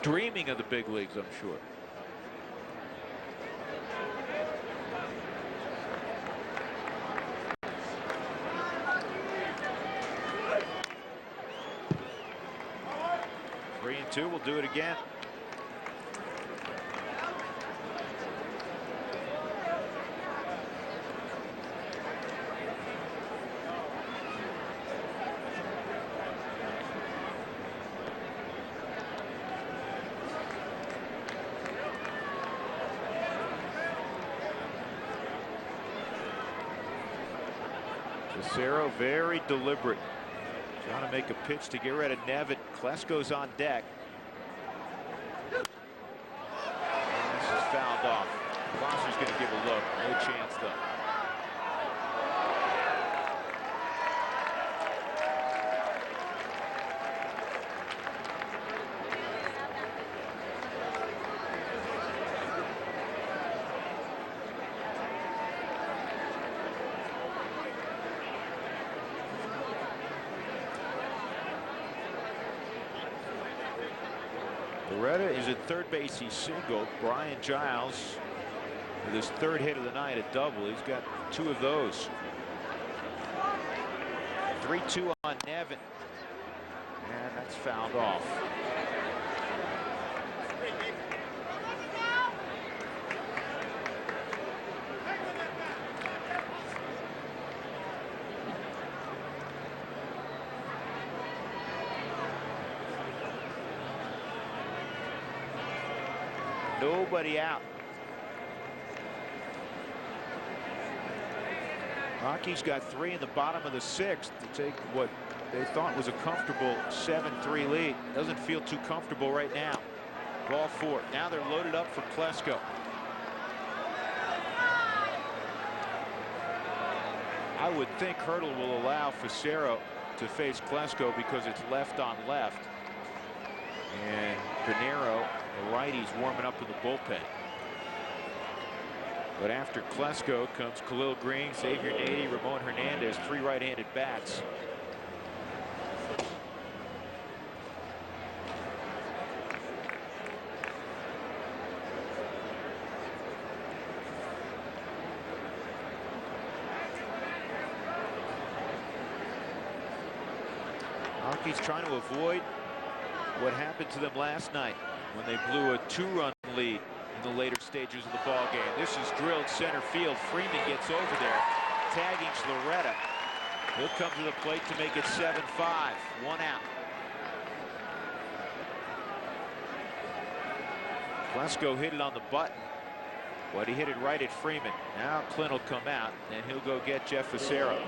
S1: Dreaming of the big leagues, I'm sure. Three and 2. We'll do it again. Fassero very deliberate. Trying to make a pitch to get rid of Nevin. Klesko's on deck. And this is fouled off. Klosser's going to give a look. No chance, though. Loretta is at third base. He's singled. Brian Giles with his 3rd hit of the night, a double. He's got 2 of those. 3-2 on Nevin. And that's fouled off. Nobody out. Rockies got 3 in the bottom of the 6th to take what they thought was a comfortable 7-3 lead. Doesn't feel too comfortable right now. Ball 4. Now they're loaded up for Klesko. I would think Hurdle will allow Facero to face Klesko because it's left on left. And Pinero, the righty's warming up in the bullpen. But after Klesko comes Khalil Green, Xavier Nady, Ramon Hernandez, 3 right-handed bats. Rockies trying to avoid what happened to them last night when they blew a 2-run lead in the later stages of the ball game. This is drilled center field. Freeman gets over there, tagging Loretta. He'll come to the plate to make it 7-5. 1 out. Klesko hit it on the button, but he hit it right at Freeman. Now Clint will come out, and he'll go get Jeff Facero.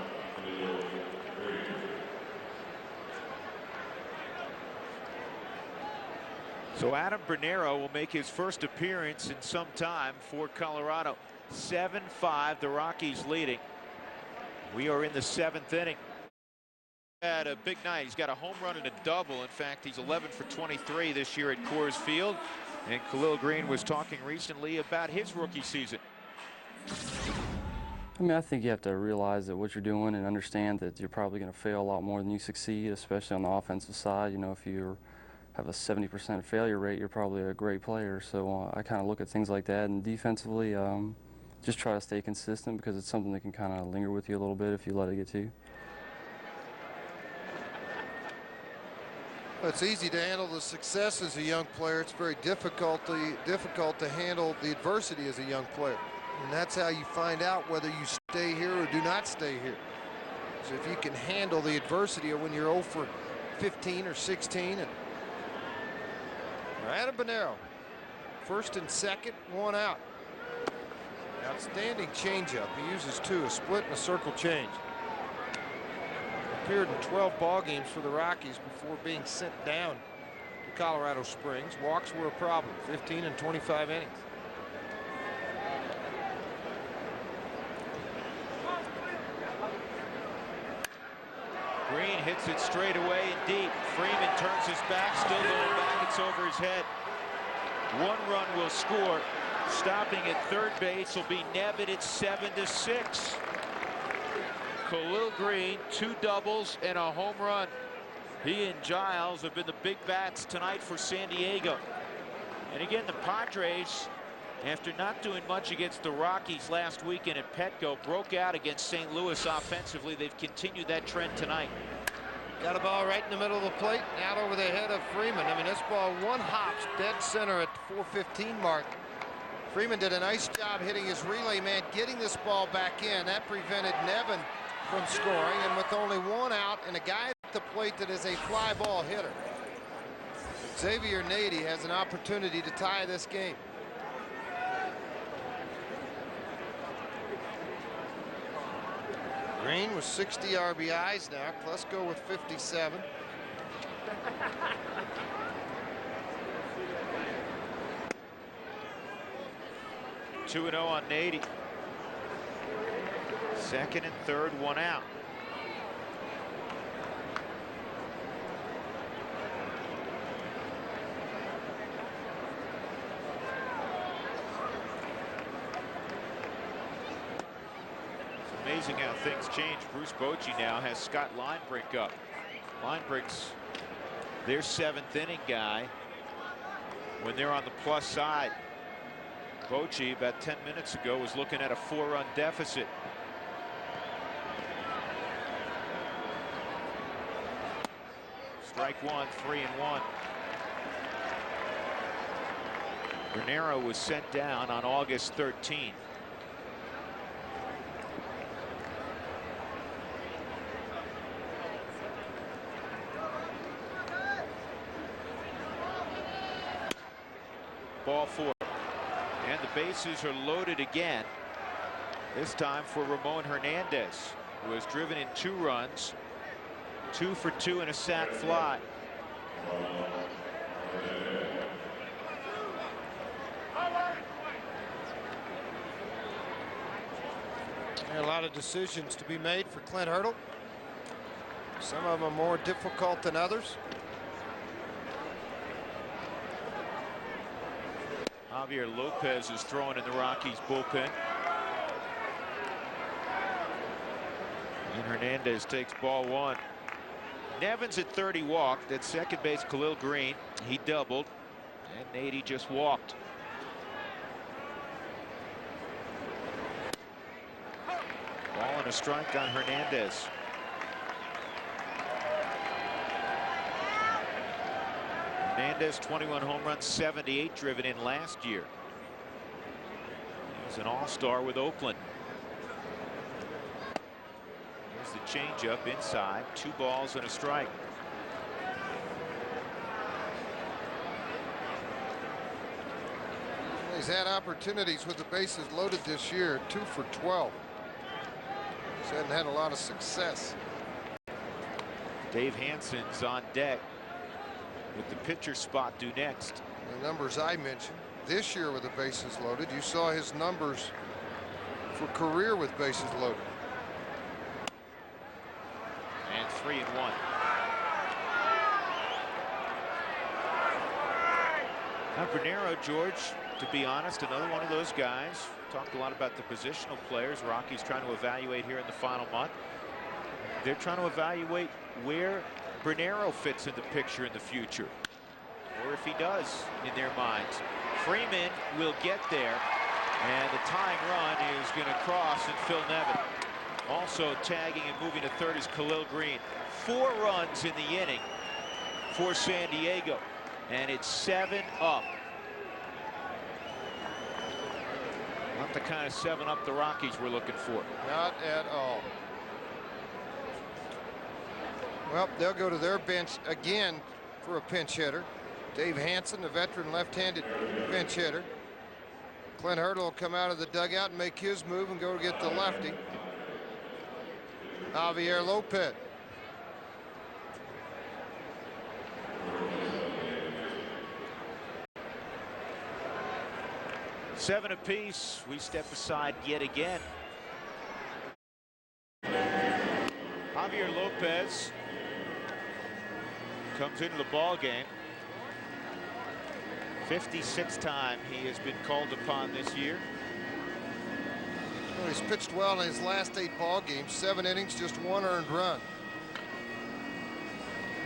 S1: So Adam Bernero will make his first appearance in some time for Colorado. 7-5, the Rockies leading. We are in the 7th inning. Had a big night. He's got a home run and a double. In fact, he's 11 for 23 this year at Coors Field. And Khalil Green was talking recently about his rookie season.
S6: I mean, I think you have to realize that what you're doing and understand that you're probably going to fail a lot more than you succeed, especially on the offensive side. You know, if you have a 70% failure rate, you're probably a great player. So I kind of look at things like that. And defensively, just try to stay consistent because it's something that can kind of linger with you a little bit if you let it get to you.
S3: It's easy to handle the success as a young player. It's very difficult to handle the adversity as a young player. And that's how you find out whether you stay here or do not stay here. So if you can handle the adversity of when you're 0 for 15 or 16. And Adam Bernero, first and second, 1 out. Outstanding changeup. He uses 2, a split and a circle change. Appeared in 12 ball games for the Rockies before being sent down to Colorado Springs. Walks were a problem, 15 and 25 innings.
S1: Green hits it straight away and deep. Freeman turns his back, still going back. It's over his head. 1 run will score. Stopping at third base will be Nevin. It's 7-6. Khalil Green, 2 doubles and a home run. He and Giles have been the big bats tonight for San Diego. And again, the Padres, after not doing much against the Rockies last weekend at Petco, broke out against St. Louis offensively. They've continued that trend tonight.
S3: Got a ball right in the middle of the plate, out over the head of Freeman. I mean, this ball 1 hops dead center at the 4:15 mark. Freeman did a nice job hitting his relay man, getting this ball back in. That prevented Nevin from scoring, and with only 1 out and a guy at the plate that is a fly ball hitter, Xavier Nady has an opportunity to tie this game. Green with 60 RBIs now. Klesko with 57.
S1: Two 2-0 on Nady. Second and third, 1 out. It's amazing how things change. Bruce Bochy now has Scott Linebrink up. Linebrink's their 7th inning guy when they're on the plus side. Bochy about 10 minutes ago was looking at a 4-run deficit. Strike 1, 3-1. Bernero was sent down on August 13th. Ball 4. And the bases are loaded again. This time for Ramon Hernandez, who has driven in 2 runs, 2 for 2 and a sac fly.
S3: And a lot of decisions to be made for Clint Hurdle. Some of them are more difficult than others.
S1: Javier Lopez is throwing in the Rockies bullpen. And Hernandez takes ball 1. Nevins at 30 walked. At second base, Khalil Green. He doubled. And Nady just walked. Ball and a strike on Hernandez. Hernandez, 21 home runs, 78 driven in last year. He's an all-star with Oakland. Here's the changeup inside. 2 balls and a strike.
S3: He's had opportunities with the bases loaded this year, 2 for 12. He hasn't had a lot of success.
S1: Dave Hansen's on deck with the pitcher spot due next.
S3: The numbers I mentioned this year with the bases loaded, you saw his numbers for career with bases loaded.
S1: And 3-1. Now Bernero, George, to be honest, another one of those guys. Talked a lot about the positional players Rockies trying to evaluate here in the final month. They're trying to evaluate where Bernero fits in the picture in the future, or if he does in their minds. Freeman will get there, and the tying run is going to cross and Phil Nevin. Also tagging and moving to third is Khalil Green. 4 runs in the inning for San Diego, and it's 7 up. Not the kind of 7 up the Rockies were looking for.
S3: Not at all. Well, they'll go to their bench again for a pinch hitter. Dave Hansen, the veteran left-handed pinch hitter. Clint Hurdle will come out of the dugout and make his move and go get the lefty, Javier Lopez.
S1: Seven apiece. We step aside yet again. Javier Lopez comes into the ball game. 56th time he has been called upon this year.
S3: Well, he's pitched well in his last 8 ball games. 7 innings, just 1 earned run.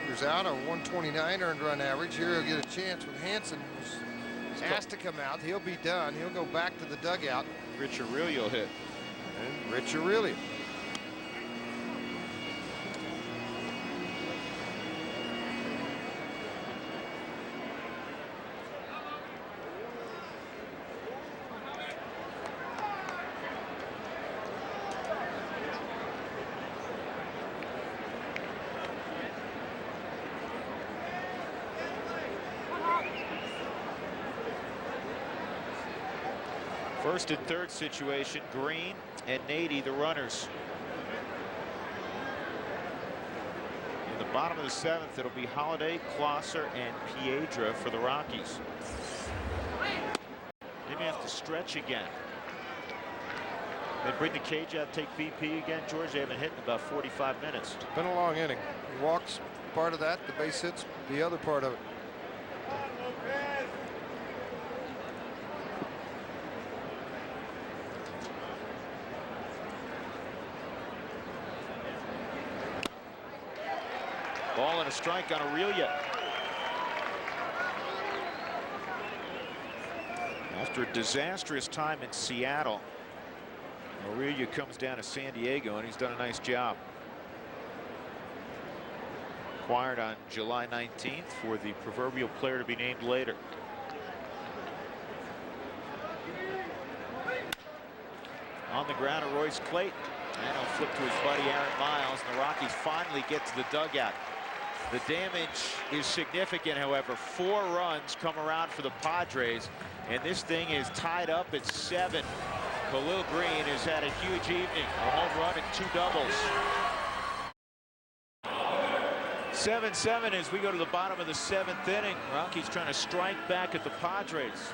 S3: He's out a 129 earned run average. Here he'll get a chance with Hansen, who's asked to come out. He'll be done. He'll go back to the dugout.
S1: Rich Aurelio hit.
S3: And Rich Aurelio.
S1: First and third situation, Green and Nady the runners. In the bottom of the 7th, it'll be Holiday, Klosser, and Piedra for the Rockies. They may have to stretch again. They bring the cage out, take BP again. George, they haven't hit in about 45 minutes.
S3: It's been a long inning. He walks part of that, the base hits the other part of it.
S1: Ball and a strike on Aurelia. After a disastrous time in Seattle, Aurelia comes down to San Diego, and he's done a nice job. Acquired on July 19th for the proverbial player to be named later. On the ground, a Royce Clayton. And he'll flip to his buddy Aaron Miles, and the Rockies finally get to the dugout. The damage is significant, however. 4 runs come around for the Padres, and this thing is tied up at 7. Khalil Green has had a huge evening. A home run and 2 doubles. 7-7 as we go to the bottom of the 7th inning. Rockies trying to strike back at the Padres.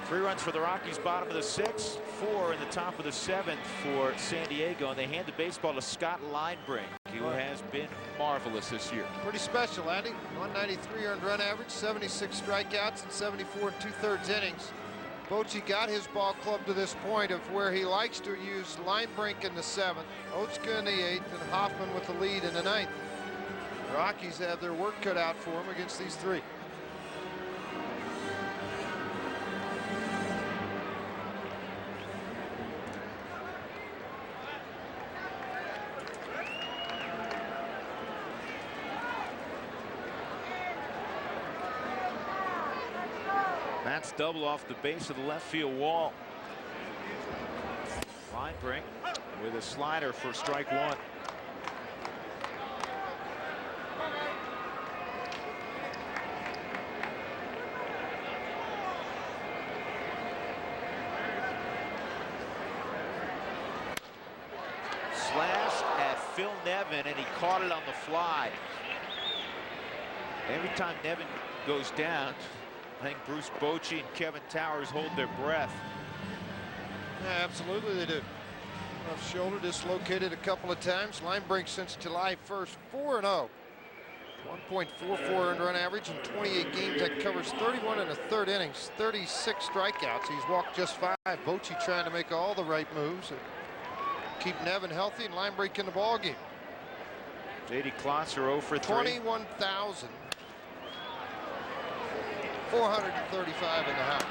S1: 3 runs for the Rockies, bottom of the 6th, 4 in the top of the 7th for San Diego, and they hand the baseball to Scott Linebrink, who has been marvelous this year.
S3: Pretty special, Andy. 193 earned run average, 76 strikeouts, and 74 2/3 innings. Bochy got his ball club to this point of where he likes to use Linebrink in the 7th, Otska in the 8th, and Hoffman with the lead in the 9th. The Rockies have their work cut out for them against these 3.
S1: That's double off the base of the left field wall. Linebrink with a slider for strike 1. Slashed at Phil Nevin, and he caught it on the fly. Every time Nevin goes down, I think Bruce Bochy and Kevin Towers hold their breath.
S3: Yeah, absolutely they do. Left shoulder dislocated a couple of times. Linebrink since July 1st, 4-0. 1.44 earned run average in 28 games. That covers 31 1/3 innings, 36 strikeouts. He's walked just 5. Bochy trying to make all the right moves. Keep Nevin healthy and Linebrink in the ball game.
S1: J.D. Klotzer 0 for 3.
S3: 21,435 in the house.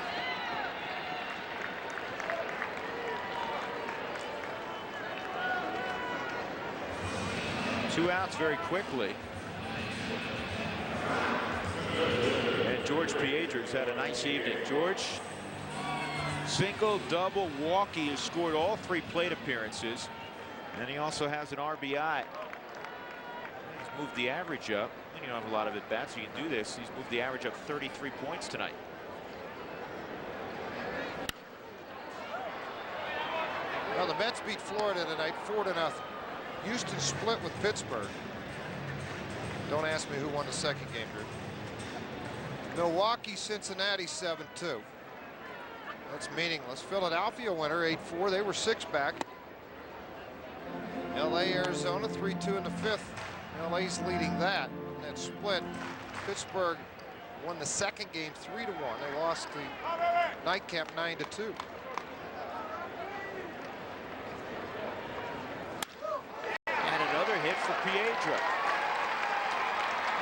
S1: Two outs very quickly. And George Piedras had a nice evening. George, single, double, walk. He has scored all 3 plate appearances. And he also has an RBI. He's moved the average up. And you don't have a lot of at-bats, so you can do this. He's moved the average up 33 points tonight.
S3: Well, the Mets beat Florida tonight 4-0. Houston split with Pittsburgh. Don't ask me who won the second game, Drew. Milwaukee, Cincinnati 7-2. That's meaningless. Philadelphia winner 8-4. They were 6 back. LA, Arizona 3-2 in the 5th. LA's leading that. That split. Pittsburgh won the second game 3-1. They lost the nightcap 9-2.
S1: And another hit for Piedra.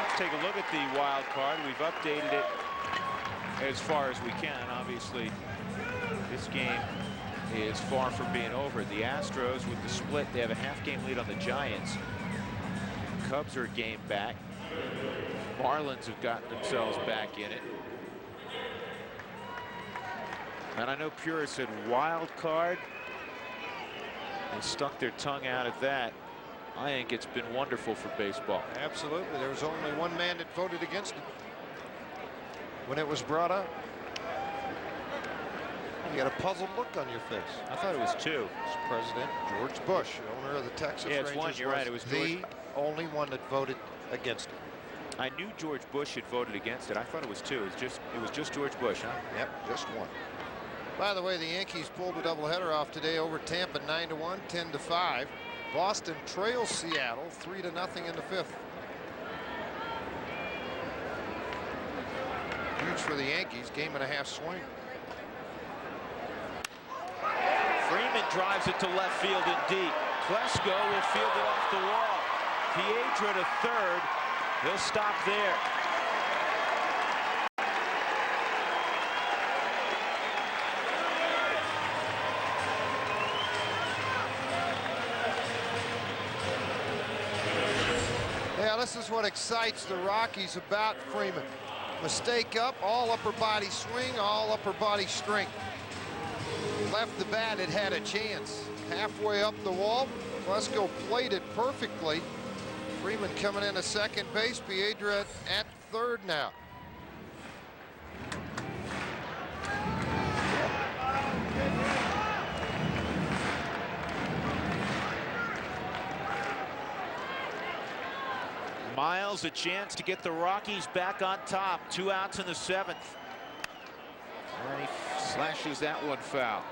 S1: Let's take a look at the wild card. We've updated it as far as we can. Obviously, this game is far from being over. The Astros with the split, they have a half-game lead on the Giants. Cubs are a game back. Marlins have gotten themselves back in it. And I know purists said wild card. They stuck their tongue out at that. I think it's been wonderful for baseball.
S3: Absolutely. There was only one man that voted against it when it was brought up. You got a puzzled look on your face.
S1: I thought it was 2.
S3: It's President George Bush, owner of the Texas Rangers.
S1: Yeah, it's 1. You're right. It was
S3: the only one that voted against it.
S1: I knew George Bush had voted against it. I thought it was 2. It was just George Bush, huh?
S3: Yep, just 1. By the way, the Yankees pulled a doubleheader off today over Tampa 9-1, 10-5. Boston trails Seattle 3-0 in the 5th. Huge for the Yankees. Game-and-a-half swing.
S1: Freeman drives it to left field and deep. Klesko will field it off the wall. Piedra to third. He'll stop there.
S3: Yeah, this is what excites the Rockies about Freeman. Mistake up, all upper body swing, all upper body strength. Left the bat, it had a chance. Halfway up the wall, Klesko played it perfectly. Freeman coming in at second base, Piedra at third now.
S1: Miles a chance to get the Rockies back on top. 2 outs in the 7th. And he slashes that one foul.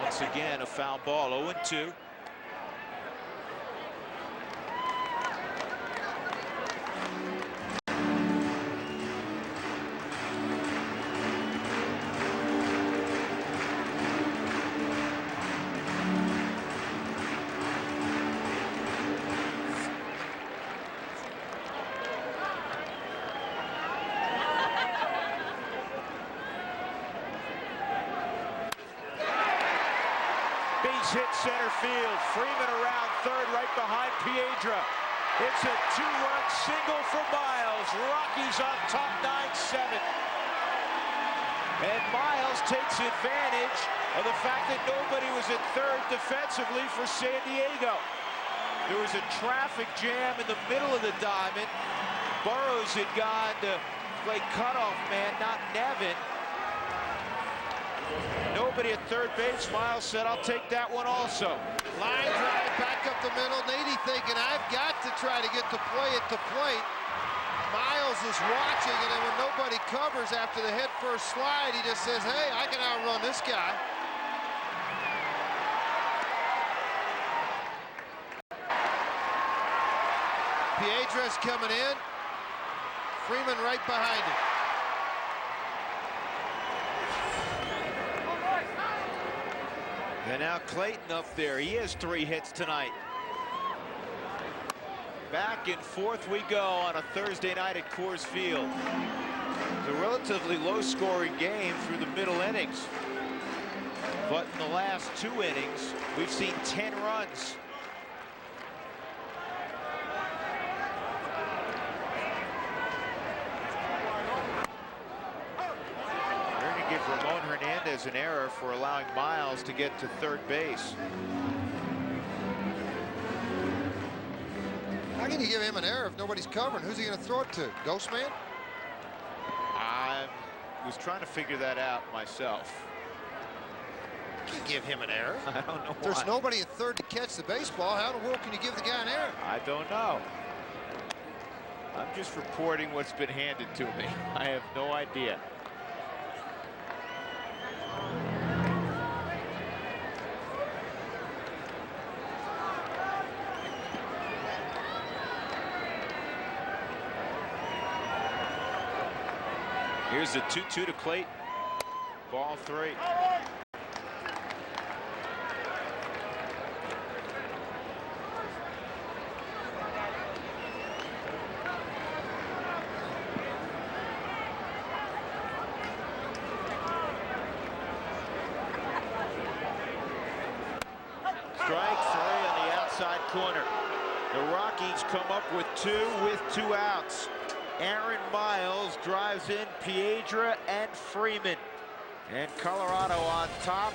S1: Once again, a foul ball, 0-2. Hit center field. Freeman around third, right behind Piedra. It's a 2-run single for Miles. Rockies on top 9-7. And Miles takes advantage of the fact that nobody was at third defensively for San Diego. There was a traffic jam in the middle of the diamond. Burrows had gone to play cutoff man, not Nevin. Nobody at third base. Miles said, I'll take that one also.
S3: Line drive back up the middle. Nady thinking, I've got to try to get the play at the plate. Miles is watching, and then when nobody covers after the head first slide, he just says, hey, I can outrun this guy. Piedra's coming in. Freeman right behind him.
S1: And now Clayton up there. He has 3 hits tonight. Back and forth we go on a Thursday night at Coors Field. It's a relatively low-scoring game through the middle innings. But in the last 2 innings, we've seen 10 runs. Ramon Hernandez an error for allowing Miles to get to third base.
S3: How can you give him an error if nobody's covering? Who's he going to throw it to? Ghost Man?
S1: I was trying to figure that out myself.
S3: You can't give him an error.
S1: I don't know why.
S3: There's nobody at third to catch the baseball. How in the world can you give the guy an error?
S1: I don't know. I'm just reporting what's been handed to me. I have no idea. Here's the 2-2 to Clayton. Ball 3. Strike 3 on the outside corner. The Rockies come up with 2 with 2 outs. Aaron Miles drives in Piedra and Freeman. And Colorado on top,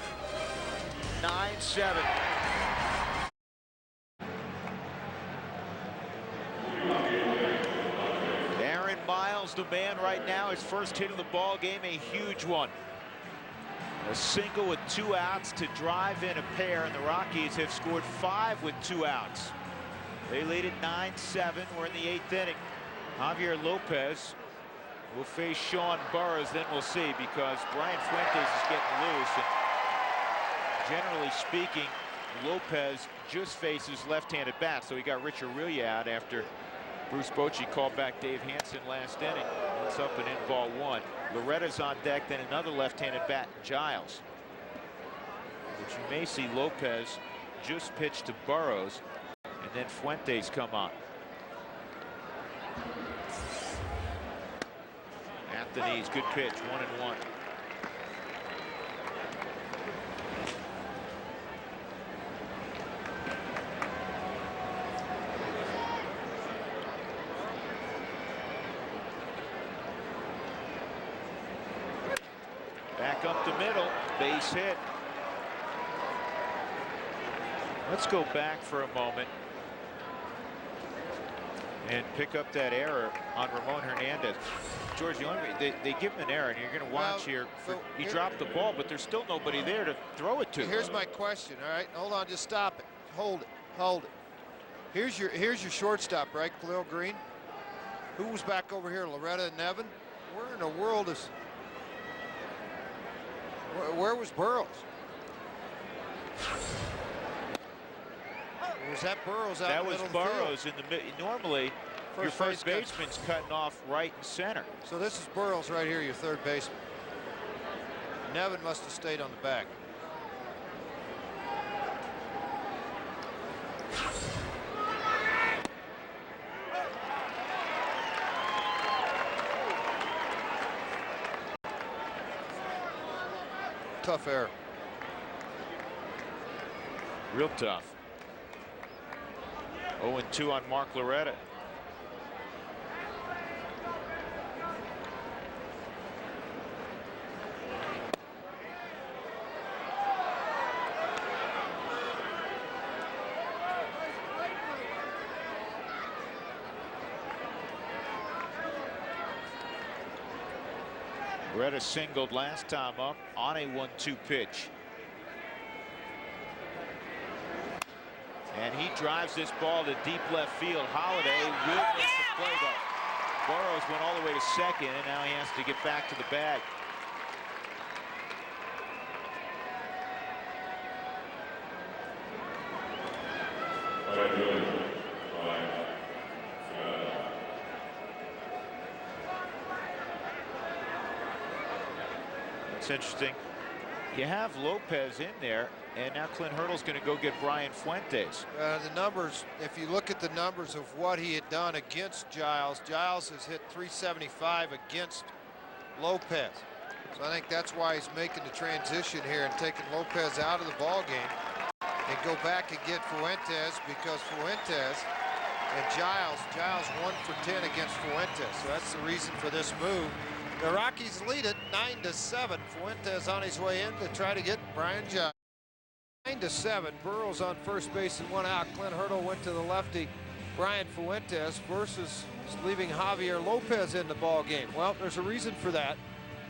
S1: 9-7. Aaron Miles, the man right now, his first hit of the ball game, a huge one. A single with 2 outs to drive in a pair, and the Rockies have scored 5 with 2 outs. They lead at 9-7. We're in the 8th inning. Javier Lopez will face Sean Burrows, then we'll see, because Brian Fuentes is getting loose. And generally speaking, Lopez just faces left-handed bats, so he got Rich Aurelia out after Bruce Bochy called back Dave Hansen last inning. It's up and in, ball 1. Loretta's on deck, then another left-handed bat, Giles. But you may see Lopez just pitch to Burrows, and then Fuentes come on. Anthony's good pitch, 1-1. Back up the middle, base hit. Let's go back for a moment and pick up that error on Ramon Hernandez. George, the only they give him an error, and you're going to watch here. He dropped the ball, but there's still nobody there to throw it to.
S3: Here's my question. All right, hold on, just stop it. Hold it. Hold it. Here's your shortstop, right, Khalil Green? Who was back over here, Loretta and Nevin? Where in the world is? Where was Burrows? Was that Burrows out?
S1: That
S3: in the
S1: was
S3: middle
S1: Burrows
S3: of the
S1: in the mid. Normally, your first baseman's cutting off right and center.
S3: So this is Burrows right here, your third baseman. Nevin must have stayed on the back. Tough error.
S1: Real tough. 0-2 on Mark Loretta. Loretta singled last time up on a 1-2 pitch. And he drives this ball to deep left field. Holiday will miss the play though. Burrows went all the way to second, and now he has to get back to the bag. It's interesting. You have Lopez in there, and now Clint Hurdle's going to go get Brian Fuentes.
S3: The numbers, if you look at the numbers of what he had done against Giles, Giles has hit 375 against Lopez. So I think that's why he's making the transition here and taking Lopez out of the ball game and go back and get Fuentes, because Fuentes and Giles 1 for 10 against Fuentes. So that's the reason for this move. The Rockies lead it 9-7. Fuentes on his way in to try to get Brian Giles. 9-7. Burrows on first base and 1 out. Clint Hurdle went to the lefty Brian Fuentes versus leaving Javier Lopez in the ball game. Well, there's a reason for that.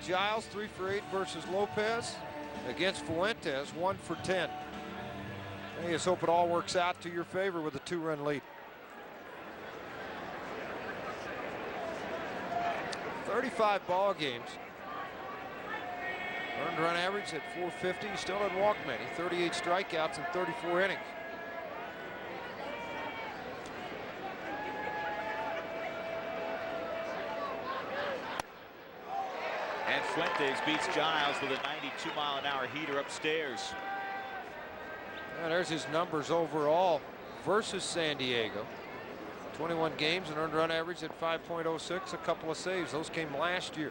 S3: Giles 3 for 8 versus Lopez against Fuentes 1 for 10. I just hope it all works out to your favor with a 2-run lead. 35 ball games. Earned run average at 450. Still didn't walk many. 38 strikeouts in 34 innings.
S1: And Fuentes beats Giles with a 92-mile-an-hour heater upstairs.
S3: Yeah, there's his numbers overall versus San Diego. 21 games, and earned run average at 5.06, a couple of saves. Those came last year.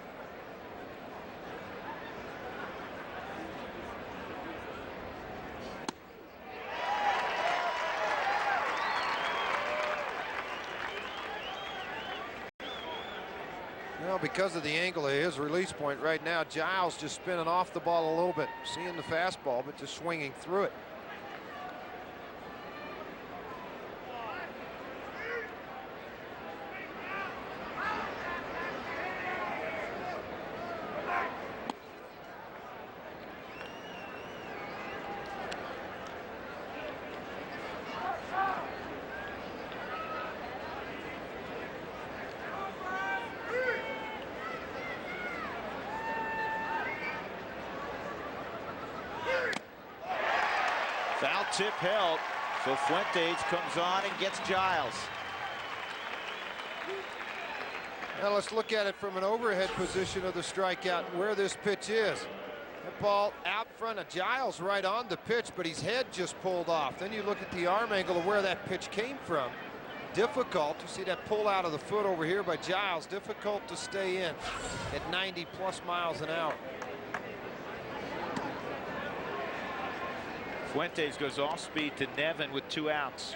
S3: Well, because of the angle of his release point right now, Giles just spinning off the ball a little bit, seeing the fastball, but just swinging through it.
S1: Foul tip held, so Fuentes comes on and gets Giles.
S3: Now let's look at it from an overhead position of the strikeout and where this pitch is. That ball out front of Giles right on the pitch, but his head just pulled off. Then you look at the arm angle of where that pitch came from. Difficult to see that pull out of the foot over here by Giles. Difficult to stay in at 90+ miles an hour.
S1: Fuentes goes off speed to Nevin with 2 outs.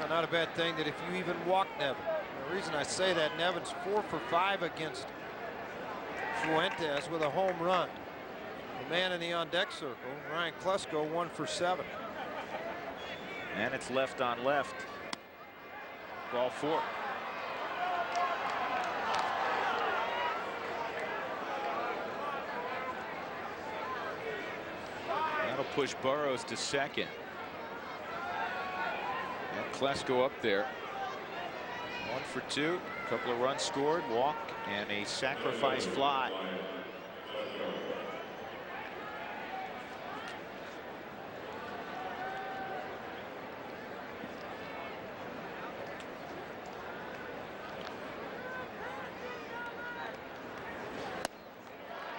S3: not a bad thing that if you even walk Nevin. The reason I say that, Nevin's 4 for 5 against Fuentes with a home run. The man in the on-deck circle, Ryan Klesko, 1 for 7.
S1: And it's left on left. Ball 4. That'll push Burrows to second. And Klesko up there. 1 for 2. A couple of runs scored, walk, and a sacrifice fly.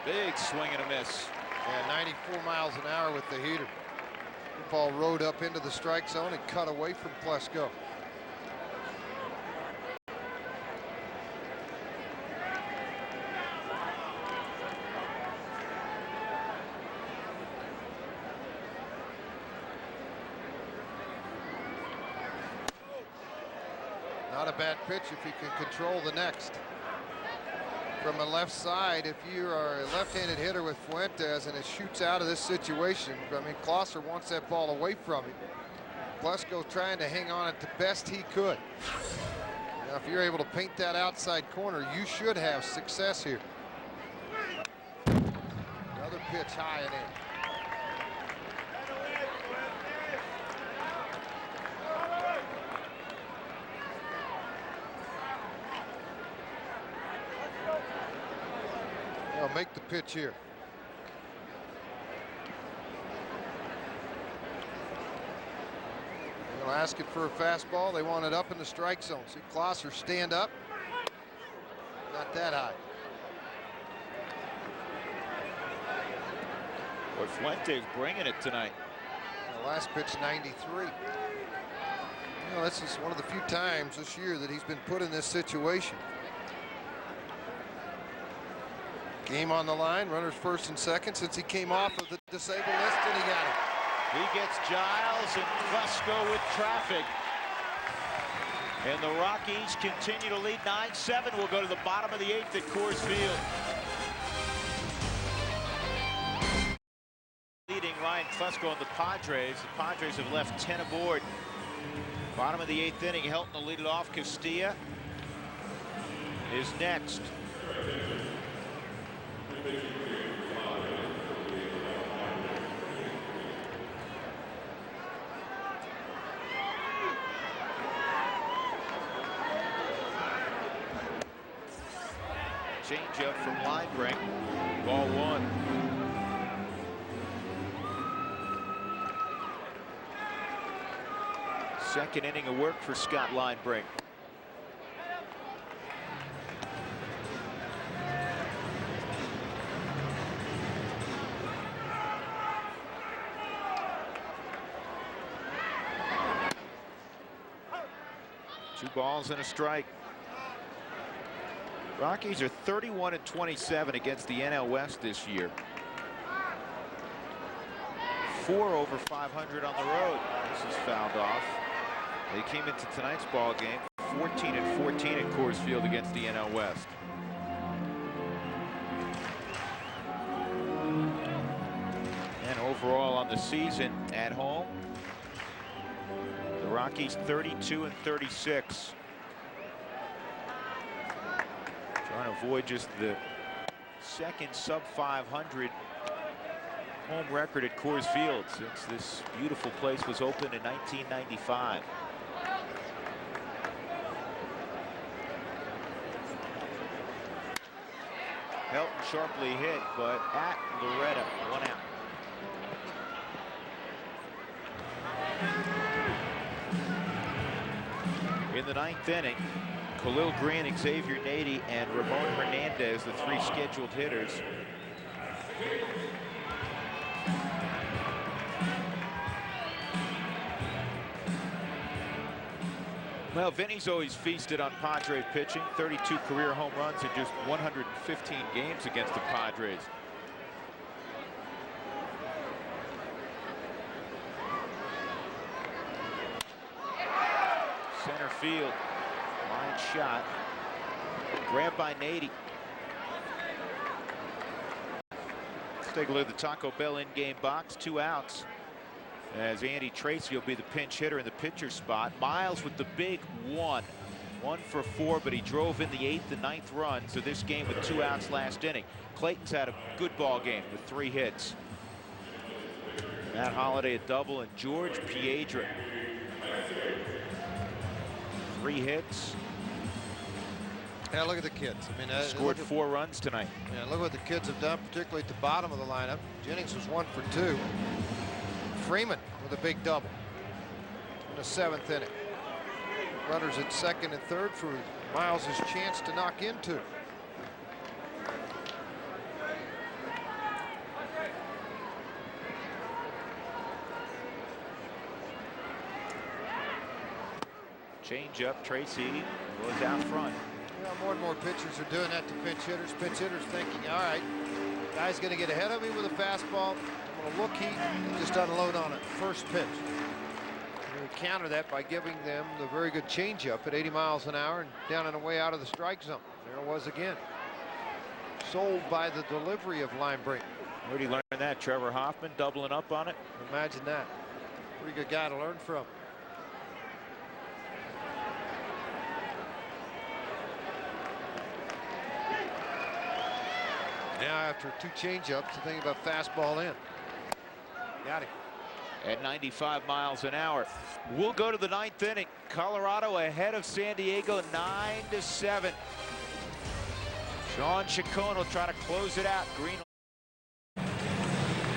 S1: Big swing and a miss.
S3: Yeah, 94 miles an hour with the heater. The ball rode up into the strike zone and cut away from Klesko. Not a bad pitch if you can control the next. From the left side, if you are a left-handed hitter with Fuentes and it shoots out of this situation, I mean, Klosser wants that ball away from him. Klesko trying to hang on it the best he could. Now, if you're able to paint that outside corner, you should have success here. Another pitch high and in. They'll make the pitch here. They'll ask it for a fastball. They want it up in the strike zone. See Klosser stand up. Not that high.
S1: Boy, Fuentes bringing it tonight.
S3: The last pitch, 93. You know, this is one of the few times this year that he's been put in this situation. Game on the line, runners first and second since he came off of the disabled list, and he got it.
S1: He gets Giles and Klesko with traffic. And the Rockies continue to lead 9-7. We'll go to the bottom of the 8th at Coors Field. Leading Ryan Klesko and the Padres. The Padres have left 10 aboard. Bottom of the 8th inning, Helton to lead it off. Castilla is next. Changeup from Linebrink. Ball 1. Second inning of work for Scott Linebrink. Two balls and a strike. Rockies are 31-27 against the NL West this year. 4 over 500 on the road. This is fouled off. They came into tonight's ball game 14-14 at Coors Field against the NL West. And overall on the season at home, the Rockies 32-36. Trying to avoid just the second sub-500 home record at Coors Field since this beautiful place was opened in 1995. Helton sharply hit, but at Loretta, 1 out. In the 9th inning, Khalil Green, Xavier Nady, and Ramon Hernandez, the 3 scheduled hitters. Well, Vinny's always feasted on Padres pitching. 32 career home runs in just 115 games against the Padres. Center field. Line shot. Grabbed by Nady. Let's take a look at the Taco Bell in-game box. 2 outs. As Andy Tracy will be the pinch hitter in the pitcher spot. Miles with the big 1. 1 for 4, but he drove in the 8th and 9th runs of this game with 2 outs last inning. Clayton's had a good ball game with 3 hits. Matt Holliday a double, and George Piedra 3 hits.
S3: Yeah, look at the kids. I mean,
S1: scored 4 runs tonight.
S3: Yeah, look what the kids have done, particularly at the bottom of the lineup. Jennings was 1 for 2. Freeman with a big double in the 7th inning. Runners at 2nd and 3rd for Miles' chance to knock into.
S1: Change up. Tracy goes out front.
S3: Yeah, more and more pitchers are doing that to pinch hitters. Pinch hitters thinking, all right, guy's going to get ahead of me with a fastball. I'm going to look heat and just unload on it. First pitch. And we counter that by giving them the very good changeup at 80 miles an hour and down and away out of the strike zone. There it was again. Sold by the delivery of Linebrink.
S1: Where did he learn that? Trevor Hoffman doubling up on it.
S3: Imagine that. Pretty good guy to learn from. Now after 2 changeups, the thing about fastball in. Got him.
S1: At 95 miles an hour. We'll go to the 9th inning. Colorado ahead of San Diego 9-7. Sean Chacon will try to close it out. Green.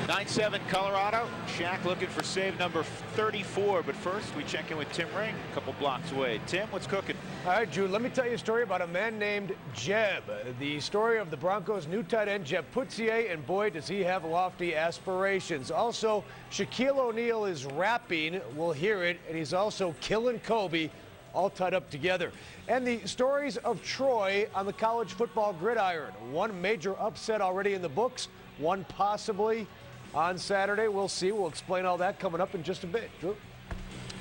S1: 9-7 Colorado. Shaq looking for save number 34. But first, we check in with Tim Ring, a couple blocks away. Tim, what's cooking?
S7: All right, Jude, let me tell you a story about a man named Jeb. The story of the Broncos' new tight end, Jeb Putzier, and boy, does he have lofty aspirations. Also, Shaquille O'Neal is rapping. We'll hear it. And he's also killing Kobe, all tied up together. And the stories of Troy on the college football gridiron. One major upset already in the books, one possibly on Saturday. We'll see. We'll explain all that coming up in just a bit. Drew?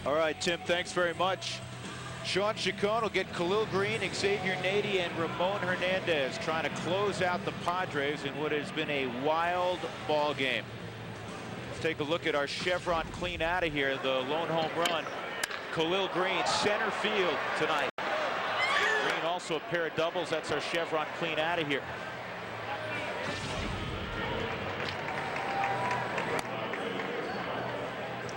S1: All right, Tim, thanks very much. Sean Chacon will get Khalil Green, Xavier Nady, and Ramon Hernandez trying to close out the Padres in what has been a wild ball game. Let's take a look at our Chevron clean out of here. The lone home run. Khalil Green, center field tonight. Green also a pair of doubles. That's our Chevron clean out of here.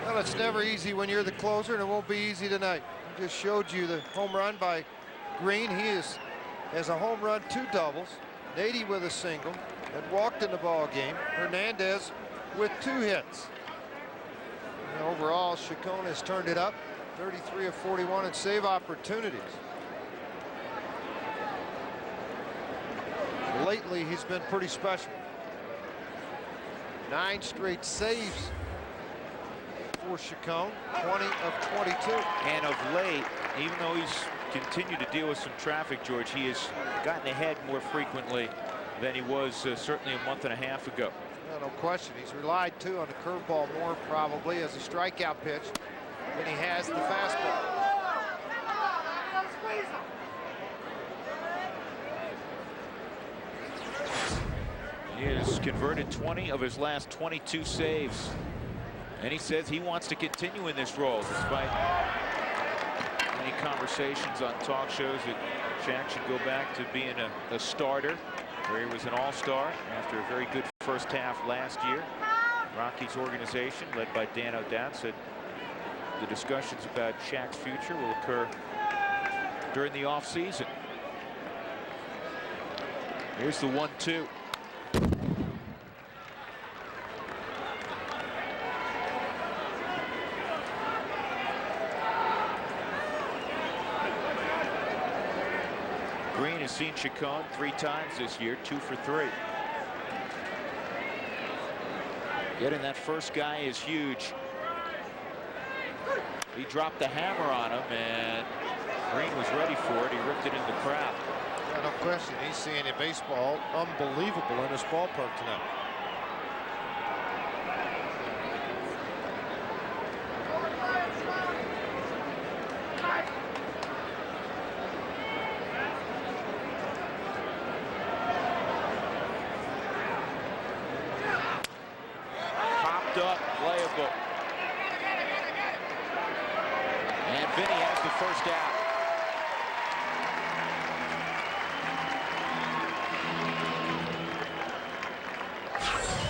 S3: Well, it's never easy when you're the closer, and it won't be easy tonight. I just showed you the home run by Green. He has a home run, 2 doubles. Nady with a single and walked in the ball game. Hernandez with 2 hits. And overall, Chacon has turned it up. 33 of 41 in save opportunities. Lately, he's been pretty special. 9 straight saves for Chacon, 20 of 22.
S1: And of late, even though he's continued to deal with some traffic, George, he has gotten ahead more frequently than he was certainly a month and a half ago.
S3: No question. He's relied too on the curveball more probably as a strikeout pitch than he has the fastball.
S1: He has converted 20 of his last 22 saves. And he says he wants to continue in this role despite many conversations on talk shows that Shaq should go back to being a starter, where he was an all-star after a very good first half last year. Rockies organization led by Dan O'Dowd said the discussions about Shaq's future will occur during the offseason. Here's the 1-2. Green has seen Chacon 3 times this year, 2 for 3. Getting that first guy is huge. He dropped the hammer on him, and Green was ready for it. He ripped it in the crowd.
S3: Yeah, no question. He's seeing a baseball unbelievable in his ballpark tonight.
S1: Vinny has the first out.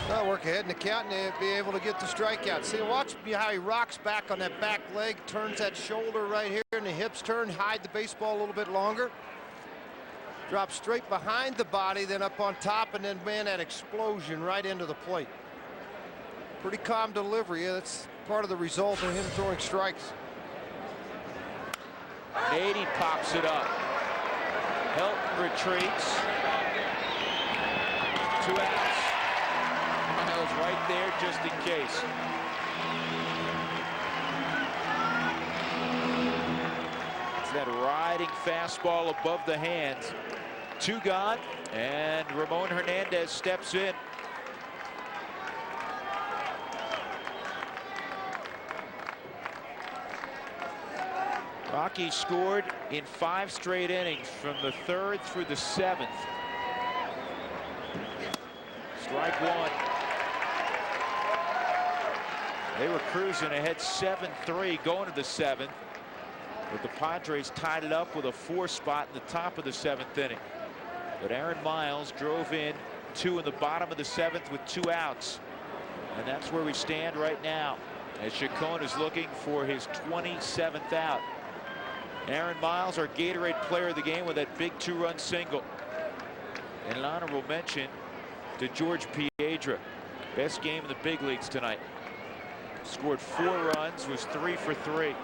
S3: Well, work ahead in the count and be able to get the strikeout. See, watch how he rocks back on that back leg, turns that shoulder right here, and the hips turn, hide the baseball a little bit longer. Drop straight behind the body, then up on top, and then, man, that explosion right into the plate. Pretty calm delivery. That's part of the result of him throwing strikes.
S1: Nady pops it up. Helton retreats. 2 outs. Miles right there just in case. It's that riding fastball above the hands. 2 gone, and Ramon Hernandez steps in. Rockies scored in 5 straight innings from the 3rd through the 7th. Strike 1. They were cruising ahead 7-3 going to the 7th, but the Padres tied it up with a 4 spot in the top of the 7th inning. But Aaron Miles drove in 2 in the bottom of the 7th with 2 outs, and that's where we stand right now as Chacon is looking for his 27th out. Aaron Miles, our Gatorade player of the game, with that big 2-run single. And an honorable mention to George Piedra. Best game in the big leagues tonight. Scored 4 runs, was 3 for 3.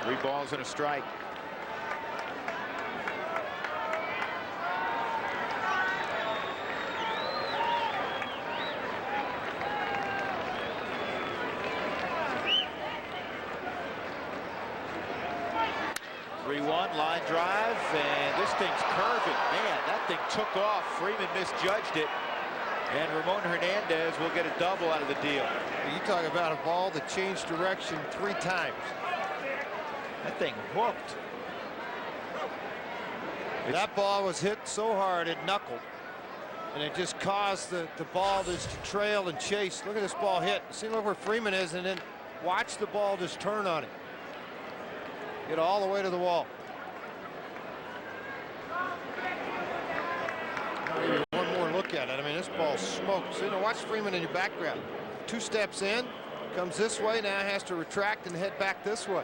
S1: Three balls and a strike. Line drive, and this thing's curving. Man, that thing took off. Freeman misjudged it, and Ramon Hernandez will get a double out of the deal.
S3: You talk about a ball that changed direction 3 times.
S1: That thing hooked.
S3: That ball was hit so hard it knuckled, and it just caused the ball just to trail and chase. Look at this ball hit. See, look where Freeman is, and then watch the ball just turn on him. Get all the way to the wall. One more look at it. I mean, this ball smoked. So, watch Freeman in your background. 2 steps in, comes this way, now has to retract and head back this way.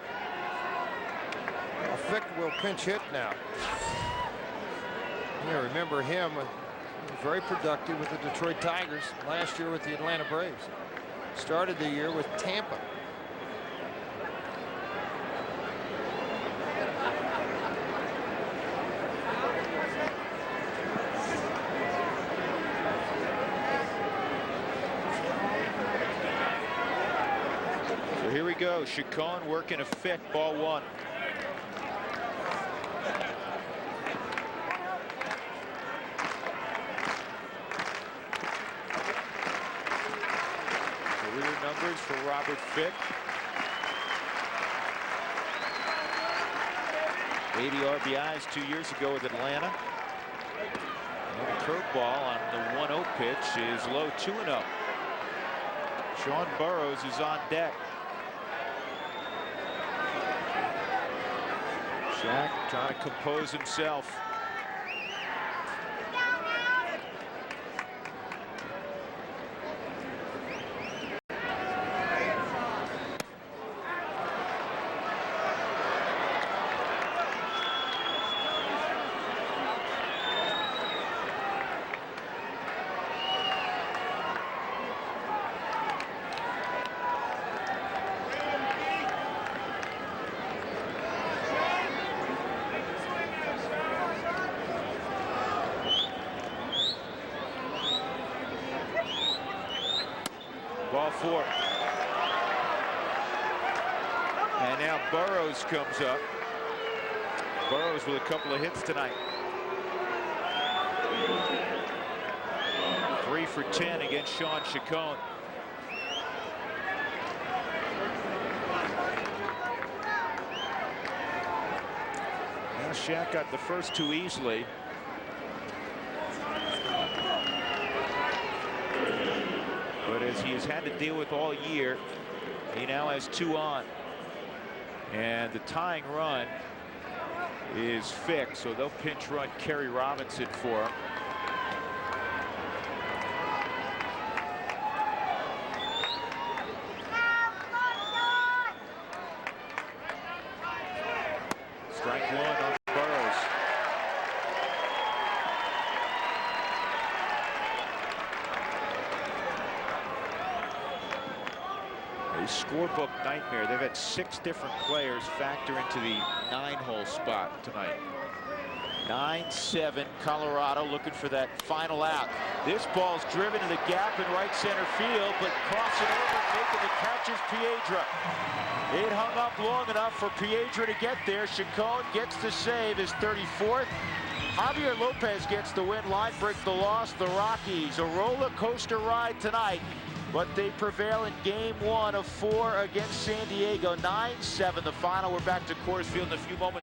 S3: Fick will pinch hit now. Yeah, remember him, very productive with the Detroit Tigers, last year with the Atlanta Braves. Started the year with Tampa.
S1: Here we go. Chacon working a Fick, ball 1. Career numbers for Robert Fick. 80 RBIs 2 years ago with Atlanta. And a curveball on the 1-0 pitch is low, 2-0. Sean Burrows is on deck. Shaq trying to compose himself. Ball 4. And now Burrows comes up. Burrows with a couple of hits tonight. for 10 against Sean Chacon. Now Shaq got the first two easily. But as he has had to deal with all year, he now has 2 on. And the tying run is fixed, so they'll pinch run Kerry Robinson for him. Strike 1 on Burrows. A scorebook nightmare. They've had 6 different players factor into the 9-hole spot tonight. 9-7 Colorado looking for that final out. This ball's driven to the gap in right center field, but crossing over, making the catch is Piedra. It hung up long enough for Piedra to get there. Chacon gets the save, his 34th. Javier Lopez gets the win. Line break the loss. The Rockies, a roller coaster ride tonight, but they prevail in game 1 of 4 against San Diego. 9-7 the final. We're back to Coors Field in a few moments.